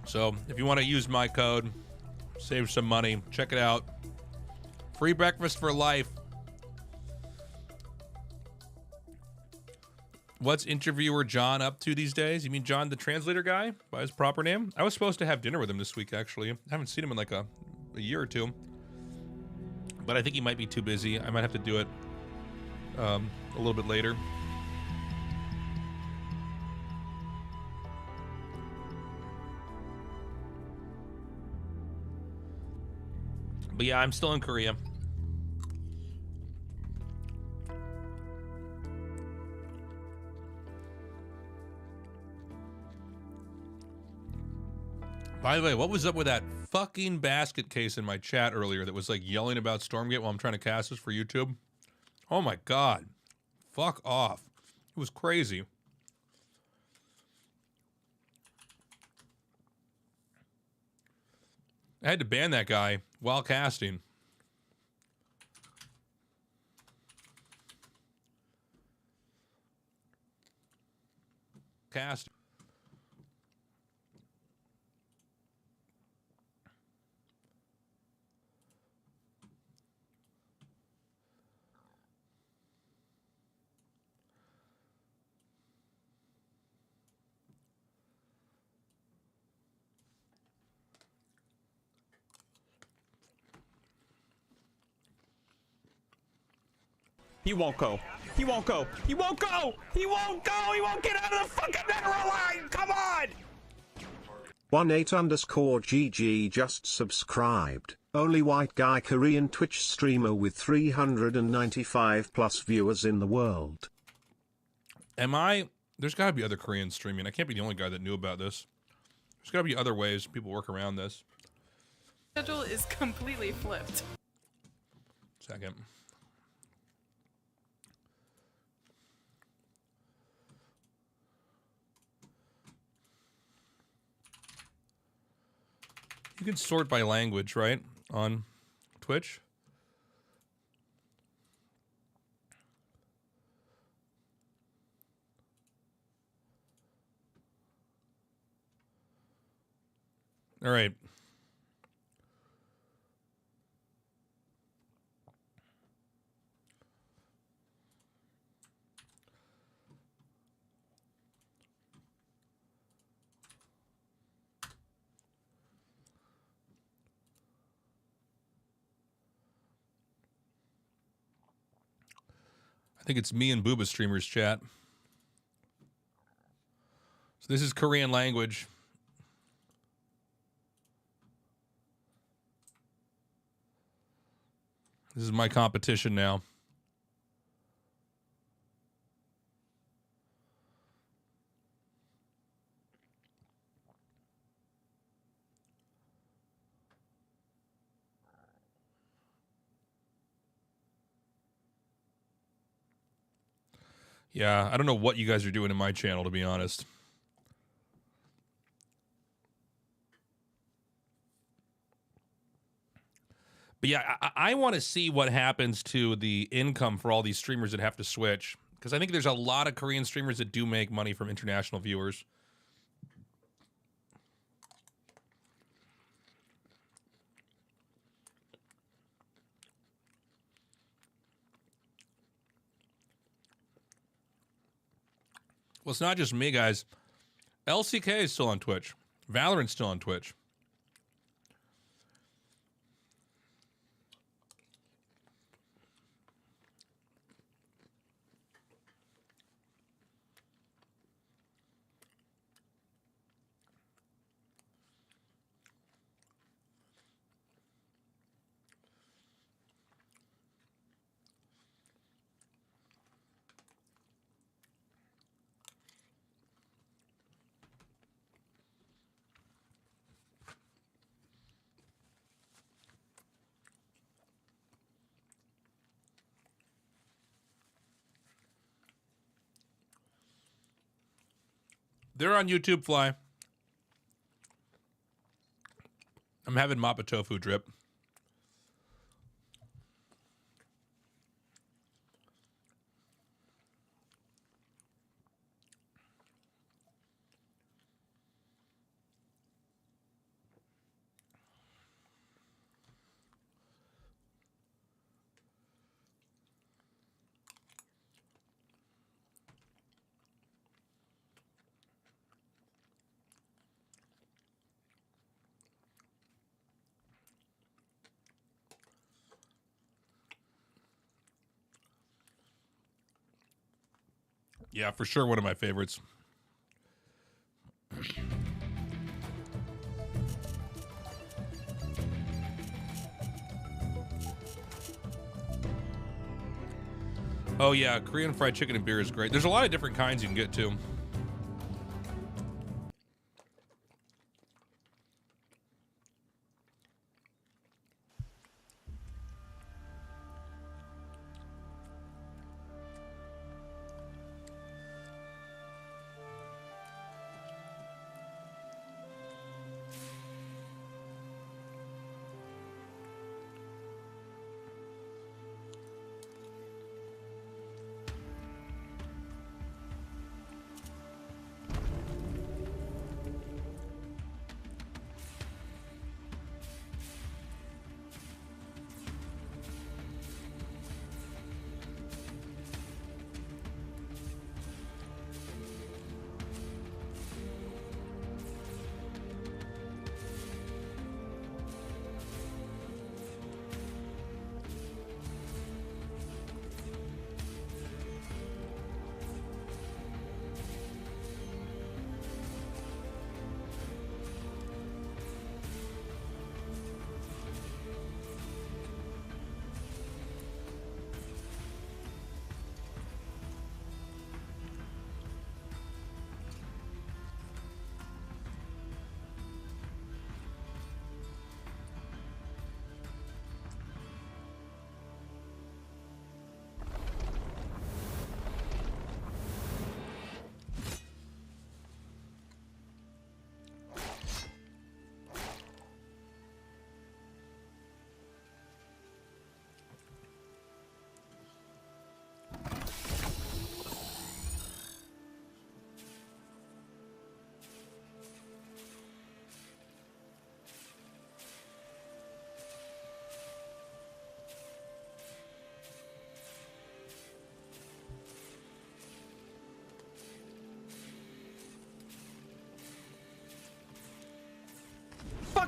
So if you want to use my code, save some money, check it out. Free breakfast for life. What's interviewer John up to these days? You mean John, the translator guy, by his proper name? I was supposed to have dinner with him this week, actually. I haven't seen him in like a year or two. But I think he might be too busy. I might have to do it a little bit later. But yeah, I'm still in Korea. By the way, what was up with that fucking basket case in my chat earlier that was like yelling about Stormgate while I'm trying to cast this for YouTube? Oh my god. Fuck off. It was crazy. I had to ban that guy while casting. Cast. He won't go. He won't go. He won't go. He won't go. He won't get out of the fucking mineral line. Come on. 18_GG just subscribed. Only white guy Korean Twitch streamer with 395 plus viewers in the world. Am I? There's got to be other Koreans streaming. I can't be the only guy that knew about this. There's got to be other ways people work around this. Schedule is completely flipped. Second. You can sort by language, right? On Twitch. All right. I think it's me and Booba streamers chat. So this is Korean language. This is my competition now. Yeah, I don't know what you guys are doing in my channel, to be honest. But yeah, I want to see what happens to the income for all these streamers that have to switch. Because I think there's a lot of Korean streamers that do make money from international viewers. Well, it's not just me, guys. LCK is still on Twitch. Valorant's still on Twitch. They're on YouTube, Fly. I'm having Mappa Tofu drip. Yeah, for sure, one of my favorites. Oh yeah, Korean fried chicken and beer is great. There's a lot of different kinds you can get too.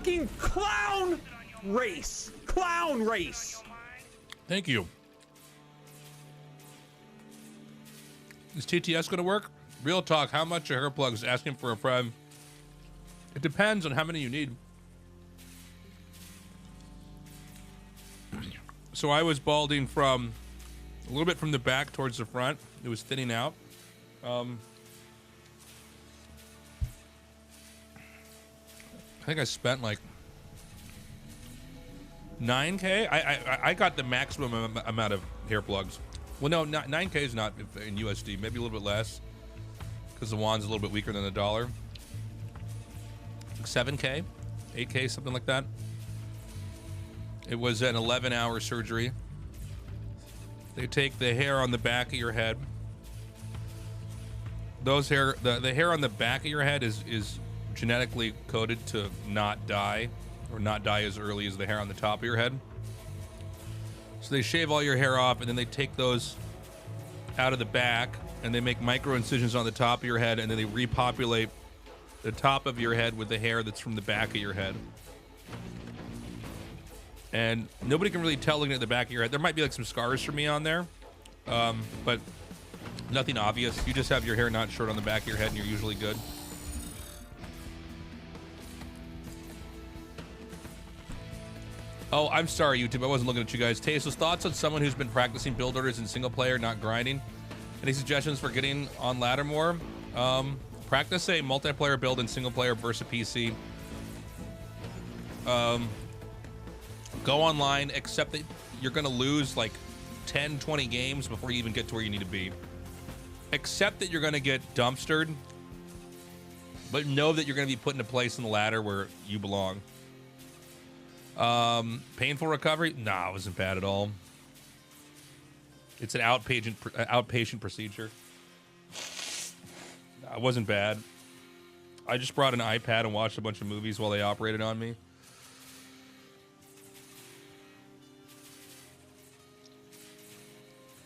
fucking clown race. Clown race. Thank you. Is TTS going to work? Real talk, how much are hair plugs? Asking for a friend. It depends on how many you need. So I was balding from a little bit from the back towards the front. It was thinning out. I think I spent like 9K. I got the maximum amount of hair plugs. Well, no, 9K is not in USD. Maybe a little bit less because the won's a little bit weaker than the dollar. Like 7K, 8K, something like that. It was an 11-hour surgery. They take the hair on the back of your head. Those hair, the hair on the back of your head is genetically coded to not die, or not die as early as the hair on the top of your head. So they shave all your hair off, and then they take those out of the back, and they make micro incisions on the top of your head, and then they repopulate the top of your head with the hair that's from the back of your head. And nobody can really tell looking at the back of your head. There might be like some scars for me on there, but nothing obvious. You just have your hair not short on the back of your head, and you're usually good. Oh, I'm sorry, YouTube. I wasn't looking at you guys. Tasteless thoughts on someone who's been practicing build orders in single player, not grinding. Any suggestions for getting on ladder more? Practice a multiplayer build in single player versus PC. Go online, accept that you're going to lose like 10, 20 games before you even get to where you need to be. Accept that you're going to get dumpstered, but know that you're going to be put in a place in the ladder where you belong. Painful recovery? Nah, it wasn't bad at all. It's an outpatient procedure. Nah, it wasn't bad. I just brought an iPad and watched a bunch of movies while they operated on me.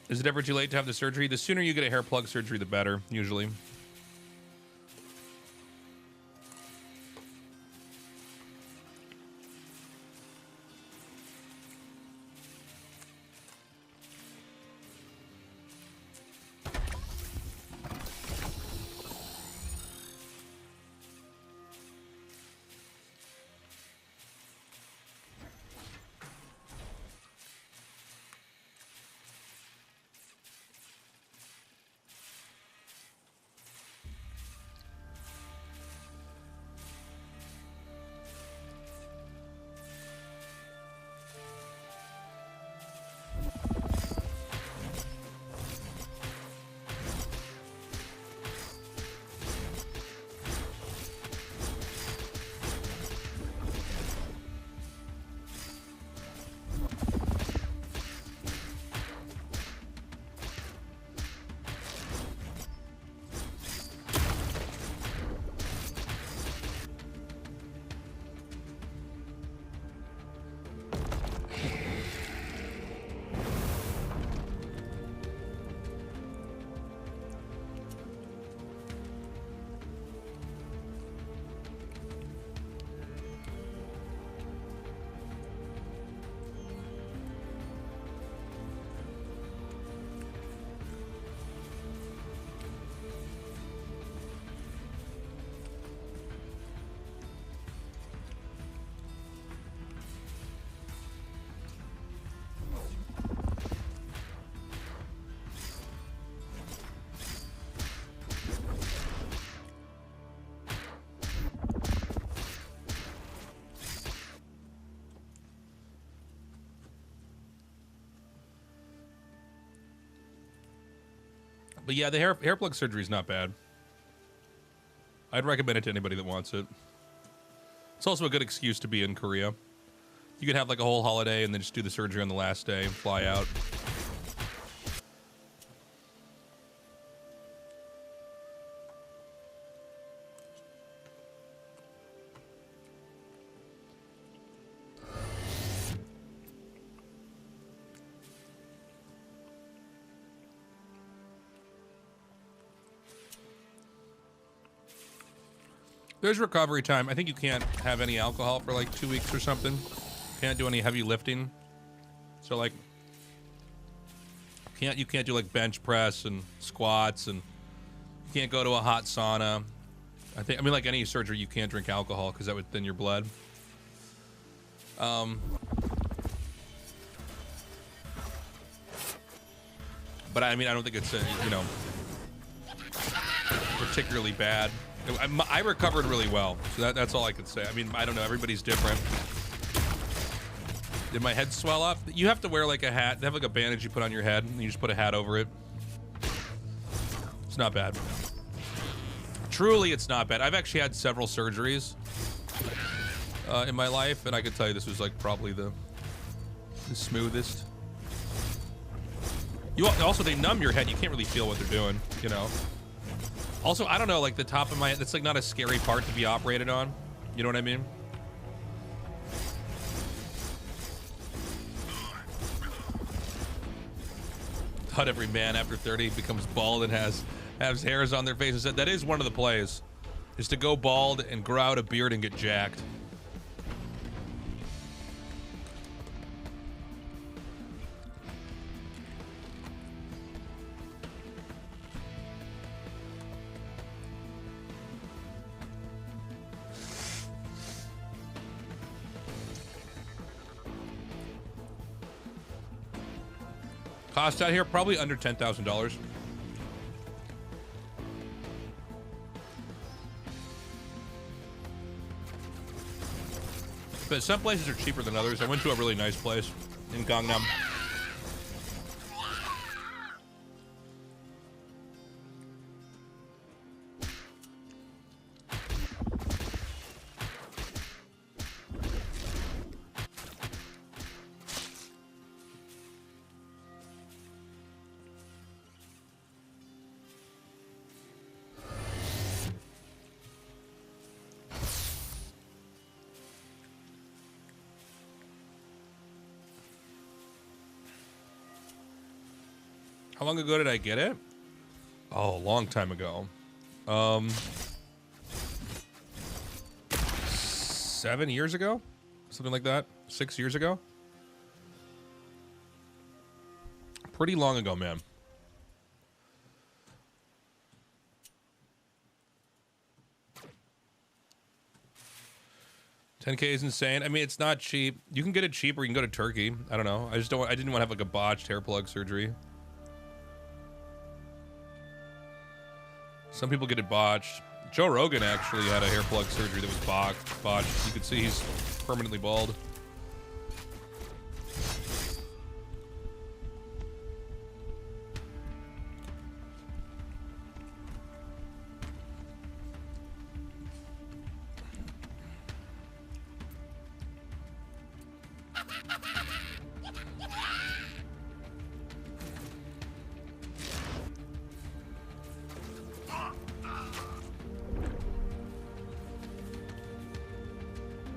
Is it ever too late to have the surgery? The sooner you get a hair plug surgery, the better, usually. But yeah, the hair plug surgery is not bad. I'd recommend it to anybody that wants it. It's also a good excuse to be in Korea. You could have like a whole holiday and then just do the surgery on the last day and fly out. There's recovery time. I think you can't have any alcohol for like 2 weeks or something. Can't do any heavy lifting. So like, you can't do like bench press and squats, and you can't go to a hot sauna. I mean like any surgery, you can't drink alcohol because that would thin your blood. But I mean, I don't think it's you know, particularly bad. I recovered really well, so that's all I can say. I mean, I don't know, everybody's different. Did my head swell up? You have to wear like a hat. They have like a bandage you put on your head, and you just put a hat over it. It's not bad. Truly, it's not bad. I've actually had several surgeries in my life, and I could tell you this was like probably the smoothest. Also, they numb your head. You can't really feel what they're doing, you know. Also, I don't know, like the top of my head, that's like not a scary part to be operated on. You know what I mean? Not every man after 30 becomes bald and has hairs on their face. That is one of the plays, is to go bald and grow out a beard and get jacked. Cost out here probably under $10,000. But some places are cheaper than others. I went to a really nice place in Gangnam. How long ago did I get it? Oh, a long time ago. 7 years ago? Something like that. 6 years ago? Pretty long ago, man. $10K is insane. I mean, it's not cheap. You can get it cheaper. You can go to Turkey. I don't know. I didn't want to have like a botched hair plug surgery. Some people get it botched. Joe Rogan actually had a hair plug surgery that was botched. You could see he's permanently bald.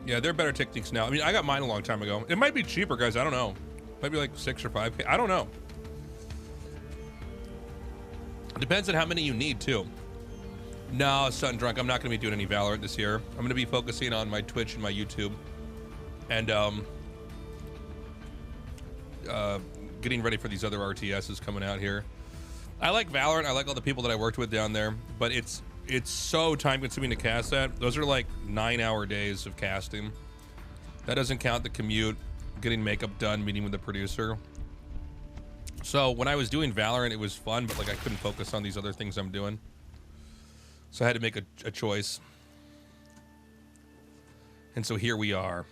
Yeah, there are better techniques now. I mean, I got mine a long time ago. It might be cheaper, guys. I don't know. Might be like 6 or 5K. I don't know. It depends on how many you need, too. No, Sun Drunk, I'm not going to be doing any Valorant this year. I'm going to be focusing on my Twitch and my YouTube. And, getting ready for these other RTSs coming out here. I like Valorant. I like all the people that I worked with down there. But it's so time-consuming to cast that. Those are like 9-hour days of casting. That doesn't count the commute, getting makeup done, meeting with the producer. So when I was doing Valorant, it was fun, but like I couldn't focus on these other things I'm doing. So I had to make a choice. And so here we are.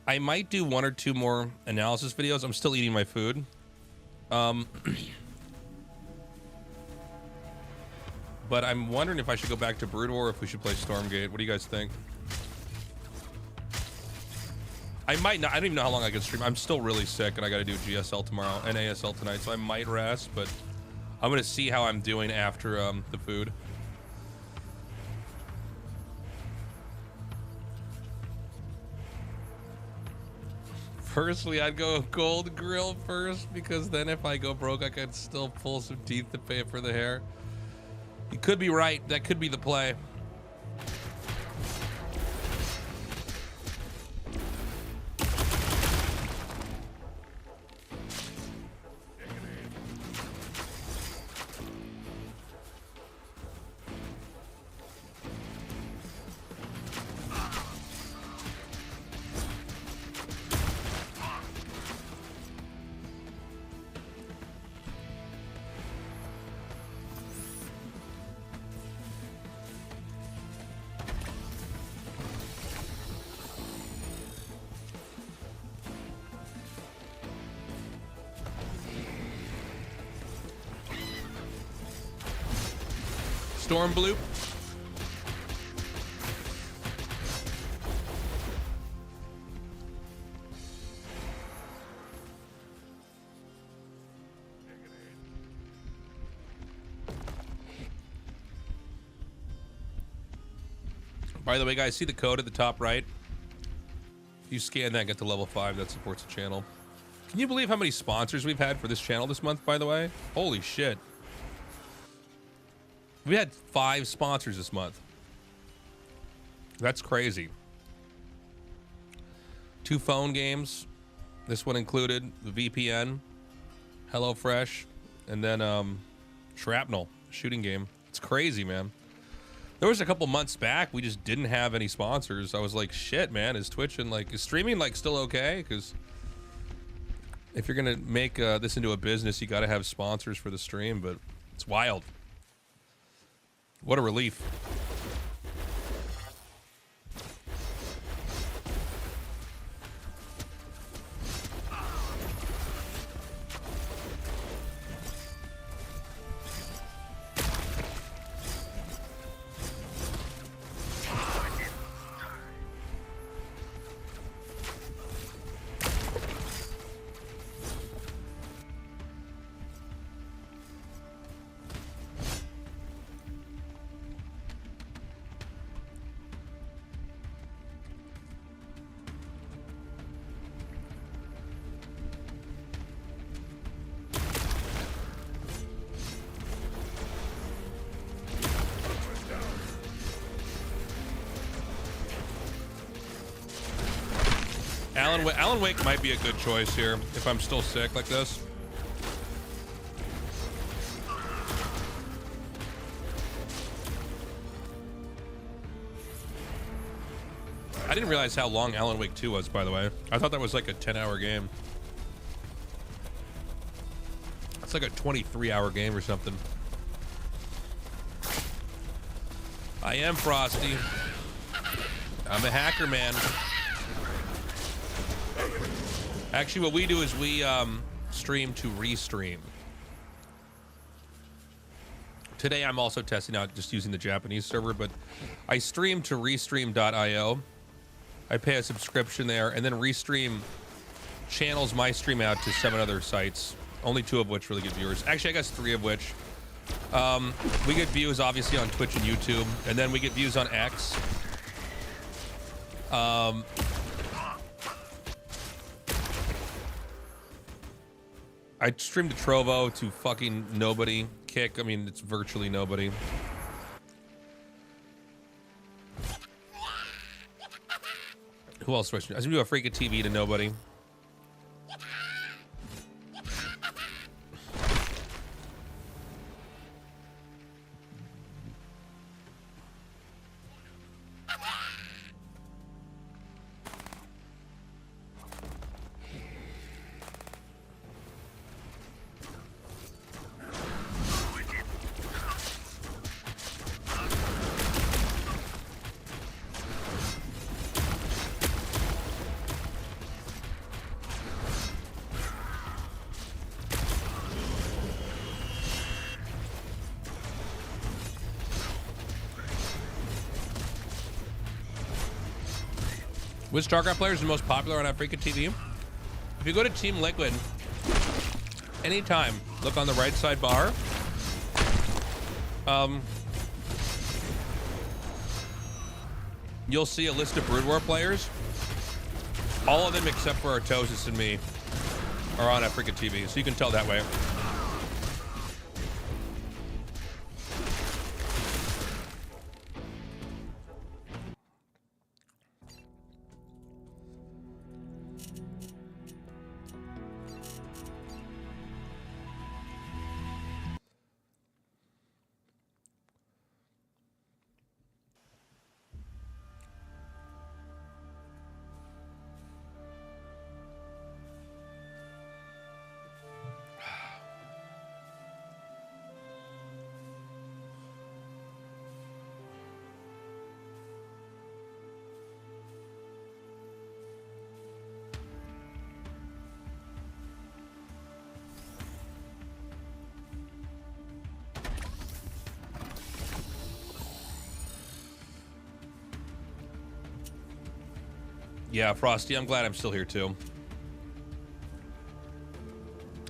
I might do 1 or 2 more analysis videos. I'm still eating my food. But I'm wondering if I should go back to Brood War or if we should play Stormgate. What do you guys think? I might not. I don't even know how long I can stream. I'm still really sick, and I got to do GSL tomorrow and ASL tonight, so I might rest. But I'm gonna see how I'm doing after the food. Personally, I'd go gold grill first, because then if I go broke, I could still pull some teeth to pay for the hair. You could be right. That could be the play. Storm Bloop. By the way, guys, see the code at the top right? If you scan that, get to level 5, that supports the channel. Can you believe how many sponsors we've had for this channel this month, by the way? Holy shit. We had 5 sponsors this month. That's crazy. 2 phone games. This one included the VPN, HelloFresh, and then Shrapnel, shooting game. It's crazy, man. There was a couple months back we just didn't have any sponsors. I was like, shit, man, is Twitch and is streaming still okay? Because if you're gonna make this into a business, you got to have sponsors for the stream. But it's wild. What a relief. Alan Wake might be a good choice here if I'm still sick like this. I didn't realize how long Alan Wake 2 was, by the way. I thought that was like a 10-hour game. It's like a 23-hour game or something. I am Frosty. I'm a hacker, man. Actually, what we do is we stream to restream. Today, I'm also testing out just using the Japanese server, but I stream to restream.io. I pay a subscription there, and then Restream channels my stream out to 7 other sites, only 2 of which really get viewers. Actually, I guess 3 of which. We get views, obviously, on Twitch and YouTube, and then we get views on X. I streamed to Trovo, to fucking nobody. Kick, I mean, it's virtually nobody. Who else do I stream? I stream to a Freakin' TV to nobody. Which StarCraft player is the most popular on Africa TV? If you go to Team Liquid, anytime, look on the right side bar. You'll see a list of Brood War players. All of them except for Artosis and me are on Africa TV, so you can tell that way. Yeah, Frosty, I'm glad I'm still here too.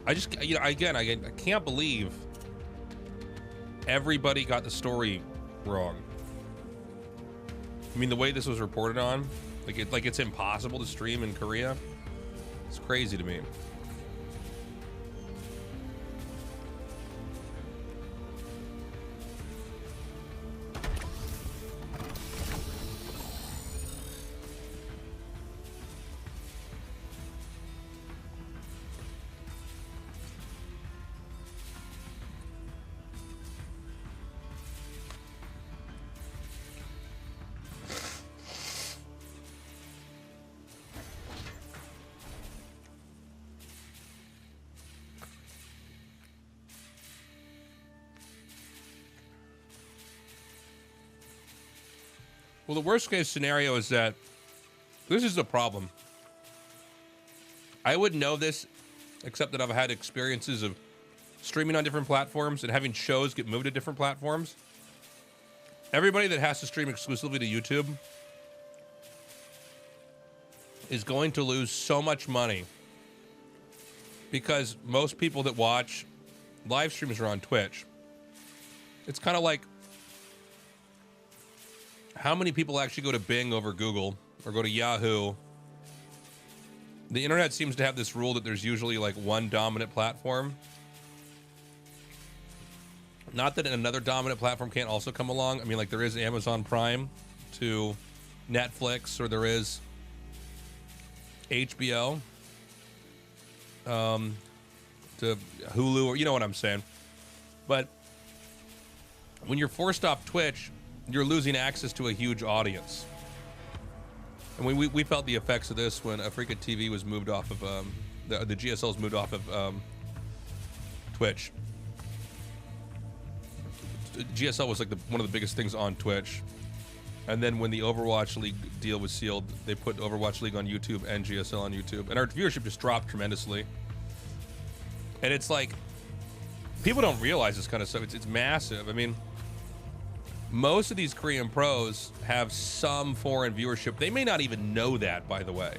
I just, you know, again, I can't believe everybody got the story wrong. I mean, the way this was reported on, like it's impossible to stream in Korea. It's crazy to me. Well, the worst case scenario is that this is the problem. I wouldn't know this, except that I've had experiences of streaming on different platforms and having shows get moved to different platforms. Everybody that has to stream exclusively to YouTube is going to lose so much money because most people that watch live streams are on Twitch. It's kind of like, how many people actually go to Bing over Google or go to Yahoo? The internet seems to have this rule that there's usually like one dominant platform. Not that another dominant platform can't also come along. I mean, like there is Amazon Prime to Netflix, or there is HBO to Hulu, or you know what I'm saying. But when you're forced off Twitch, you're losing access to a huge audience. And we felt the effects of this when Africa TV was moved off of, the GSL was moved off of Twitch. GSL was like one of the biggest things on Twitch. And then when the Overwatch League deal was sealed, they put Overwatch League on YouTube and GSL on YouTube. And our viewership just dropped tremendously. And it's like, people don't realize this kind of stuff. It's massive. I mean, most of these Korean pros have some foreign viewership. They may not even know that, by the way.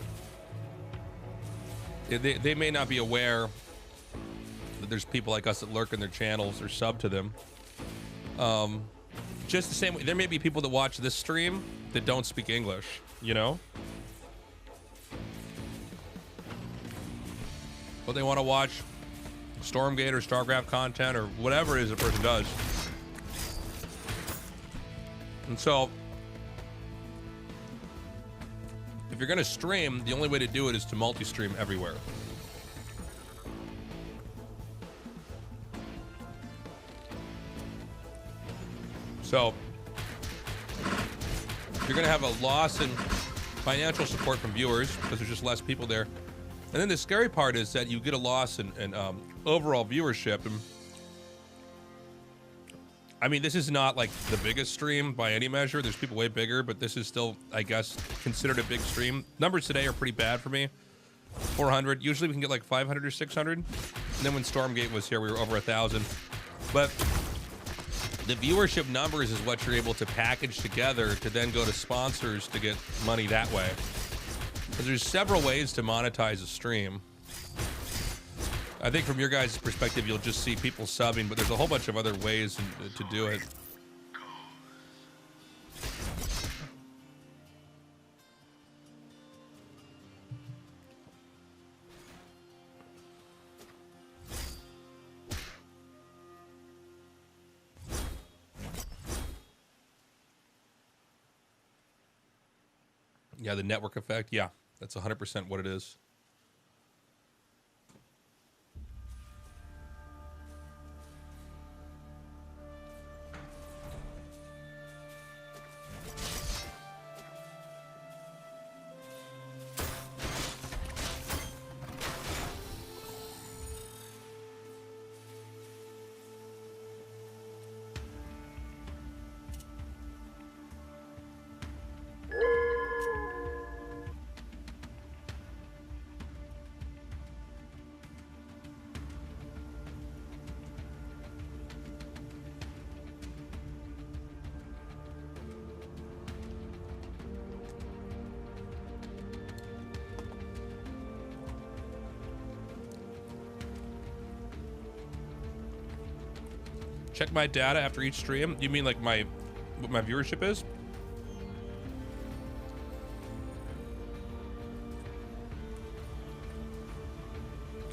They may not be aware that there's people like us that lurk in their channels or sub to them. Just the same way, there may be people that watch this stream that don't speak English, you know? But they want to watch Stormgate or StarCraft content or whatever it is a person does. And so, if you're going to stream, the only way to do it is to multi-stream everywhere. So, you're going to have a loss in financial support from viewers because there's just less people there. And then the scary part is that you get a loss in overall viewership. And I mean, this is not like the biggest stream by any measure. There's people way bigger, but this is still, I guess, considered a big stream. Numbers today are pretty bad for me. 400. Usually we can get like 500 or 600. And then when Stormgate was here, we were over 1,000. But the viewership numbers is what you're able to package together to then go to sponsors to get money that way. Because there's several ways to monetize a stream. I think from your guys' perspective, you'll just see people subbing, but there's a whole bunch of other ways to do it. Yeah, the network effect. Yeah, that's 100% what it is. Check my data after each stream. You mean like what my viewership is?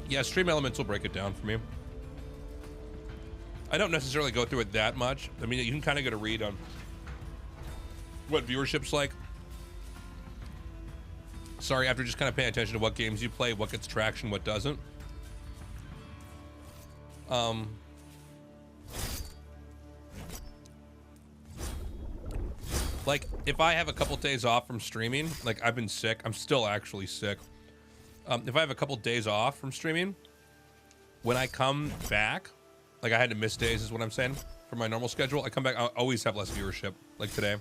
Yeah, Stream Elements will break it down for me. I don't necessarily go through it that much. I mean, you can kind of get a read on what viewership's like. Sorry, after just kind of paying attention to what games you play, what gets traction, what doesn't. Like, if I have a couple days off from streaming, like I've been sick, I'm still actually sick. If I have a couple days off from streaming, when I come back, like I had to miss days is what I'm saying, from my normal schedule, I come back, I always have less viewership, like today.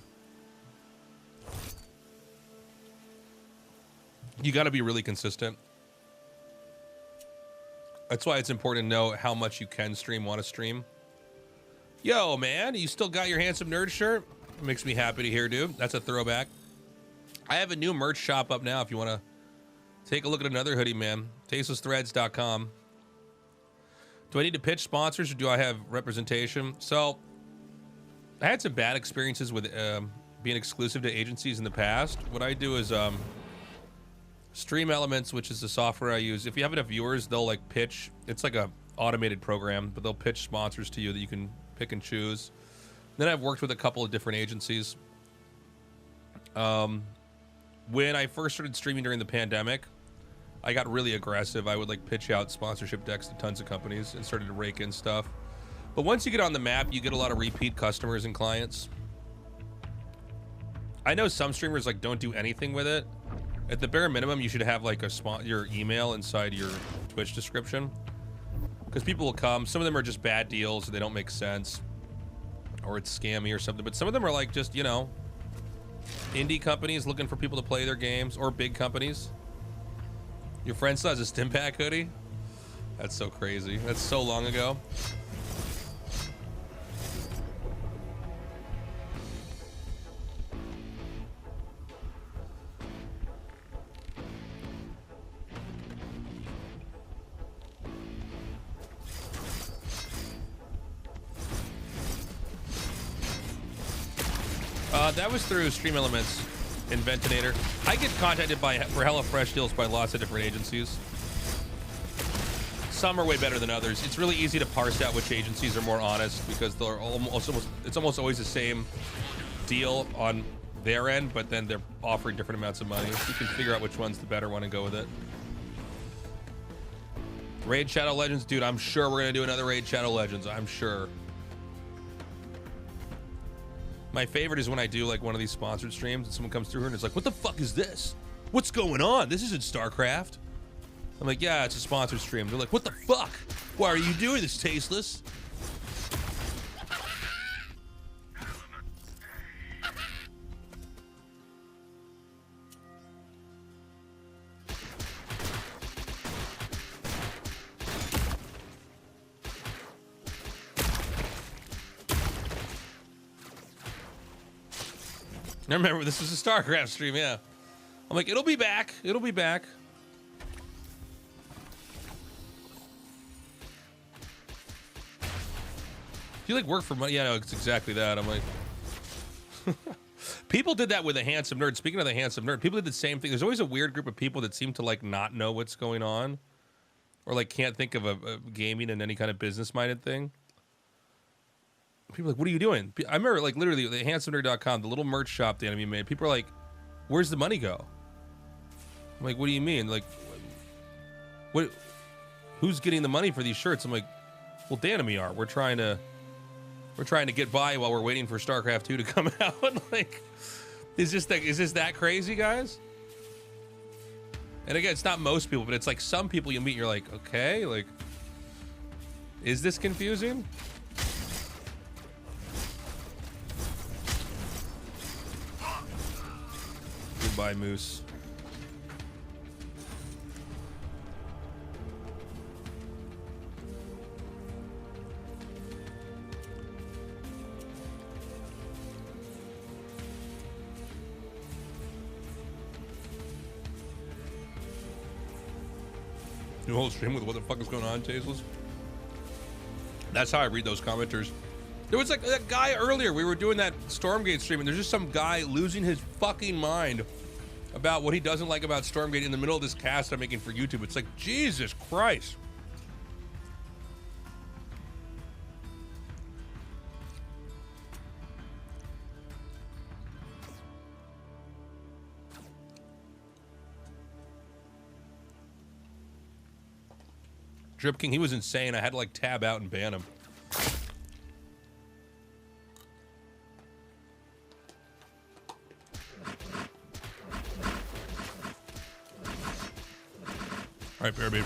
You gotta be really consistent. That's why it's important to know how much you can stream, want to stream. Yo, man, you still got your handsome nerd shirt? Makes me happy to hear, dude. That's a throwback. I have a new merch shop up now if you want to take a look at another hoodie, man. tastelessthreads.com. Do I need to pitch sponsors or do I have representation? So I had some bad experiences with being exclusive to agencies in the past. What I do is Stream Elements, which is the software I use. If you have enough viewers, they'll like pitch. It's like a automated program, but they'll pitch sponsors to you that you can pick and choose. Then I've worked with a couple of different agencies. When I first started streaming during the pandemic, I got really aggressive. I would like pitch out sponsorship decks to tons of companies and started to rake in stuff. But once you get on the map, you get a lot of repeat customers and clients. I know some streamers like don't do anything with it. At the bare minimum, you should have like your email inside your Twitch description, because people will come. Some of them are just bad deals, or they don't make sense, or it's scammy or something. But some of them are like just, you know, indie companies looking for people to play their games, or big companies. Your friend still has a Stimpak hoodie? That's so crazy. That's so long ago. That was through Stream Elements and Ventinator. I get contacted for HelloFresh deals by lots of different agencies. Some are way better than others. It's really easy to parse out which agencies are more honest, because they're it's almost always the same deal on their end, but then they're offering different amounts of money. So you can figure out which one's the better one and go with it. Raid Shadow Legends, dude, I'm sure we're gonna do another Raid Shadow Legends. I'm sure. My favorite is when I do like one of these sponsored streams and someone comes through here and it's like, what the fuck is this? What's going on? This isn't StarCraft. I'm like, yeah, it's a sponsored stream. They're like, what the fuck? Why are you doing this, Tasteless? I remember this was a StarCraft stream, yeah. I'm like, it'll be back. It'll be back. Do you like work for money? Yeah, no, it's exactly that. I'm like, people did that with a handsome nerd. Speaking of the handsome nerd, people did the same thing. There's always a weird group of people that seem to like not know what's going on, or like can't think of a gaming and any kind of business-minded thing. People are like, what are you doing? I remember like literally the handsomnerd.com, the little merch shop the enemy made. People are like, where's the money go? I'm like, what do you mean? Like, what? Who's getting the money for these shirts? I'm like, well, Dan and me are. We're trying to get by while we're waiting for StarCraft 2 to come out. Like, is this that crazy, guys? And again, it's not most people, but it's like some people you meet, you're like, okay, like, is this confusing? Goodbye, Moose. New whole stream with what the fuck is going on, Tasteless? That's how I read those commenters. There was like that guy earlier. We were doing that Stormgate stream, and there's just some guy losing his fucking mind about what he doesn't like about Stormgate in the middle of this cast I'm making for YouTube. It's like, Jesus Christ. Drip King, he was insane. I had to like tab out and ban him. All right, Bearbeard.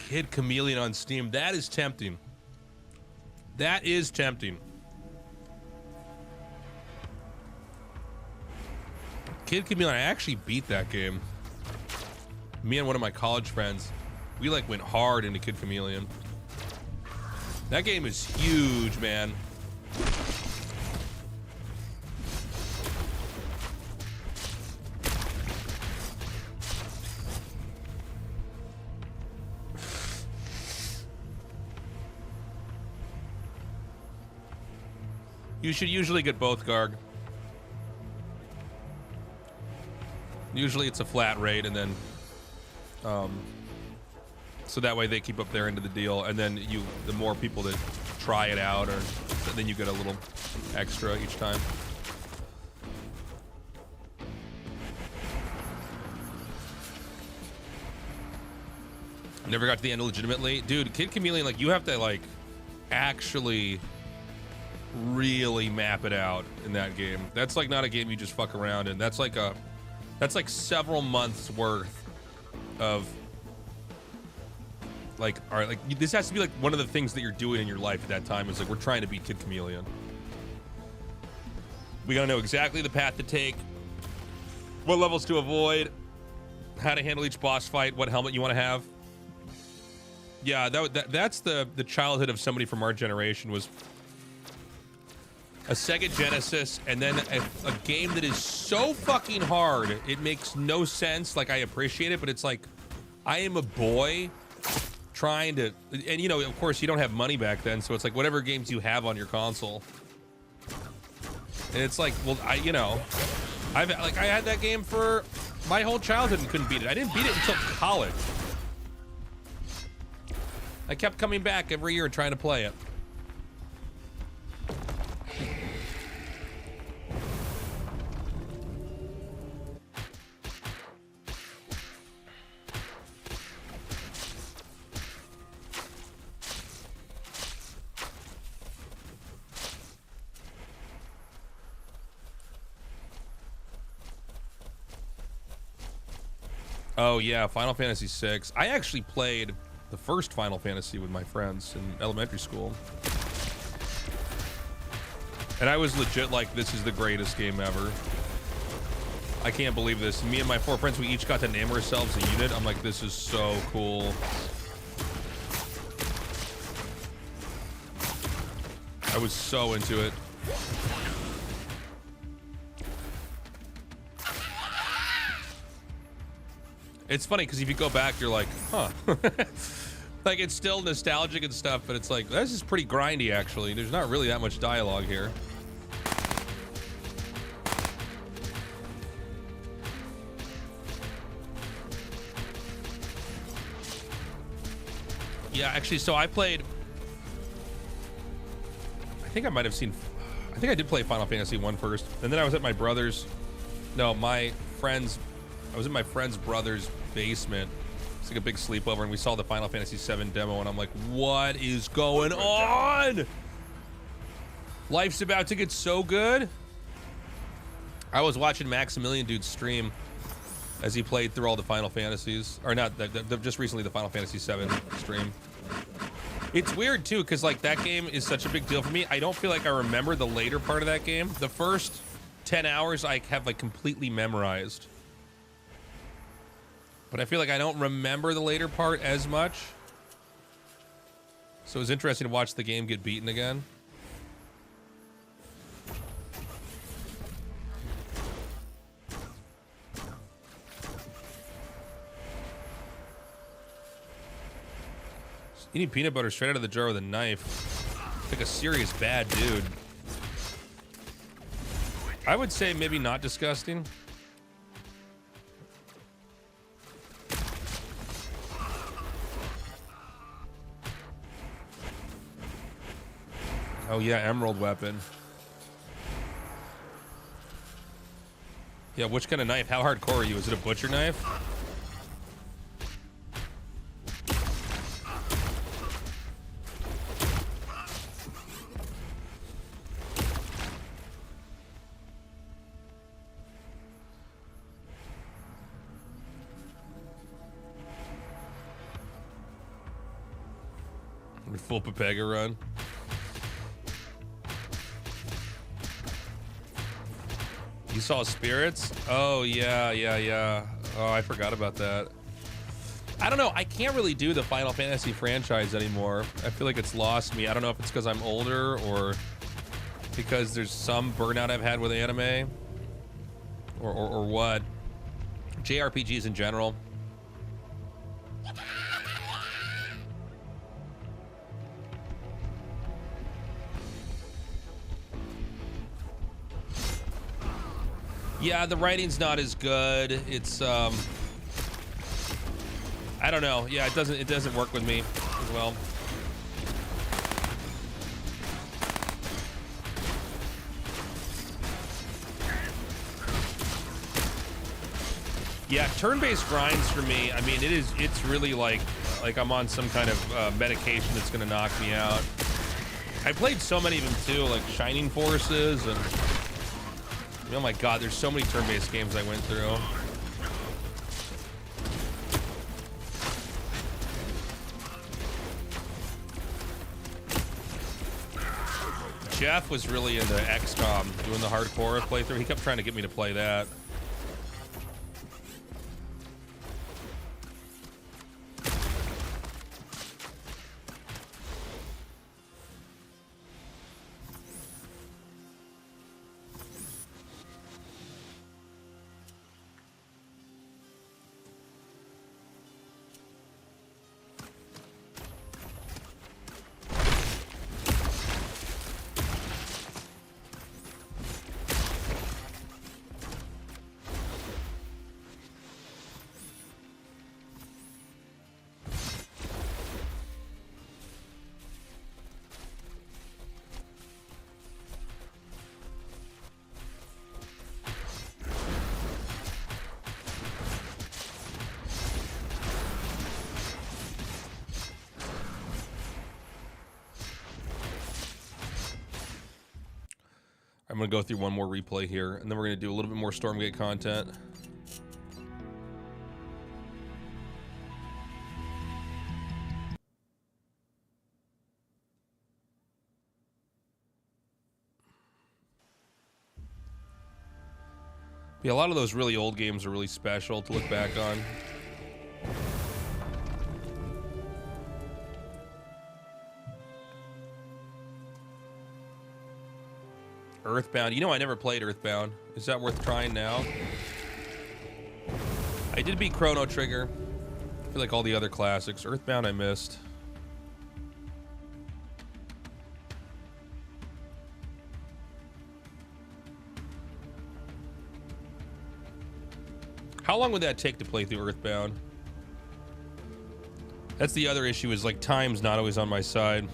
Kid Chameleon on Steam. That is tempting. That is tempting. Kid Chameleon, I actually beat that game. Me and one of my college friends, we like went hard into Kid Chameleon. That game is huge, man. You should usually get both, Garg. Usually it's a flat rate, and then, so that way they keep up their end of the deal, and then the more people that try it out, or then you get a little extra each time. Never got to the end legitimately, dude. Kid Chameleon, like, you have to like actually really map it out in that game. That's like not a game you just fuck around in. That's like several months worth of like, all right, like this has to be like one of the things that you're doing in your life at that time. Is like, we're trying to beat Kid Chameleon. We gotta know exactly the path to take, what levels to avoid, how to handle each boss fight, what helmet you want to have. Yeah, that's the childhood of somebody from our generation, was a Sega Genesis, and then a game that is so fucking hard, it makes no sense. Like, I appreciate it, but it's like, I am a boy trying to, and you know, of course, you don't have money back then, so it's like whatever games you have on your console. And it's like, well, I had that game for my whole childhood and couldn't beat it. I didn't beat it until college. I kept coming back every year and trying to play it. Oh yeah, Final Fantasy VI. I actually played the first Final Fantasy with my friends in elementary school. And I was legit like, this is the greatest game ever. I can't believe this. Me and my 4 friends, we each got to name ourselves a unit. I'm like, this is so cool. I was so into it. It's funny because if you go back, you're like, huh. Like, it's still nostalgic and stuff, but it's like, this is pretty grindy, actually. There's not really that much dialogue here. Yeah, actually, so I played... I think I might have seen... I think I did play Final Fantasy 1 first. And then I was at my brother's... No, my friend's... I was in my friend's brother's basement. It's like a big sleepover, and we saw the Final Fantasy 7 demo, and I'm like, what is going on? Life's about to get so good. I was watching Maximilian Dude's stream as he played through all the Final Fantasies. Or not, just recently the Final Fantasy 7 stream. It's weird, too, because, like, that game is such a big deal for me. I don't feel like I remember the later part of that game. The first 10 hours I have, like, completely memorized. But I feel like I don't remember the later part as much. So it was interesting to watch the game get beaten again. Eating peanut butter straight out of the jar with a knife. Like a serious bad dude. I would say maybe not disgusting. Oh yeah, emerald weapon. Yeah, which kind of knife? How hardcore are you? Is it a butcher knife? Full Pepega run. You saw spirits? Oh, yeah. Oh, I forgot about that. I don't know. I can't really do the Final Fantasy franchise anymore. I feel like it's lost me. I don't know if it's because I'm older or because there's some burnout I've had with anime or what. JRPGs in general. Yeah, the writing's not as good. It's I don't know. Yeah, it doesn't work with me as well. Yeah, turn-based grinds for me. I mean, it's really like I'm on some kind of medication that's gonna knock me out. I played so many of them too, like Shining Forces and oh my god, there's so many turn-based games I went through. Jeff was really into XCOM, doing the hardcore playthrough. He kept trying to get me to play that. I'm gonna go through one more replay here, and then we're gonna do a little bit more Stormgate content. Yeah, a lot of those really old games are really special to look back on. Earthbound. You know, I never played Earthbound. Is that worth trying now? I did beat Chrono Trigger. I feel like all the other classics. Earthbound I missed. How long would that take to play through Earthbound? That's the other issue, is like time's not always on my side.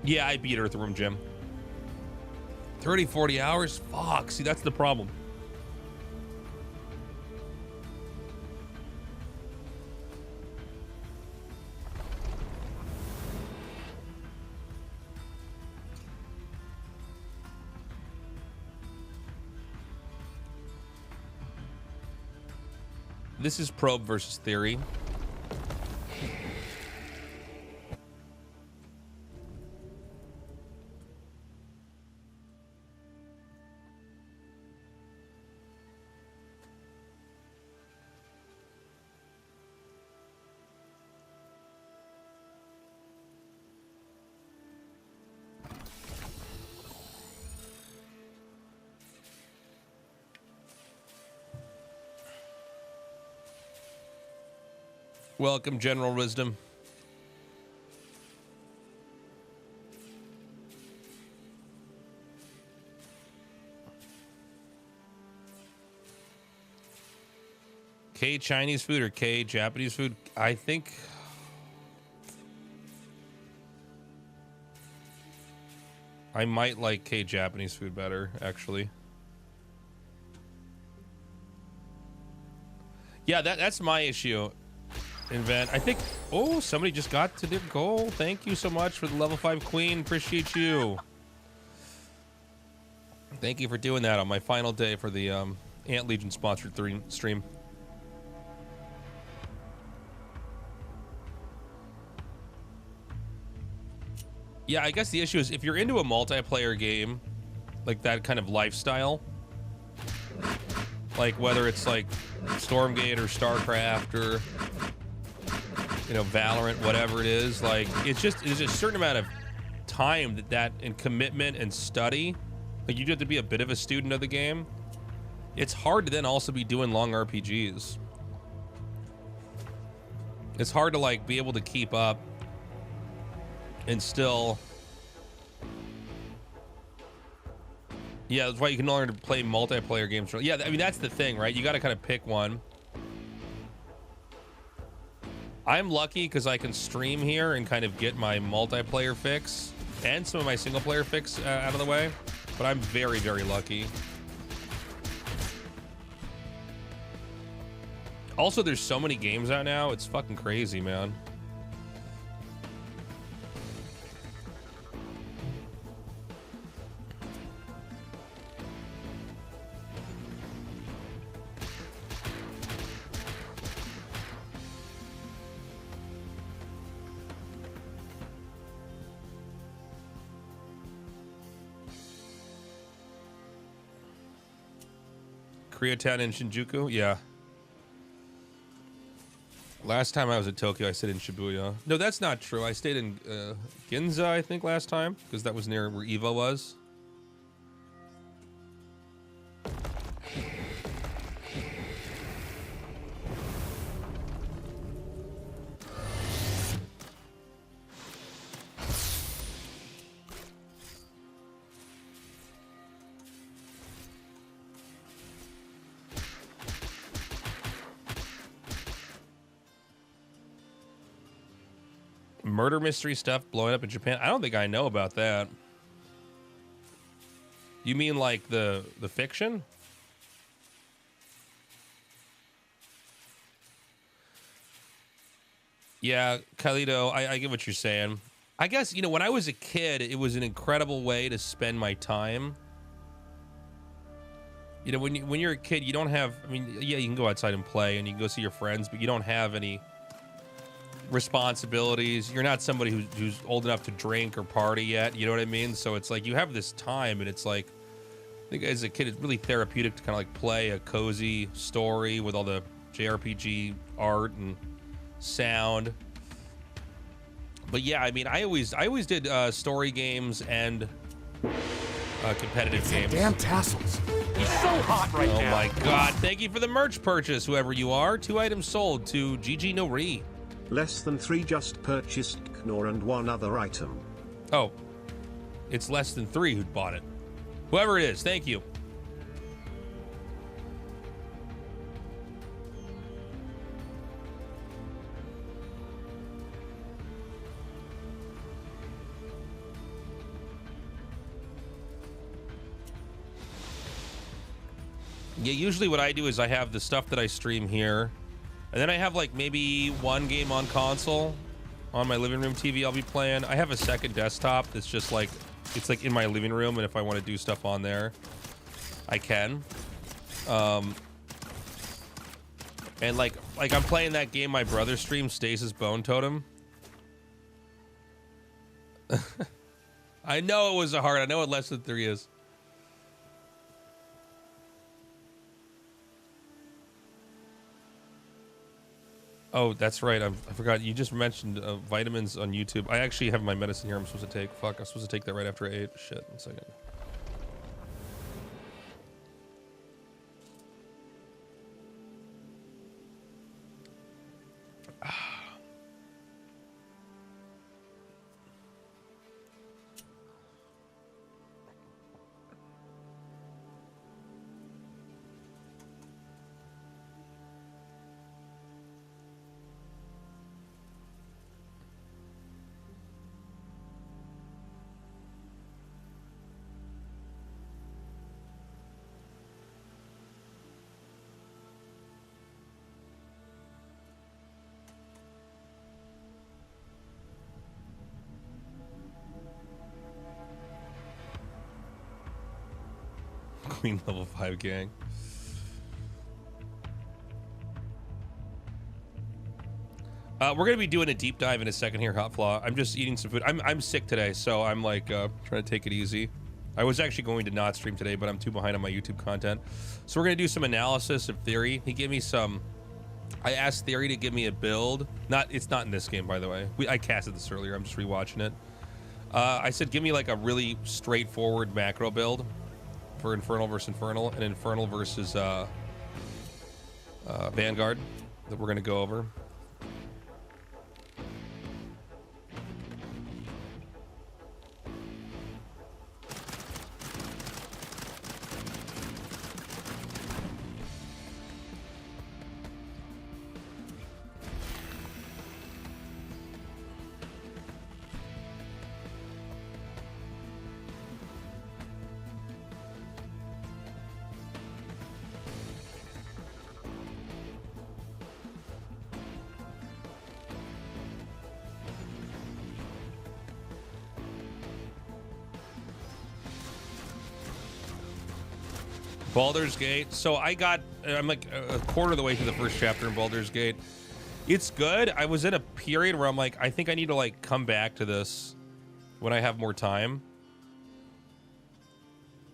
Yeah, I beat Earthworm Jim. 30, 40 hours? Fuck, see, that's the problem. This is Probe versus Theory. Welcome, General Wisdom. K Chinese food or K Japanese food? I think I might like K Japanese food better, actually. Yeah, that's my issue. Invent. I think. Oh, somebody just got to their goal. Thank you so much for the level 5 queen. Appreciate you. Thank you for doing that on my final day for the Ant Legion sponsored stream. Yeah, I guess the issue is if you're into a multiplayer game, like that kind of lifestyle, like whether it's like Stormgate or StarCraft or, you know, Valorant, whatever it is, like it's just, there's a certain amount of time that and commitment and study, like you do have to be a bit of a student of the game. It's hard to then also be doing long RPGs. It's hard to like be able to keep up and still, yeah, that's why you can learn to play multiplayer games. Yeah, I mean, that's the thing, right? You got to kind of pick one. I'm lucky because I can stream here and kind of get my multiplayer fix and some of my single player fix out of the way, but I'm very, very lucky. Also, there's so many games out now, it's fucking crazy, man. Koreatown and Shinjuku? Yeah. Last time I was at Tokyo, I stayed in Shibuya. No, that's not true. I stayed in Ginza, I think, last time, because that was near where Evo was. Murder mystery stuff blowing up in Japan. I don't think I know about that. You mean like the fiction? Yeah, Khalito, I get what you're saying. I guess, you know, when I was a kid, it was an incredible way to spend my time. You know, when you're a kid, you don't have, I mean, yeah, you can go outside and play and you can go see your friends, but you don't have any responsibilities. You're not somebody who's old enough to drink or party yet. You know what I mean? So it's like you have this time, and it's like, I think as a kid, it's really therapeutic to kind of like play a cozy story with all the JRPG art and sound. But yeah, I mean, I always did story games and competitive games. Damn tassels. He's so hot right now. Oh my god, thank you for the merch purchase, whoever you are. 2 items sold to GG Nori. Less than 3 just purchased Knorr and 1 other item. Oh, it's less than 3 who bought it. Whoever it is, thank you. Yeah, usually what I do is I have the stuff that I stream here, and then I have like maybe 1 game on console on my living room TV I'll be playing. I have a second desktop that's just like, it's like in my living room, and if I want to do stuff on there, I can. And like I'm playing that game my brother streams, Stasis Bone Totem. I know it was a hard. I know what less than 3 is. Oh, that's right. I forgot. You just mentioned vitamins on YouTube. I actually have my medicine here I'm supposed to take. Fuck, I'm supposed to take that right after I ate. Shit, 1 second. Queen level 5 gang. We're gonna be doing a deep dive in a second here, Hot Flaw. I'm just eating some food. I'm sick today, so I'm like trying to take it easy. I was actually going to not stream today, but I'm too behind on my YouTube content. So we're gonna do some analysis of Theory. He gave me some. I asked Theory to give me a build. It's not in this game, by the way. I casted this earlier. I'm just rewatching it. I said give me like a really straightforward macro build for Infernal versus Infernal, and Infernal versus Vanguard that we're gonna go over. Baldur's Gate. So I'm like a quarter of the way through the first chapter in Baldur's Gate. It's good. I was in a period where I'm like, I think I need to like come back to this when I have more time.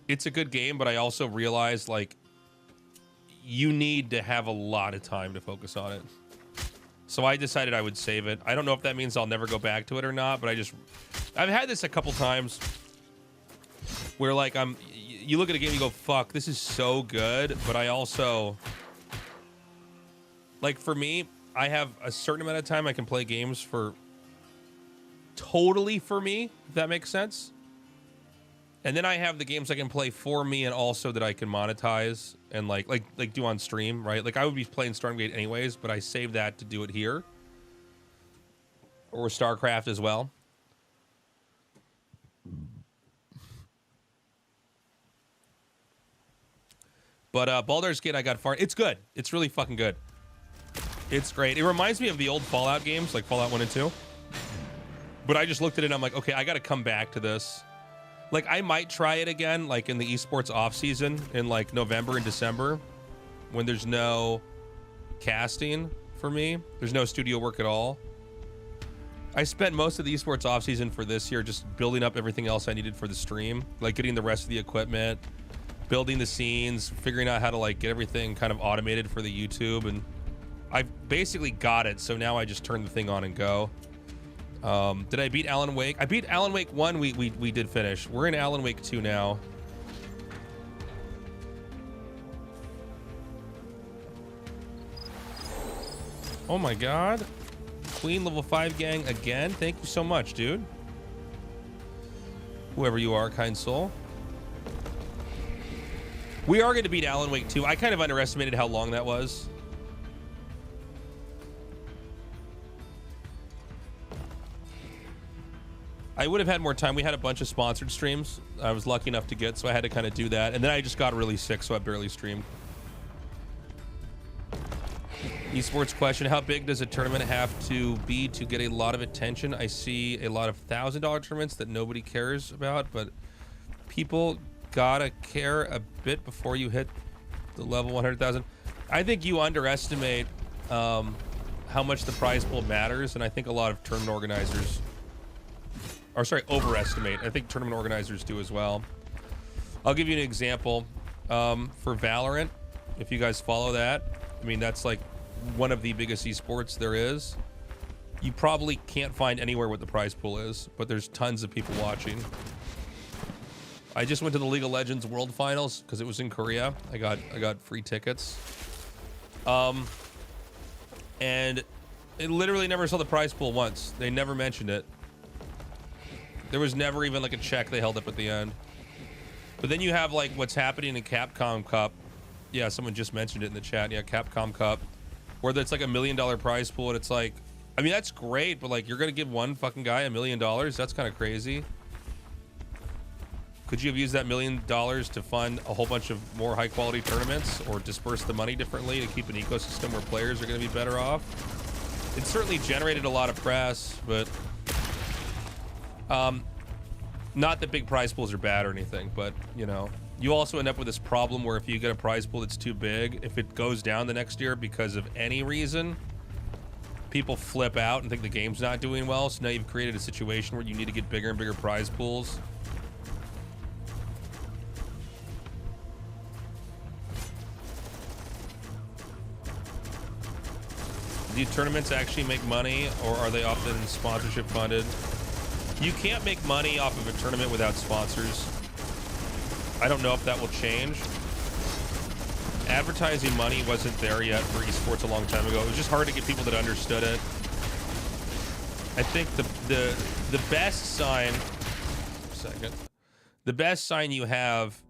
It's a good game, but I also realized like you need to have a lot of time to focus on it. So I decided I would save it. I don't know if that means I'll never go back to it or not, but I've had this a couple times where like you look at a game and you go, fuck, this is so good, but I also, like for me, I have a certain amount of time I can play games for totally for me, if that makes sense. And then I have the games I can play for me and also that I can monetize and like do on stream, right? Like I would be playing Stormgate anyways, but I save that to do it here. Or StarCraft as well. But Baldur's Gate, I got far. It's good. It's really fucking good. It's great. It reminds me of the old Fallout games, like Fallout 1 and 2. But I just looked at it and I'm like, okay, I got to come back to this. Like, I might try it again, like in the esports off season in like November and December when there's no casting for me. There's no studio work at all. I spent most of the esports off season for this year just building up everything else I needed for the stream, like getting the rest of the equipment, building the scenes, figuring out how to like get everything kind of automated for the YouTube, and I've basically got it. So now I just turn the thing on and go. Did I beat Alan Wake? I beat Alan Wake 1. We did finish. We're in Alan Wake 2 now. Oh my god. Queen level 5 gang again. Thank you so much, dude. Whoever you are, kind soul. We are going to beat Alan Wake 2. I kind of underestimated how long that was. I would have had more time. We had a bunch of sponsored streams I was lucky enough to get, so I had to kind of do that. And then I just got really sick, so I barely streamed. Esports question: how big does a tournament have to be to get a lot of attention? I see a lot of $1,000 tournaments that nobody cares about, but people gotta care a bit before you hit the level 100,000. I think you underestimate how much the prize pool matters, and I think a lot of tournament organizers, or sorry, overestimate. I think tournament organizers do as well. I'll give you an example. For Valorant, if you guys follow that, I mean, that's like one of the biggest esports there is. You probably can't find anywhere what the prize pool is, but there's tons of people watching. I just went to the League of Legends World Finals because it was in Korea. I got free tickets. And it literally never saw the prize pool once. They never mentioned it. There was never even like a check they held up at the end. But then you have like what's happening in Capcom Cup. Yeah, someone just mentioned it in the chat. Yeah, Capcom Cup, where it's like $1 million prize pool, and it's like, I mean, that's great, but like, you're gonna give one fucking guy $1 million? That's kind of crazy. Could you have used that $1 million to fund a whole bunch of more high quality tournaments, or disperse the money differently to keep an ecosystem where players are gonna be better off? It certainly generated a lot of press, but not that big prize pools are bad or anything, but you know, you also end up with this problem where if you get a prize pool that's too big, if it goes down the next year because of any reason, people flip out and think the game's not doing well. So now you've created a situation where you need to get bigger and bigger prize pools. Do tournaments actually make money, or are they often sponsorship funded? You can't make money off of a tournament without sponsors. I don't know if that will change. Advertising money wasn't there yet for esports a long time ago. It was just hard to get people that understood it. I think the best sign, the best sign you have,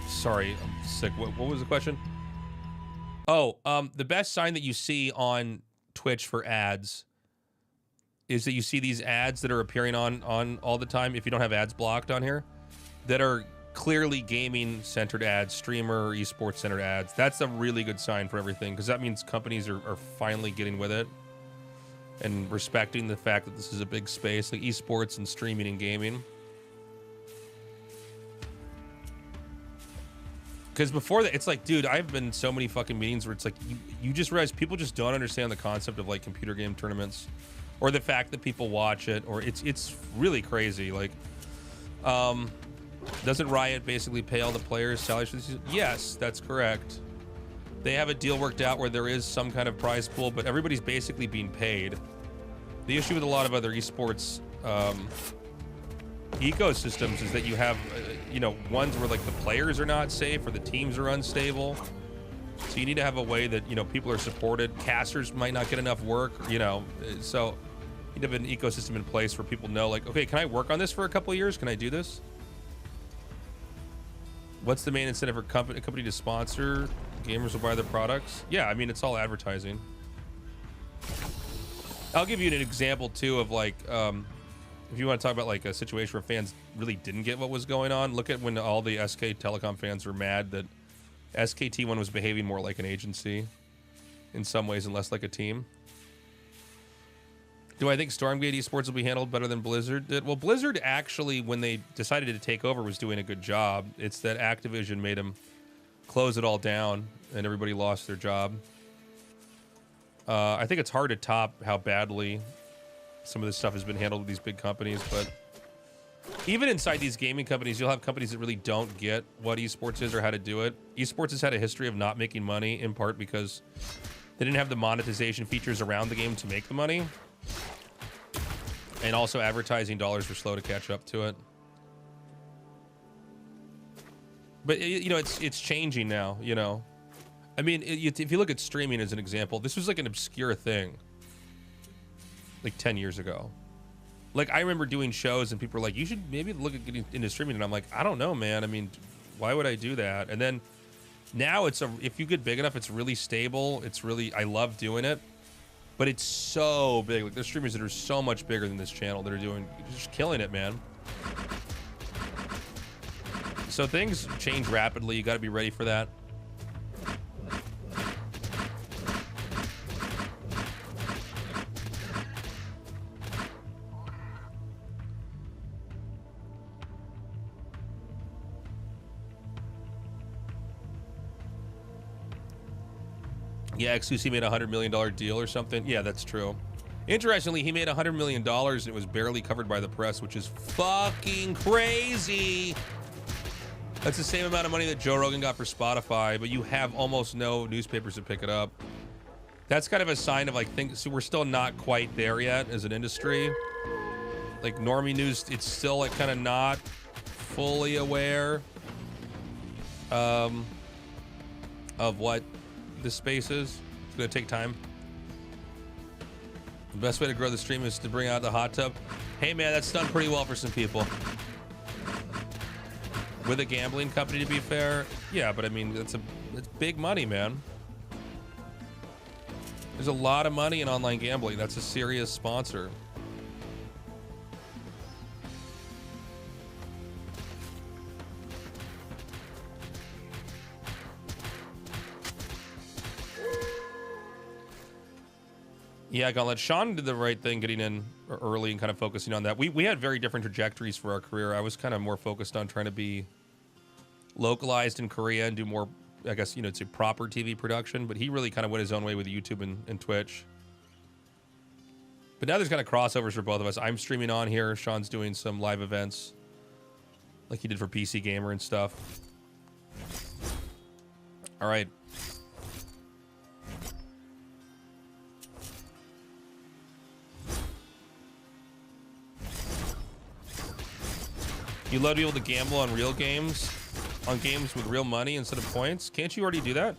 sorry, I'm sick. What was the question? Oh, the best sign that you see on Twitch for ads is that you see these ads that are appearing on all the time, if you don't have ads blocked on here, that are clearly gaming centered ads, streamer or esports centered ads. That's a really good sign for everything, because that means companies are finally getting with it and respecting the fact that this is a big space, like esports and streaming and gaming. Because before that, it's like, dude, I've been in so many fucking meetings where it's like, you just realize people just don't understand the concept of like computer game tournaments, or the fact that people watch it, or it's really crazy. Like, doesn't Riot basically pay all the players salaries for this season? Yes, that's correct. They have a deal worked out where there is some kind of prize pool, but everybody's basically being paid. The issue with a lot of other esports ecosystems is that you have, you know, ones where like the players are not safe or the teams are unstable. So you need to have a way that, you know, people are supported. Casters might not get enough work, you know, so you need to have an ecosystem in place where people know, like, okay, can I work on this for a couple of years? Can I do this? What's the main incentive for a company to sponsor? Gamers will buy their products. Yeah, I mean, it's all advertising. I'll give you an example too of like, if you want to talk about like a situation where fans really didn't get what was going on, look at when all the SK Telecom fans were mad that SKT1 was behaving more like an agency in some ways and less like a team. Do I think Stormgate Esports will be handled better than Blizzard did? Well, Blizzard actually, when they decided to take over, was doing a good job. It's that Activision made them close it all down and everybody lost their job. I think it's hard to top how badly some of this stuff has been handled with these big companies, but even inside these gaming companies, you'll have companies that really don't get what esports is or how to do it. Esports has had a history of not making money, in part because they didn't have the monetization features around the game to make the money. And also advertising dollars were slow to catch up to it. But, you know, it's changing now, you know. I mean, if you look at streaming as an example, this was like an obscure thing like 10 years ago. Like, I remember doing shows and people were like, you should maybe look at getting into streaming. And I'm like, I don't know, man. I mean, why would I do that? And then now if you get big enough, it's really stable. It's really, I love doing it. But it's so big. Like, there's streamers that are so much bigger than this channel that are doing, just killing it, man. So things change rapidly. You got to be ready for that. Yeah, XQC made a $100 million deal or something. Yeah, that's true. Interestingly, he made $100 million and it was barely covered by the press, which is fucking crazy. That's the same amount of money that Joe Rogan got for Spotify, but you have almost no newspapers to pick it up. That's kind of a sign of like things. So we're still not quite there yet as an industry. Like normie news, it's still like kind of not fully aware of what this space is. It's gonna take time. The best way to grow the stream is to bring out the hot tub. Hey man, that's done pretty well for some people. With a gambling company, to be fair. Yeah, but I mean, it's big money, man. There's a lot of money in online gambling. That's a serious sponsor. Yeah, Gauntlet. Sean did the right thing getting in early and kind of focusing on that. We had very different trajectories for our career. I was kind of more focused on trying to be localized in Korea and do more, I guess, you know, it's a proper TV production, but he really kind of went his own way with YouTube and Twitch. But now there's kind of crossovers for both of us. I'm streaming on here. Sean's doing some live events like he did for PC Gamer and stuff. All right. You love to be able to gamble on real games, on games with real money instead of points. Can't you already do that?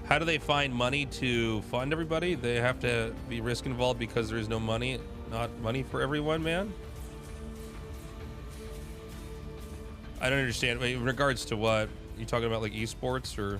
How do they find money to fund everybody? They have to be risk involved because there is no money, not money for everyone, man. I don't understand. Wait, in regards to what? You talking about like esports or?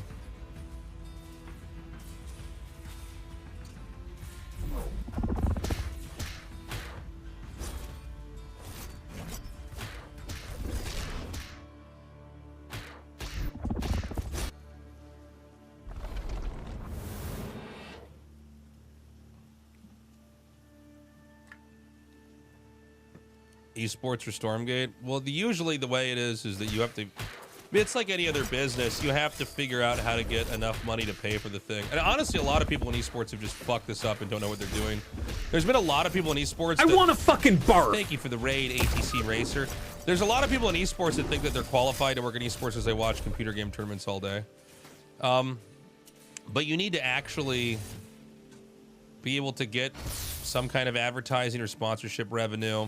Esports or Stormgate? Well, usually the way it is that you have to, I mean, it's like any other business. You have to figure out how to get enough money to pay for the thing. And honestly, a lot of people in esports have just fucked this up and don't know what they're doing. There's been a lot of people in esports. I want a fucking barf. Thank you for the raid, ATC Racer. There's a lot of people in esports that think that they're qualified to work in esports as they watch computer game tournaments all day. But you need to actually be able to get some kind of advertising or sponsorship revenue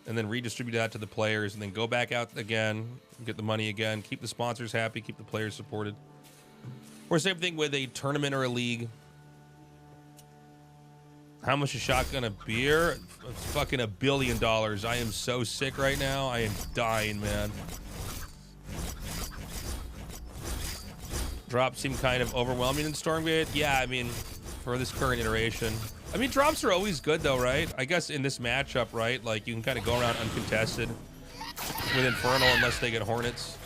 and then redistribute that to the players and then go back out again, get the money again, keep the sponsors happy, keep the players supported. Or same thing with a tournament or a league. How much a shotgun of beer? It's fucking $1 billion. I am so sick right now. I am dying, man. Drops seem kind of overwhelming in Stormgate. Yeah, I mean, for this current iteration. I mean, drops are always good, though, right? I guess in this matchup, right? Like, you can kind of go around uncontested with Infernal unless they get Hornets.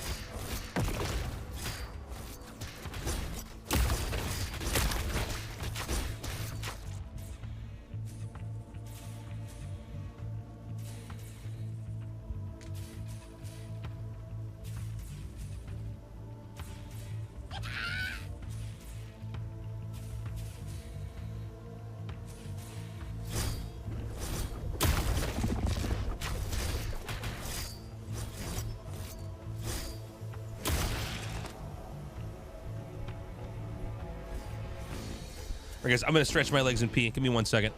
I guess I'm gonna stretch my legs and pee. Give me 1 second.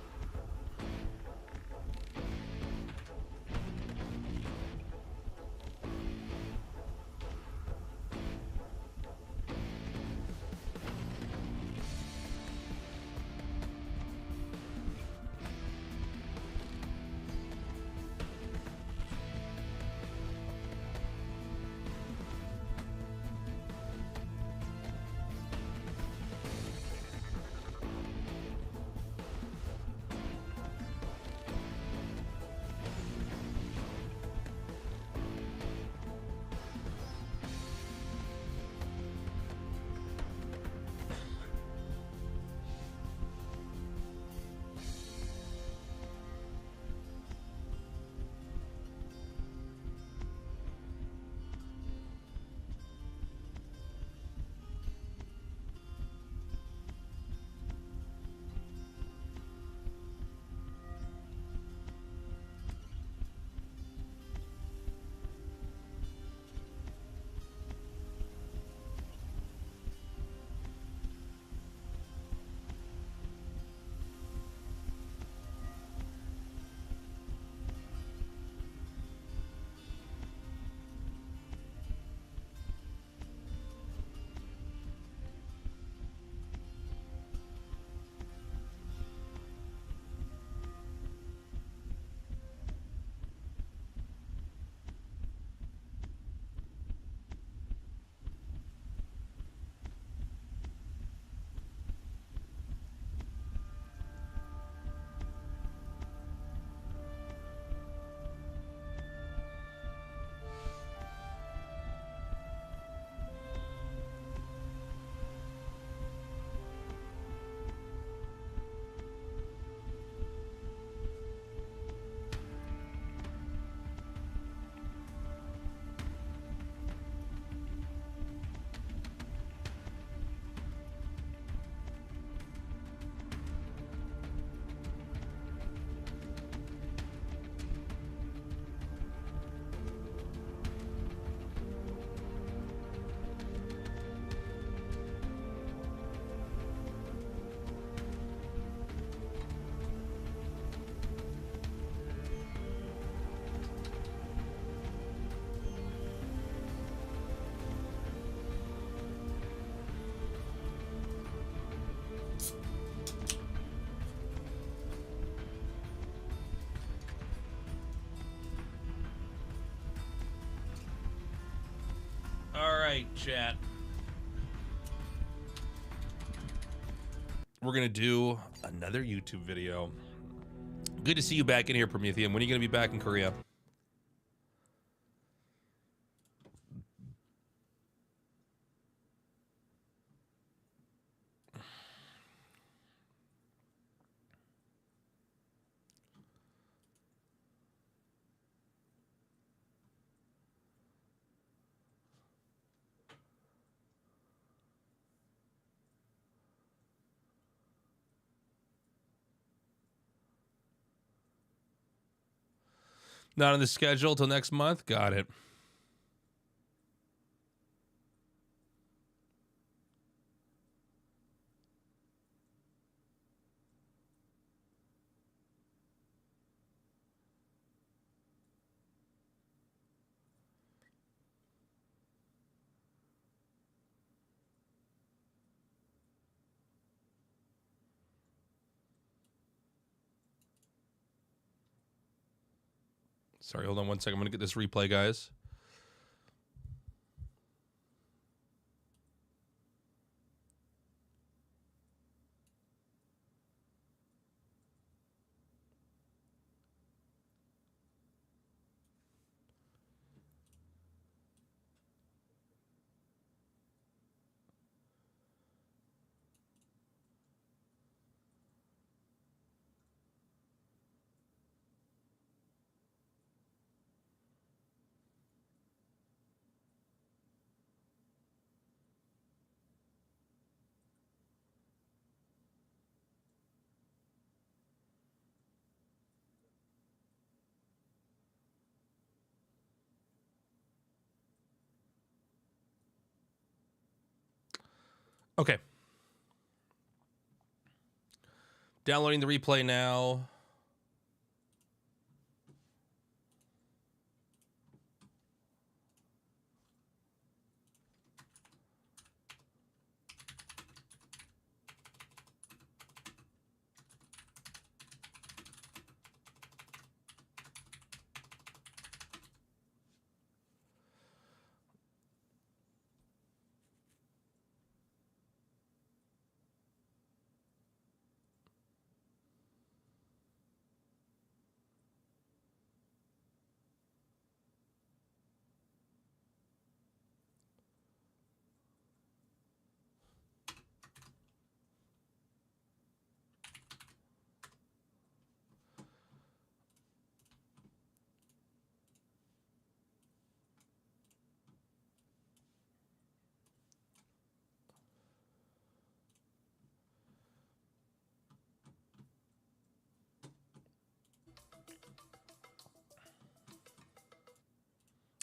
right, chat. We're going to do another YouTube video. Good to see you back in here, Prometheum. When are you going to be back in Korea? Not on the schedule till next month. Got it. Sorry, hold on one second. I'm going to get this replay, guys. Okay. Downloading the replay now.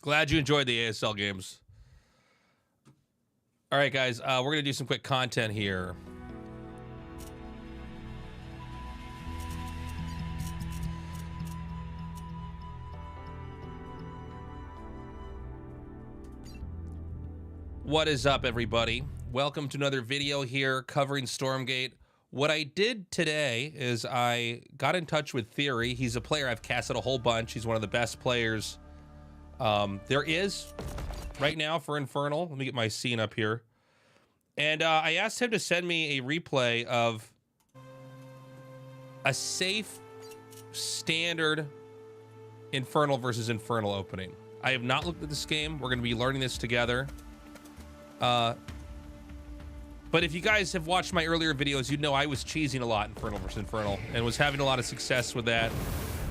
Glad you enjoyed the ASL games. All right, guys, we're going to do some quick content here. What is up, everybody? Welcome to another video here covering Stormgate. What I did today is I got in touch with Theory. He's a player I've casted a whole bunch. He's one of the best players there is right now for Infernal. Let me get my scene up here. And I asked him to send me a replay of a safe, standard Infernal versus Infernal opening. I have not looked at this game. We're going to be learning this together. But if you guys have watched my earlier videos, you'd know I was cheesing a lot Infernal versus Infernal and was having a lot of success with that.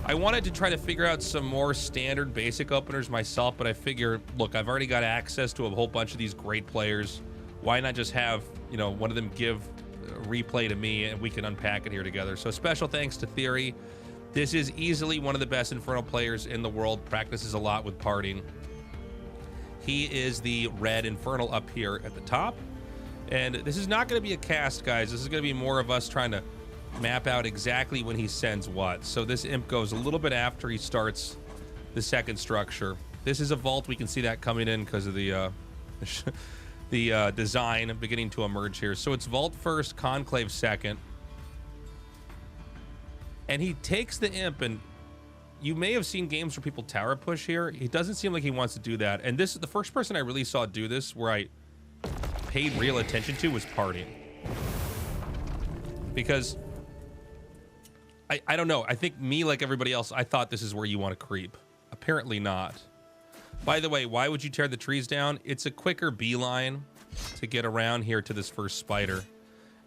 I wanted to try to figure out some more standard basic openers myself, but I figure, look, I've already got access to a whole bunch of these great players. Why not just have, you know, one of them give a replay to me and we can unpack it here together. So special thanks to Theory. This is easily one of the best Infernal players in the world. Practices a lot with partying. He is the red Infernal up here at the top. And this is not going to be a cast, guys. This is going to be more of us trying to map out exactly when he sends what. So this imp goes a little bit after he starts the second structure. This is a vault. We can see that coming in because of the design beginning to emerge here. So it's vault first, conclave second. And he takes the imp, and you may have seen games where people tower push here. He doesn't seem like he wants to do that. And this is the first person I really saw do this where I paid real attention to was partying. Because I don't know. I think me, like everybody else, I thought this is where you want to creep. Apparently not. By the way, why would you tear the trees down? It's a quicker beeline to get around here to this first spider.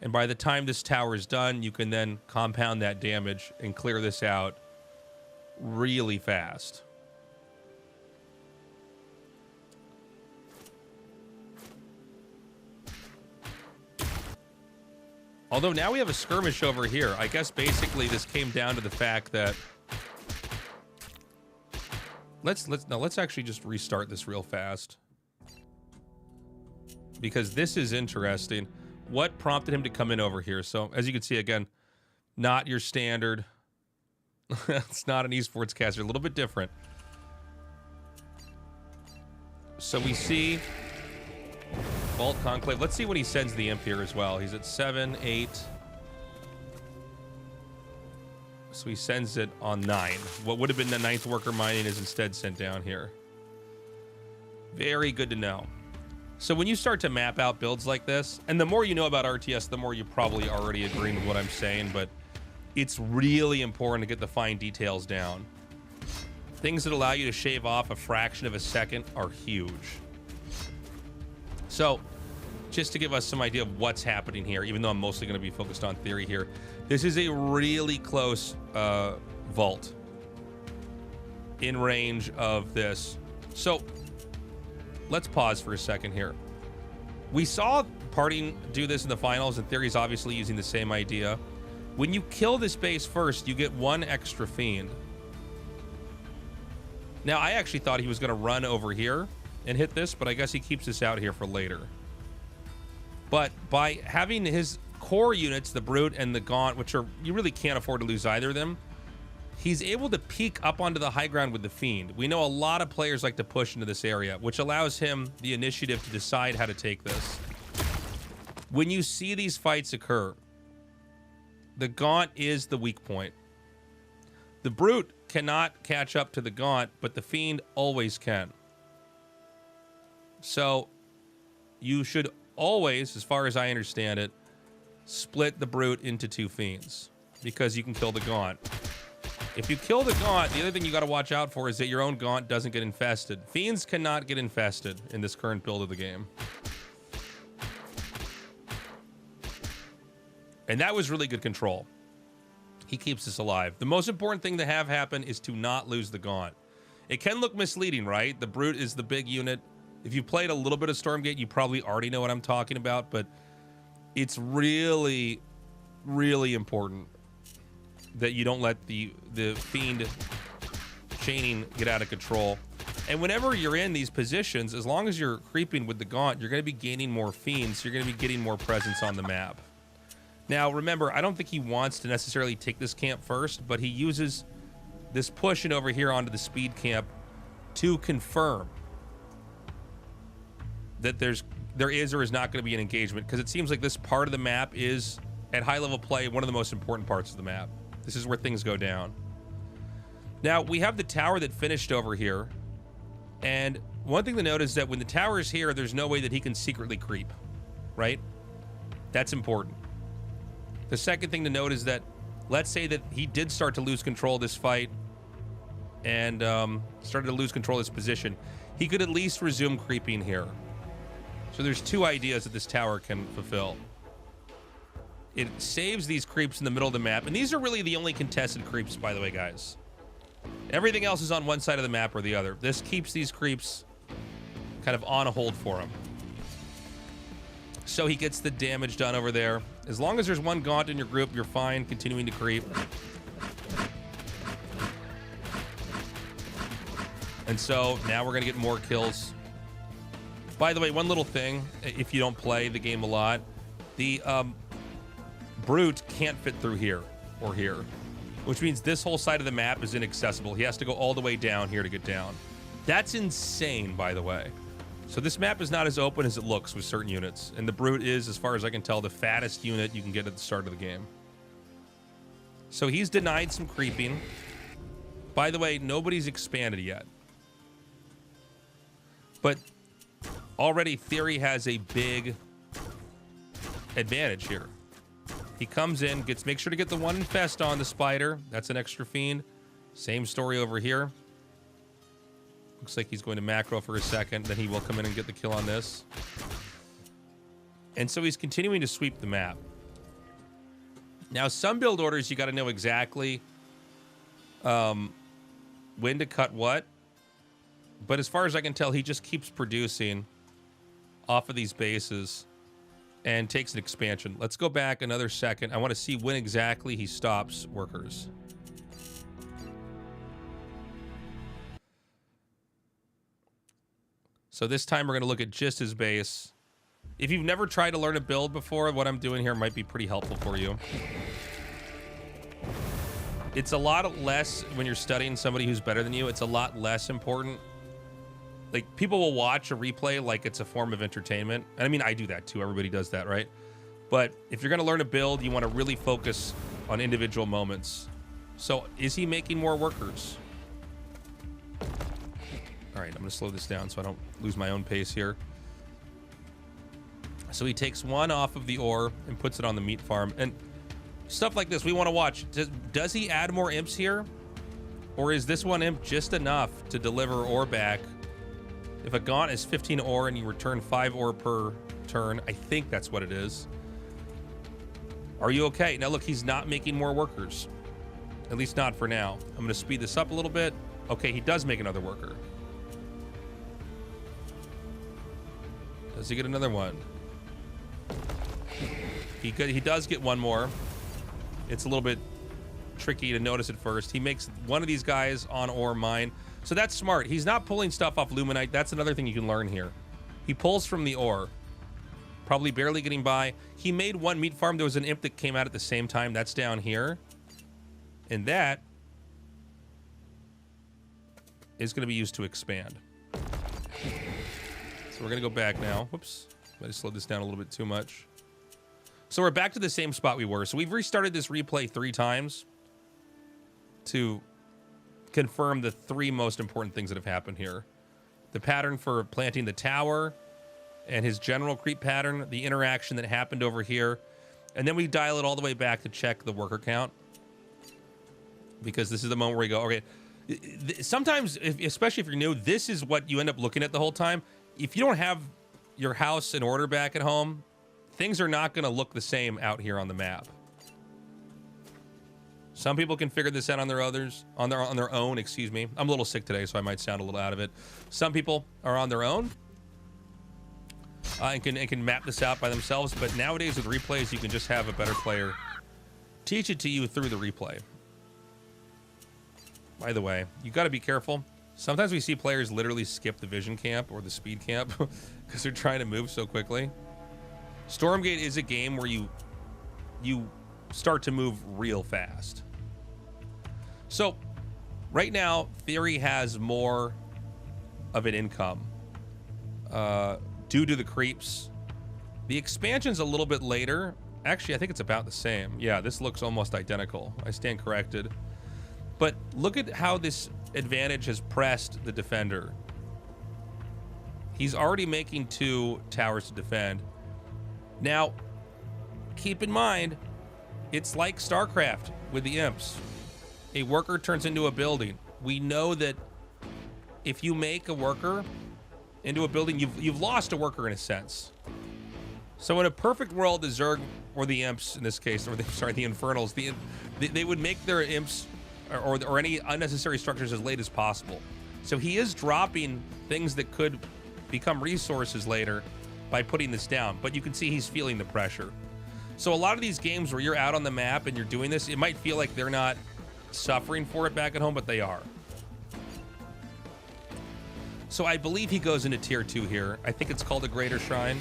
And by the time this tower is done, you can then compound that damage and clear this out really fast. Although now we have a skirmish over here. I guess basically this came down to the fact that let's actually just restart this real fast. Because this is interesting. What prompted him to come in over here? So, as you can see, again, not your standard. It's not an esports caster. A little bit different. So we see Vault Conclave. Let's see when he sends the imp here as well. He's at 7, 8. So he sends it on 9. What would have been the 9th worker mining is instead sent down here. Very good to know. So when you start to map out builds like this, and the more you know about RTS, the more you probably already agree with what I'm saying, but it's really important to get the fine details down. Things that allow you to shave off a fraction of a second are huge. So, just to give us some idea of what's happening here, even though I'm mostly going to be focused on theory here, this is a really close vault in range of this. So, let's pause for a second here. We saw Parting do this in the finals, and Theory's obviously using the same idea. When you kill this base first, you get 1 extra fiend. Now, I actually thought he was going to run over here and hit this, but I guess he keeps this out here for later. But by having his core units, the Brute and the Gaunt, which are, you really can't afford to lose either of them, he's able to peek up onto the high ground with the Fiend. We know a lot of players like to push into this area, which allows him the initiative to decide how to take this. When you see these fights occur, the Gaunt is the weak point. The Brute cannot catch up to the Gaunt, but the Fiend always can. So you should always, as far as I understand it, split the Brute into 2 Fiends, because you can kill the Gaunt. If you kill the Gaunt, the other thing you got to watch out for is that your own Gaunt doesn't get infested. Fiends cannot get infested in this current build of the game. And that was really good control. He keeps us alive. The most important thing to have happen is to not lose the Gaunt. It can look misleading, right? The Brute is the big unit. If you played a little bit of Stormgate, you probably already know what I'm talking about, but it's really, really important that you don't let the Fiend chaining get out of control. And whenever you're in these positions, as long as you're creeping with the Gaunt, you're going to be gaining more Fiends, so you're going to be getting more presence on the map. Now, remember, I don't think he wants to necessarily take this camp first, but he uses this pushing over here onto the speed camp to confirm that there is or is not going to be an engagement, because it seems like this part of the map is, at high level play, one of the most important parts of the map. This is where things go down. Now, we have the tower that finished over here, and one thing to note is that when the tower is here, there's no way that he can secretly creep, right? That's important. The second thing to note is that, let's say that he did start to lose control of this fight and started to lose control of his position. He could at least resume creeping here. So there's 2 ideas that this tower can fulfill. It saves these creeps in the middle of the map, and these are really the only contested creeps, by the way, guys. Everything else is on one side of the map or the other. This keeps these creeps kind of on a hold for him. So he gets the damage done over there. As long as there's 1 Gaunt in your group, you're fine continuing to creep. And so now we're going to get more kills. By the way, one little thing, if you don't play the game a lot, the Brute can't fit through here or here, which means this whole side of the map is inaccessible. He has to go all the way down here to get down. That's insane, by the way. So this map is not as open as it looks with certain units, and the Brute is, as far as I can tell, the fattest unit you can get at the start of the game. So he's denied some creeping. By the way, nobody's expanded yet. But already Theory has a big advantage here. He comes in, make sure to get the 1 infest on the spider. That's an extra fiend. Same story over here. Looks like he's going to macro for a second, then he will come in and get the kill on this. And so he's continuing to sweep the map. Now, some build orders, you got to know exactly when to cut what. But as far as I can tell, he just keeps producing off of these bases and takes an expansion. Let's go back another second. I want to see when exactly he stops workers. So this time we're going to look at just his base. If you've never tried to learn a build before, what I'm doing here might be pretty helpful for you. It's a lot less when you're studying somebody who's better than you. It's a lot less important. Like, people will watch a replay like it's a form of entertainment. And I mean, I do that too. Everybody does that, right? But if you're going to learn a build, you want to really focus on individual moments. So is he making more workers? All right, I'm going to slow this down so I don't lose my own pace here. So he takes one off of the ore and puts it on the meat farm. And stuff like this we want to watch. Does he add more imps here? Or is this one imp just enough to deliver ore back? If a gaunt is 15 ore and you return 5 ore per turn, I think that's what it is. Are you okay? Now look, he's not making more workers. At least not for now. I'm going to speed this up a little bit. Okay, he does make another worker. Does he get another one? He does get one more. It's a little bit tricky to notice at first. He makes one of these guys on ore mine. So that's smart. He's not pulling stuff off Luminite. That's another thing you can learn here. He pulls from the ore. Probably barely getting by. He made one meat farm. There was an imp that came out at the same time. That's down here. And that is going to be used to expand. So we're going to go back now. Whoops. I just slowed this down a little bit too much. So we're back to the same spot we were. So we've restarted this replay 3 times to confirm the 3 most important things that have happened here. The pattern for planting the tower and his general creep pattern, the interaction that happened over here. And then we dial it all the way back to check the worker count. Because this is the moment where we go, okay, sometimes, especially if you're new, this is what you end up looking at the whole time. If you don't have your house in order back at home, things are not going to look the same out here on the map. Some people can figure this out on their own. Excuse me. I'm a little sick today, so I might sound a little out of it. Some people are on their own and can map this out by themselves. But nowadays with replays, you can just have a better player teach it to you through the replay. By the way, you got to be careful. Sometimes we see players literally skip the vision camp or the speed camp because they're trying to move so quickly. Stormgate is a game where you start to move real fast. So right now, Theory has more of an income due to the creeps. The expansion's a little bit later. Actually, I think it's about the same. Yeah, this looks almost identical. I stand corrected. But look at how this advantage has pressed the defender. He's already making 2 towers to defend. Now, keep in mind, it's like StarCraft with the imps. A worker turns into a building. We know that if you make a worker into a building, you've lost a worker in a sense. So in a perfect world, the Zerg, or the imps in this case, or the Infernals, they would make their imps or any unnecessary structures as late as possible. So he is dropping things that could become resources later by putting this down, but you can see he's feeling the pressure. So a lot of these games where you're out on the map and you're doing this, it might feel like they're not suffering for it back at home, but they are. So I believe he goes into tier 2 here. I think it's called a Greater Shrine.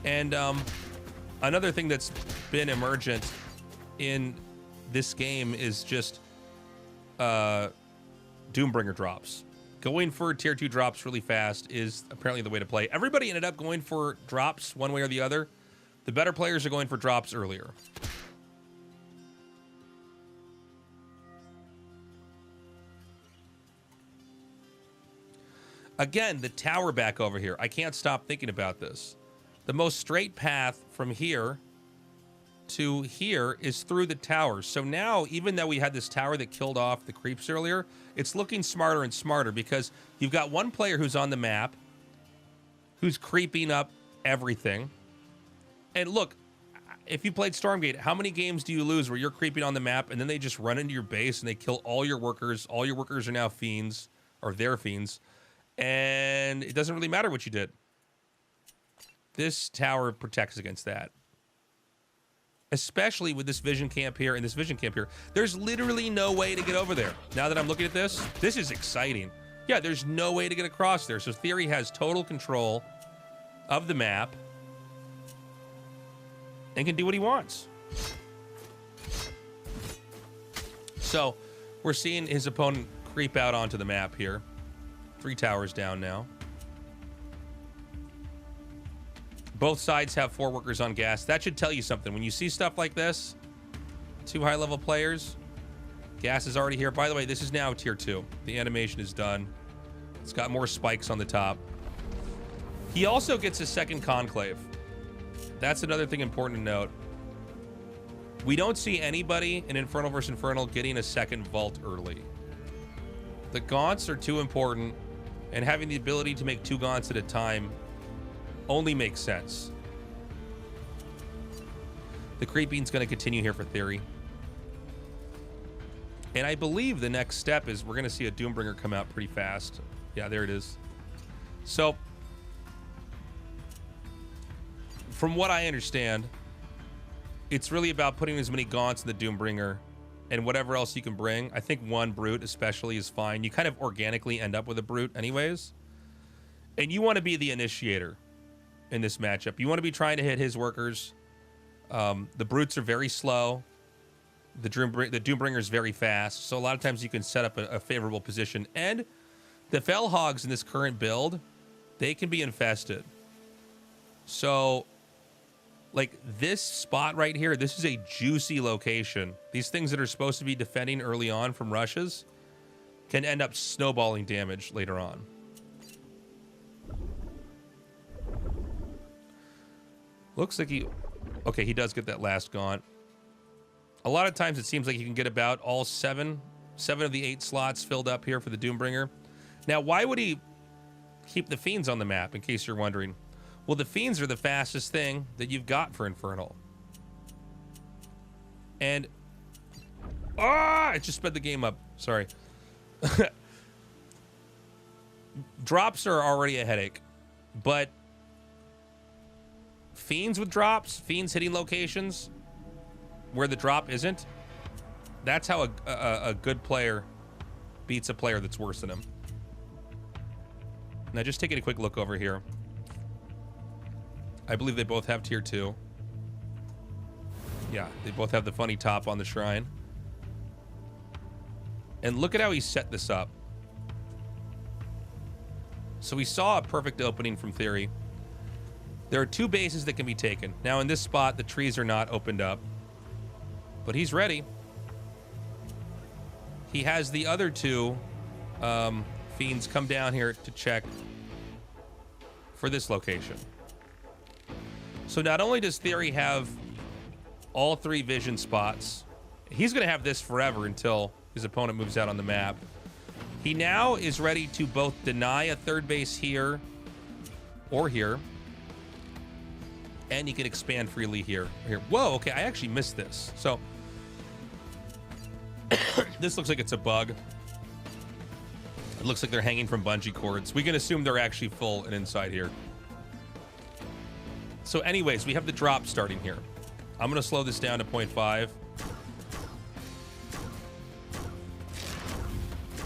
And another thing that's been emergent in this game is just Doombringer drops. Going for tier 2 drops really fast is apparently the way to play. Everybody ended up going for drops one way or the other. The better players are going for drops earlier. Again, the tower back over here. I can't stop thinking about this. The most straight path from here to here is through the towers. So now, even though we had this tower that killed off the creeps earlier, it's looking smarter and smarter because you've got one player who's on the map who's creeping up everything. And look, if you played Stormgate, how many games do you lose where you're creeping on the map and then they just run into your base and they kill all your workers? All your workers are now fiends, or they're fiends, and it doesn't really matter what you did. This tower protects against that. especially with this vision camp here and this vision camp here. There's literally no way to get over there. Now that I'm looking at this is exciting. Yeah, there's no way to get across there. So Theory has total control of the map and can do what he wants. So we're seeing his opponent creep out onto the map here. 3 towers down now. Both sides have 4 workers on gas. That should tell you something. When you see stuff like this, 2 high-level players, gas is already here. By the way, this is now tier 2. The animation is done. It's got more spikes on the top. He also gets a second conclave. That's another thing important to note. We don't see anybody in Infernal vs. Infernal getting a second vault early. The gaunts are too important, and having the ability to make 2 gaunts at a time only makes sense. The creeping's going to continue here for Theory. And I believe the next step is we're going to see a Doombringer come out pretty fast. Yeah, there it is. So, from what I understand, it's really about putting as many gaunts in the Doombringer and whatever else you can bring. I think 1 Brute especially is fine. You kind of organically end up with a Brute anyways. And you want to be the initiator in this matchup. You want to be trying to hit his workers. The Brutes are very slow. The Doombringer is very fast. So a lot of times you can set up a favorable position. And the Fellhogs in this current build, they can be infested. So, like this spot right here, this is a juicy location. These things that are supposed to be defending early on from rushes can end up snowballing damage later on. Looks like okay, he does get that last gaunt. A lot of times it seems like you can get about all 7 of the 8 slots filled up here for the Doombringer. Now, why would he keep the Fiends on the map, in case you're wondering? Well, the Fiends are the fastest thing that you've got for Infernal. And... it just sped the game up. Sorry. Drops are already a headache. But... Fiends with drops, Fiends hitting locations where the drop isn't, that's how a good player beats a player that's worse than him. Now, just taking a quick look over here. I believe they both have tier 2. Yeah, they both have the funny top on the shrine. And look at how he set this up. So we saw a perfect opening from Theory. There are 2 bases that can be taken. Now, in this spot, the trees are not opened up. But he's ready. He has the other 2 Fiends come down here to check for this location. So not only does Theory have all 3 vision spots, he's going to have this forever until his opponent moves out on the map. He now is ready to both deny a 3rd base here or here. And you can expand freely here. Whoa, okay, I actually missed this. So, this looks like it's a bug. It looks like they're hanging from bungee cords. We can assume they're actually full and inside here. So anyways, we have the drop starting here. I'm going to slow this down to 0.5.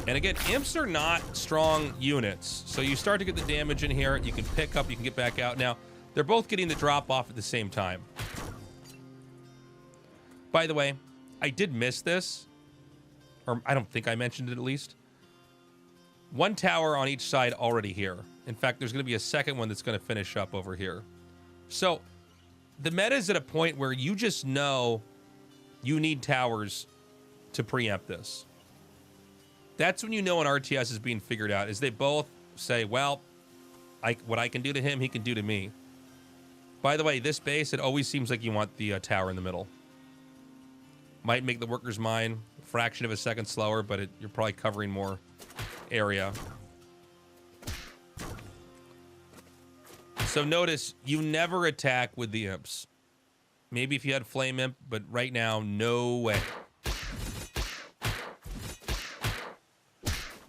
And again, imps are not strong units. So you start to get the damage in here. You can pick up, you can get back out. Now, they're both getting the drop off at the same time. By the way, I did miss this. Or I don't think I mentioned it at least. 1 tower on each side already here. In fact, there's going to be a second one that's going to finish up over here. So, the meta is at a point where you just know you need towers to preempt this. That's when you know an RTS is being figured out, is they both say, well, what I can do to him, he can do to me. By the way, this base, it always seems like you want the tower in the middle. Might make the worker's mine a fraction of a second slower, but you're probably covering more area. So notice, you never attack with the imps. Maybe if you had Flame Imp, but right now, no way.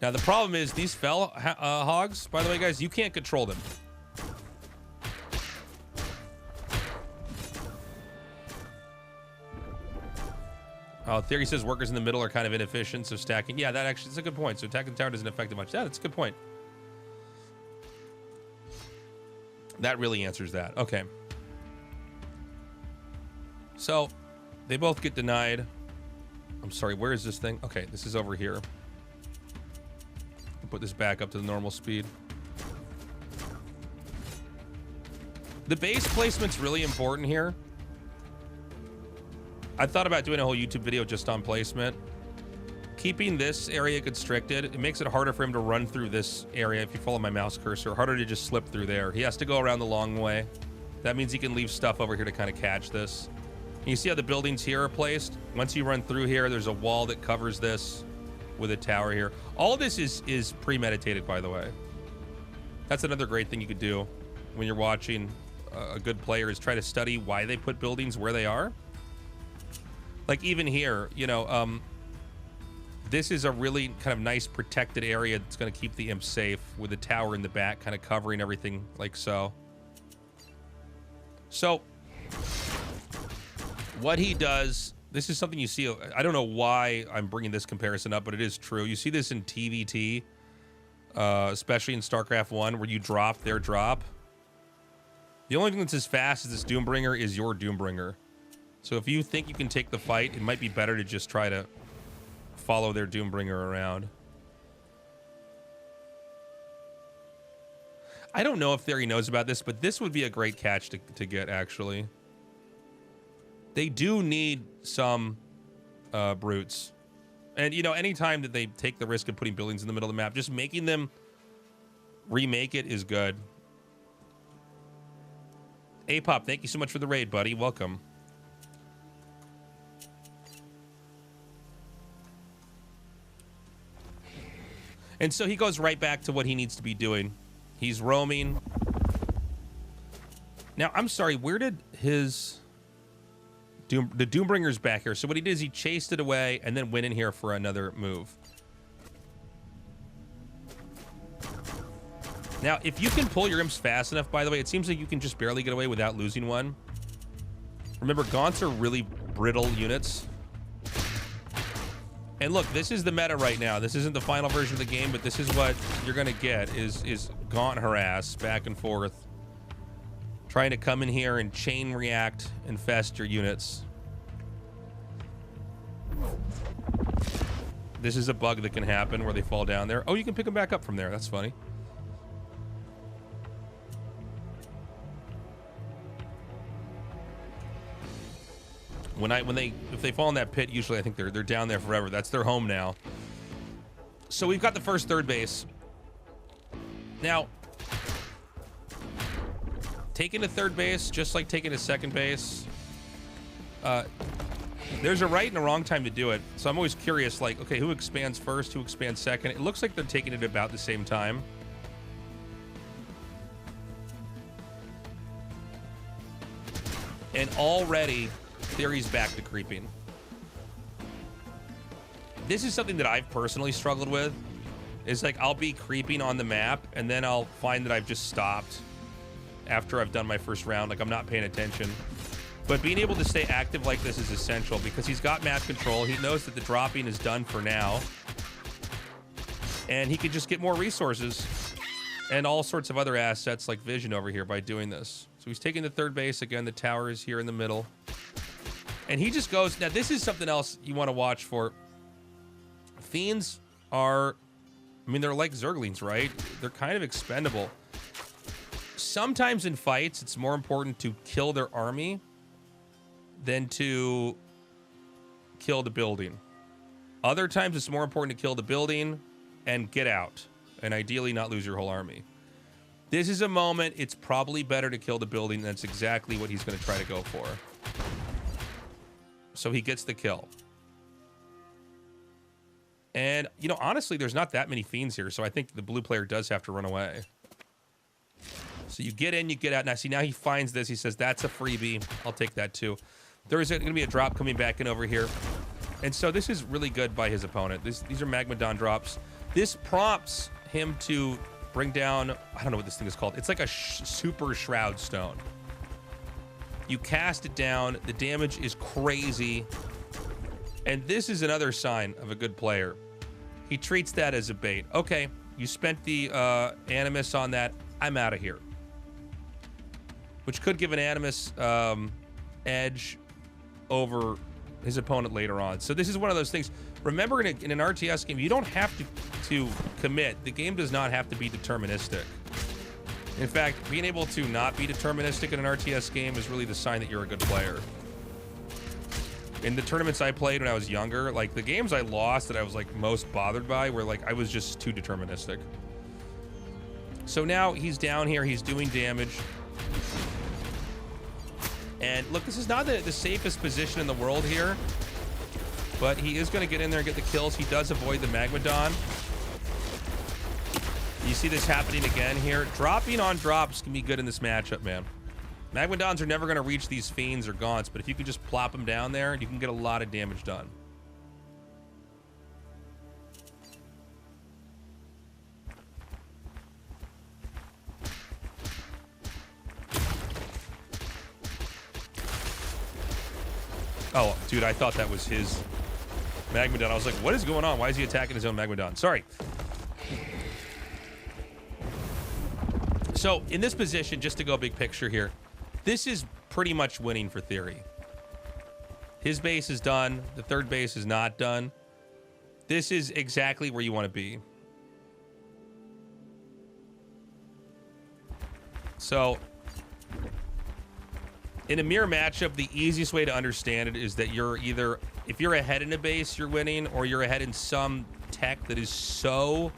Now, the problem is, these hogs, by the way, guys, you can't control them. Theory says workers in the middle are kind of inefficient, so stacking. Yeah, that actually is a good point. So attacking the tower doesn't affect it much. Yeah, that's a good point. That really answers that. Okay. So they both get denied. I'm sorry, where is this thing? Okay, this is over here. I'll put this back up to the normal speed. The base placement's really important here. I thought about doing a whole YouTube video just on placement. Keeping this area constricted, it makes it harder for him to run through this area if you follow my mouse cursor. Harder to just slip through there. He has to go around the long way. That means he can leave stuff over here to kind of catch this. And you see how the buildings here are placed? Once you run through here, there's a wall that covers this with a tower here. All of this is premeditated, by the way. That's another great thing you could do when you're watching a good player, is try to study why they put buildings where they are. Like even here, you know, this is a really kind of nice protected area that's going to keep the imp safe, with a tower in the back kind of covering everything like so. So what he does, this is something you see. I don't know why I'm bringing this comparison up, but it is true. You see this in TVT, especially in StarCraft 1, where you drop their drop. The only thing that's as fast as this Doombringer is your Doombringer. So if you think you can take the fight, it might be better to just try to follow their Doombringer around. I don't know if Theory knows about this, but this would be a great catch to get, actually. They do need some brutes. And, you know, anytime that they take the risk of putting buildings in the middle of the map, just making them remake it is good. Apop, thank you so much for the raid, buddy. Welcome. And so he goes right back to what he needs to be doing. He's roaming. Now, I'm sorry, where did his... the Doombringer's back here. So what he did is he chased it away and then went in here for another move. Now, if you can pull your imps fast enough, by the way, it seems like you can just barely get away without losing one. Remember, Gaunts are really brittle units. And look, this is the meta right now. This isn't the final version of the game, but this is what you're going to get, is Gaunt harass back and forth. Trying to come in here and chain react, infest your units. This is a bug that can happen where they fall down there. Oh, you can pick them back up from there. That's funny. If they fall in that pit, usually I think they're down there forever. That's their home now. So we've got the first third base. Now, taking a third base, just like taking a second base, there's a right and a wrong time to do it. So I'm always curious, like, okay, who expands first, who expands second? It looks like they're taking it about the same time. And already, Theory's back to creeping. This is something that I've personally struggled with. Is like, I'll be creeping on the map, and then I'll find that I've just stopped after I've done my first round. Like, I'm not paying attention. But being able to stay active like this is essential, because he's got map control. He knows that the dropping is done for now. And he can just get more resources and all sorts of other assets like vision over here by doing this. So he's taking the third base. Again, the tower is here in the middle. And he just goes... Now, this is something else you want to watch for. Fiends are... I mean, they're like Zerglings, right? They're kind of expendable. Sometimes in fights, it's more important to kill their army than to kill the building. Other times, it's more important to kill the building and get out. And ideally not lose your whole army. This is a moment, it's probably better to kill the building. That's exactly what he's going to try to go for. So he gets the kill. And, you know, honestly, there's not that many fiends here, so I think the blue player does have to run away. So you get in, you get out. Now, see, now he finds this. He says, that's a freebie. I'll take that, too. There is going to be a drop coming back in over here. And so this is really good by his opponent. These are Magmadon drops. This prompts him to bring down... I don't know what this thing is called. It's like a super Shroud Stone. You cast it down. The damage is crazy. And this is another sign of a good player. He treats that as a bait. Okay, you spent the Animus on that. I'm out of here. Which could give an Animus edge over his opponent later on. So this is one of those things. Remember, in an RTS game, you don't have to commit. The game does not have to be deterministic. In fact, being able to not be deterministic in an RTS game is really the sign that you're a good player. In the tournaments I played when I was younger, like the games I lost that I was like most bothered by were like I was just too deterministic. So now he's down here, he's doing damage. And look, this is not the safest position in the world here, but he is going to get in there and get the kills. He does avoid the Magmadon. You see this happening again here. Dropping on drops can be good in this matchup, man. Magmadons are never going to reach these Fiends or Gaunts, but if you can just plop them down there, you can get a lot of damage done. Oh, dude, I thought that was his Magmadon. I was like, what is going on? Why is he attacking his own Magmadon? Sorry. So, in this position, just to go big picture here, this is pretty much winning for Theory. His base is done. The third base is not done. This is exactly where you want to be. So, in a mirror matchup, the easiest way to understand it is that you're either, if you're ahead in a base, you're winning, or you're ahead in some tech that is so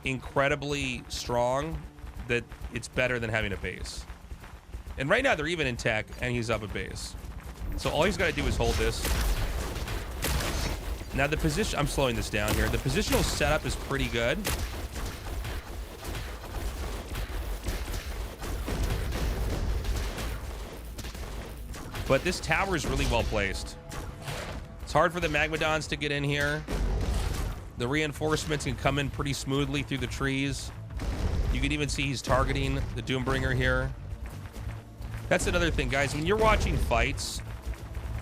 incredibly strong that it's better than having a base. And right now they're even in tech, and he's up a base. So all he's got to do is hold this. Now the position, I'm slowing this down here. The positional setup is pretty good. But this tower is really well placed. It's hard for the Magmadons to get in here. The reinforcements can come in pretty smoothly through the trees. You can even see he's targeting the Doombringer here. That's another thing, guys. When you're watching fights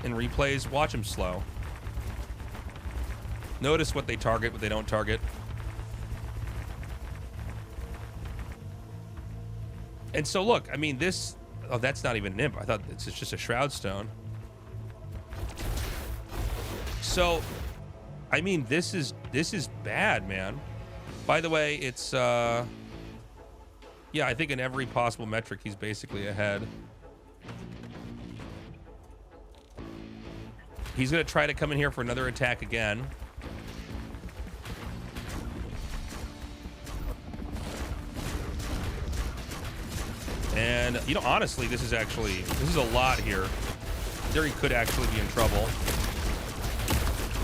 and replays, watch them slow. Notice what they target, what they don't target. And so, look, I mean, this... Oh, that's not even an imp. I thought it's just a Shroud Stone. So, I mean, this is bad, man. By the way, it's... yeah, I think in every possible metric, he's basically ahead. He's going to try to come in here for another attack again. And, you know, honestly, this is a lot here. Theory could actually be in trouble.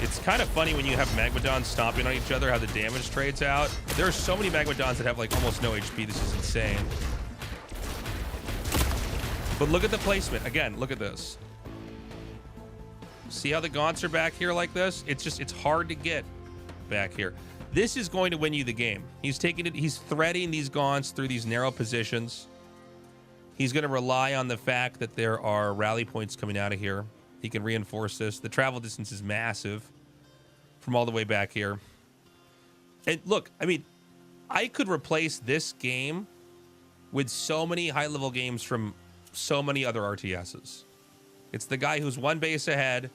It's kind of funny when you have Magmadons stomping on each other, how the damage trades out. There are so many Magmadons that have, like, almost no HP. This is insane. But look at the placement. Again, look at this. See how the Gaunts are back here like this? It's hard to get back here. This is going to win you the game. He's taking it, he's threading these Gaunts through these narrow positions. He's going to rely on the fact that there are rally points coming out of here. He can reinforce this. The travel distance is massive from all the way back here. And look, I mean, I could replace this game with so many high-level games from so many other RTSs. It's the guy who's one base ahead.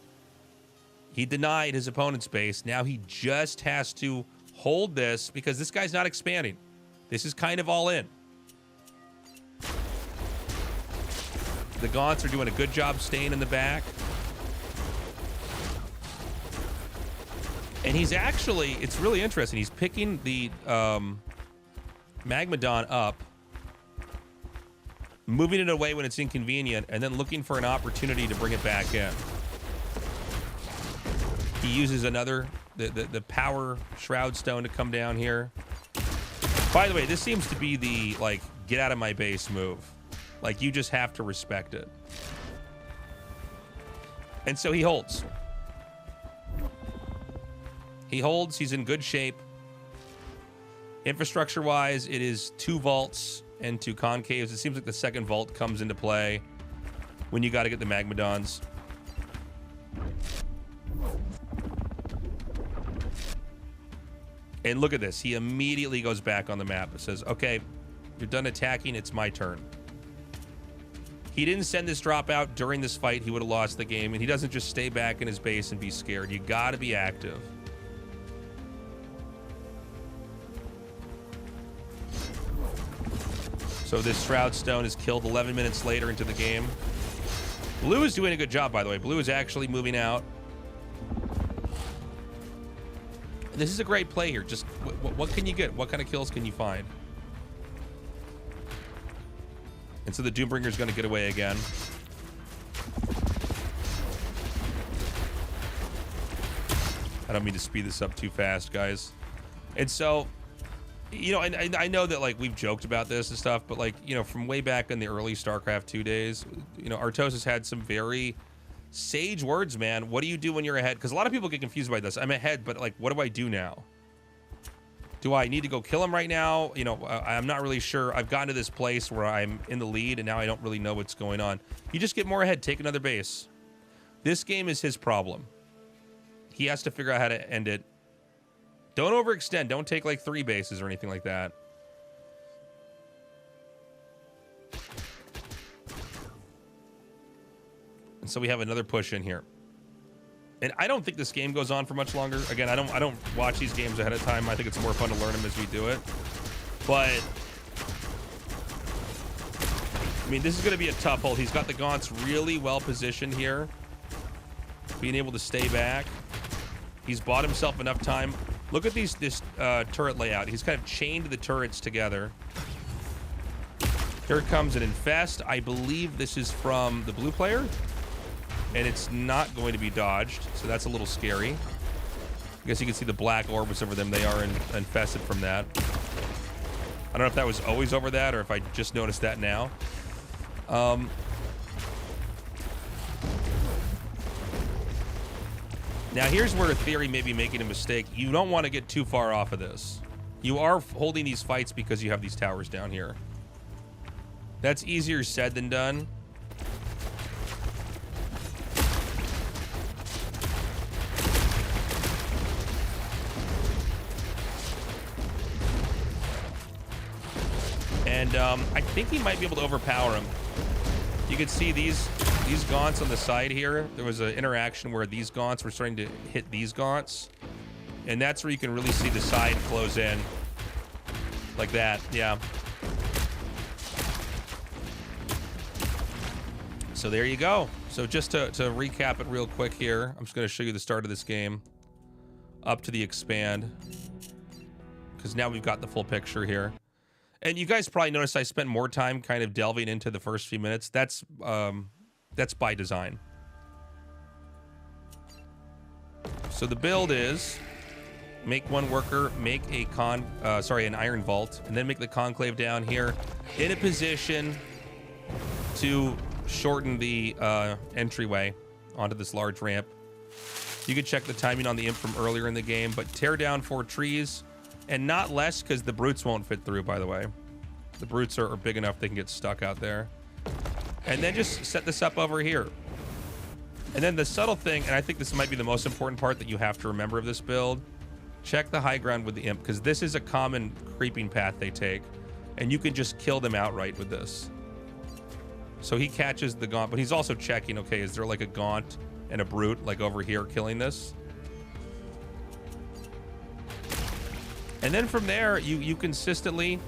He denied his opponent's base. Now he just has to hold this because this guy's not expanding. This is kind of all in. The Gaunts are doing a good job staying in the back. And he's actually, it's really interesting. He's picking the Magmadon up, moving it away when it's inconvenient, and then looking for an opportunity to bring it back in. He uses another, the power Shroud Stone to come down here. By the way, this seems to be the, like, get out of my base move. Like, you just have to respect it. And so he holds. He holds. He's in good shape. Infrastructure-wise, it is 2 vaults and 2 concaves. It seems like the second vault comes into play when you got to get the Magmadons. And look at this. He immediately goes back on the map. It says, okay, you're done attacking. It's my turn. He didn't send this drop out during this fight. He would have lost the game. And he doesn't just stay back in his base and be scared. You got to be active. So this Shroud Stone is killed 11 minutes later into the game. Blue is doing a good job, by the way. Blue is actually moving out. This is a great play here. Just what can you get? What kind of kills can you find? And so the Doombringer's going to get away again. I don't mean to speed this up too fast, guys. And so, you know, and I know that, like, we've joked about this and stuff, but, like, you know, from way back in the early StarCraft 2 days, you know, Artos has had some very sage words, man. What do you do when you're ahead? Because a lot of people get confused by this. I'm ahead, but, like, what do I do now? Do I need to go kill him right now? You know, I'm not really sure. I've gotten to this place where I'm in the lead, and now I don't really know what's going on. You just get more ahead. Take another base. This game is his problem. He has to figure out how to end it. Don't overextend. Don't take, like, 3 bases or anything like that. And so we have another push in here. And I don't think this game goes on for much longer. Again, I don't watch these games ahead of time. I think it's more fun to learn them as we do it. But I mean, this is going to be a tough hold. He's got the gaunts really well positioned here, being able to stay back. He's bought himself enough time. Look at this turret layout. He's kind of chained the turrets together. Here comes an infest. I believe this is from the blue player, and it's not going to be dodged, so that's a little scary. I guess you can see the black orbs over them. They are infested from that. I don't know if that was always over that or if I just noticed that now. Now here's where Theory may be making a mistake. You don't want to get too far off of this. You are holding these fights because you have these towers down here. That's easier said than done. And I think he might be able to overpower him. You can see these gaunts on the side here. There was an interaction where these gaunts were starting to hit these gaunts. And that's where you can really see the side close in. Like that, yeah. So there you go. So just to recap it real quick here, I'm just going to show you the start of this game up to the expand, because now we've got the full picture here. And you guys probably noticed I spent more time kind of delving into the first few minutes. That's by design. So the build is make one worker, make a an iron vault, and then make the conclave down here in a position to shorten the entryway onto this large ramp. You can check the timing on the imp from earlier in the game, but tear down 4 trees, and not less, because the brutes won't fit through, by the way. The brutes are big enough they can get stuck out there. And then just set this up over here. And then the subtle thing, and I think this might be the most important part that you have to remember of this build, check the high ground with the imp, because this is a common creeping path they take, and you can just kill them outright with this. So he catches the gaunt, but he's also checking, okay, is there like a gaunt and a brute like over here killing this? And then from there, you consistently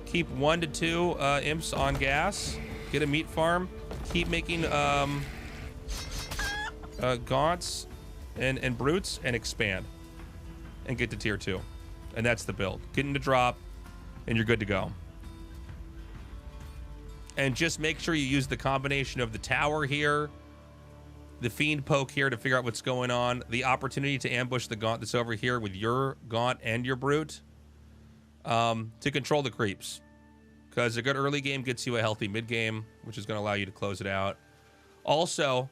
keep 1 to 2 imps on gas, get a meat farm, keep making gaunts and brutes, and expand and get to tier 2. And that's the build. Get into drop and you're good to go. And just make sure you use the combination of the tower here, the fiend poke here to figure out what's going on, the opportunity to ambush the gaunt that's over here with your gaunt and your brute, to control the creeps. Because a good early game gets you a healthy mid game, which is going to allow you to close it out. Also,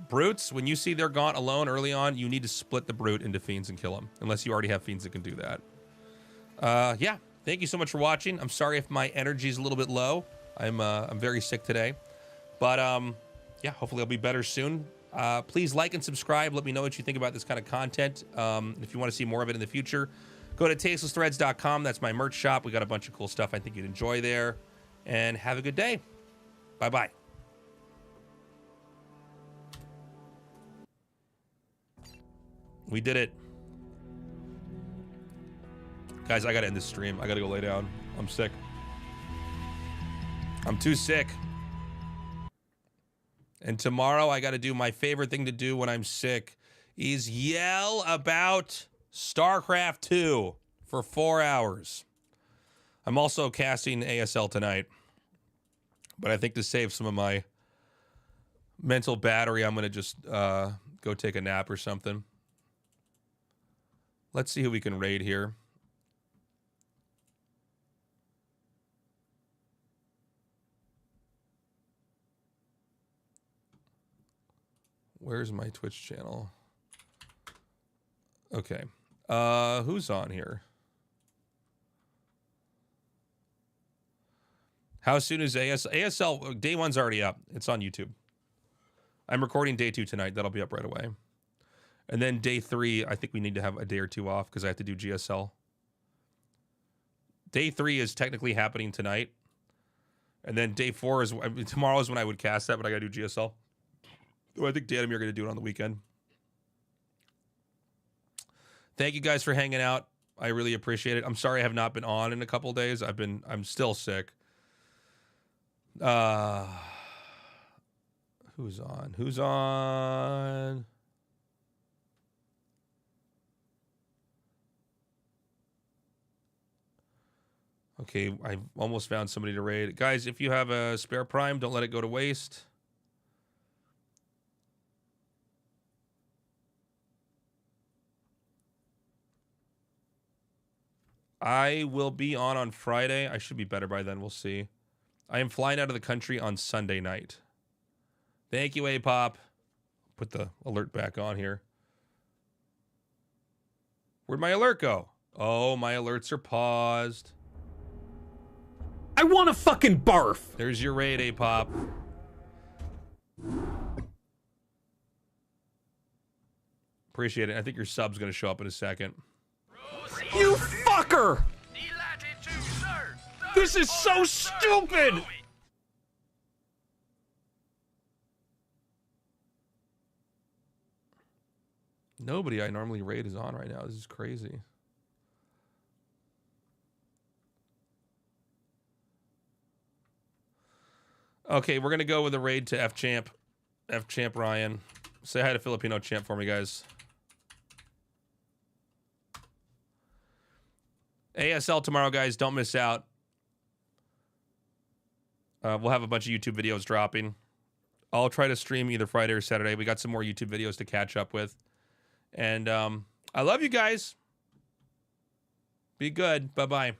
brutes, when you see their gaunt alone early on, you need to split the brute into fiends and kill them, unless you already have fiends that can do that. Yeah. Thank you so much for watching. I'm sorry if my energy is a little bit low. I'm very sick today. But yeah, hopefully I'll be better soon. Please like and subscribe. Let me know what you think about this kind of content. If you want to see more of it in the future, go to tastelessthreads.com. That's my merch shop. We got a bunch of cool stuff I think you'd enjoy there. And have a good day. Bye-bye. We did it. Guys, I gotta end this stream. I gotta go lay down. I'm sick. I'm too sick. And tomorrow I gotta do my favorite thing to do when I'm sick is yell about StarCraft 2 for 4 hours. I'm also casting ASL tonight. But I think to save some of my mental battery, I'm gonna just go take a nap or something. Let's see who we can raid here. Where's my Twitch channel? Okay. Who's on here? How soon is ASL? Day 1's already up. It's on YouTube. I'm recording day 2 tonight. That'll be up right away. And then day 3, I think we need to have a day or 2 off because I have to do GSL. Day 3 is technically happening tonight. And then day 4 is, tomorrow is when I would cast that, but I got to do GSL. I think Dan and me are going to do it on the weekend. Thank you guys for hanging out. I really appreciate it. I'm sorry I have not been on in a couple days. I'm still sick. Who's on? Who's on? Okay, I almost found somebody to raid. Guys, if you have a spare prime, don't let it go to waste. I will be on Friday. I should be better by then. We'll see. I am flying out of the country on Sunday night. Thank you, A-Pop. Put the alert back on here. Where'd my alert go? Oh, my alerts are paused. I want to fucking barf. There's your raid, A-Pop. Appreciate it. I think your sub's going to show up in a second. You fucker! This is so stupid! Nobody I normally raid is on right now. This is crazy. Okay, we're going to go with a raid to F-Champ. F-Champ Ryan. Say hi to Filipino Champ for me, guys. ASL tomorrow, guys. Don't miss out. We'll have a bunch of YouTube videos dropping. I'll try to stream either Friday or Saturday. We got some more YouTube videos to catch up with. And I love you guys. Be good. Bye-bye.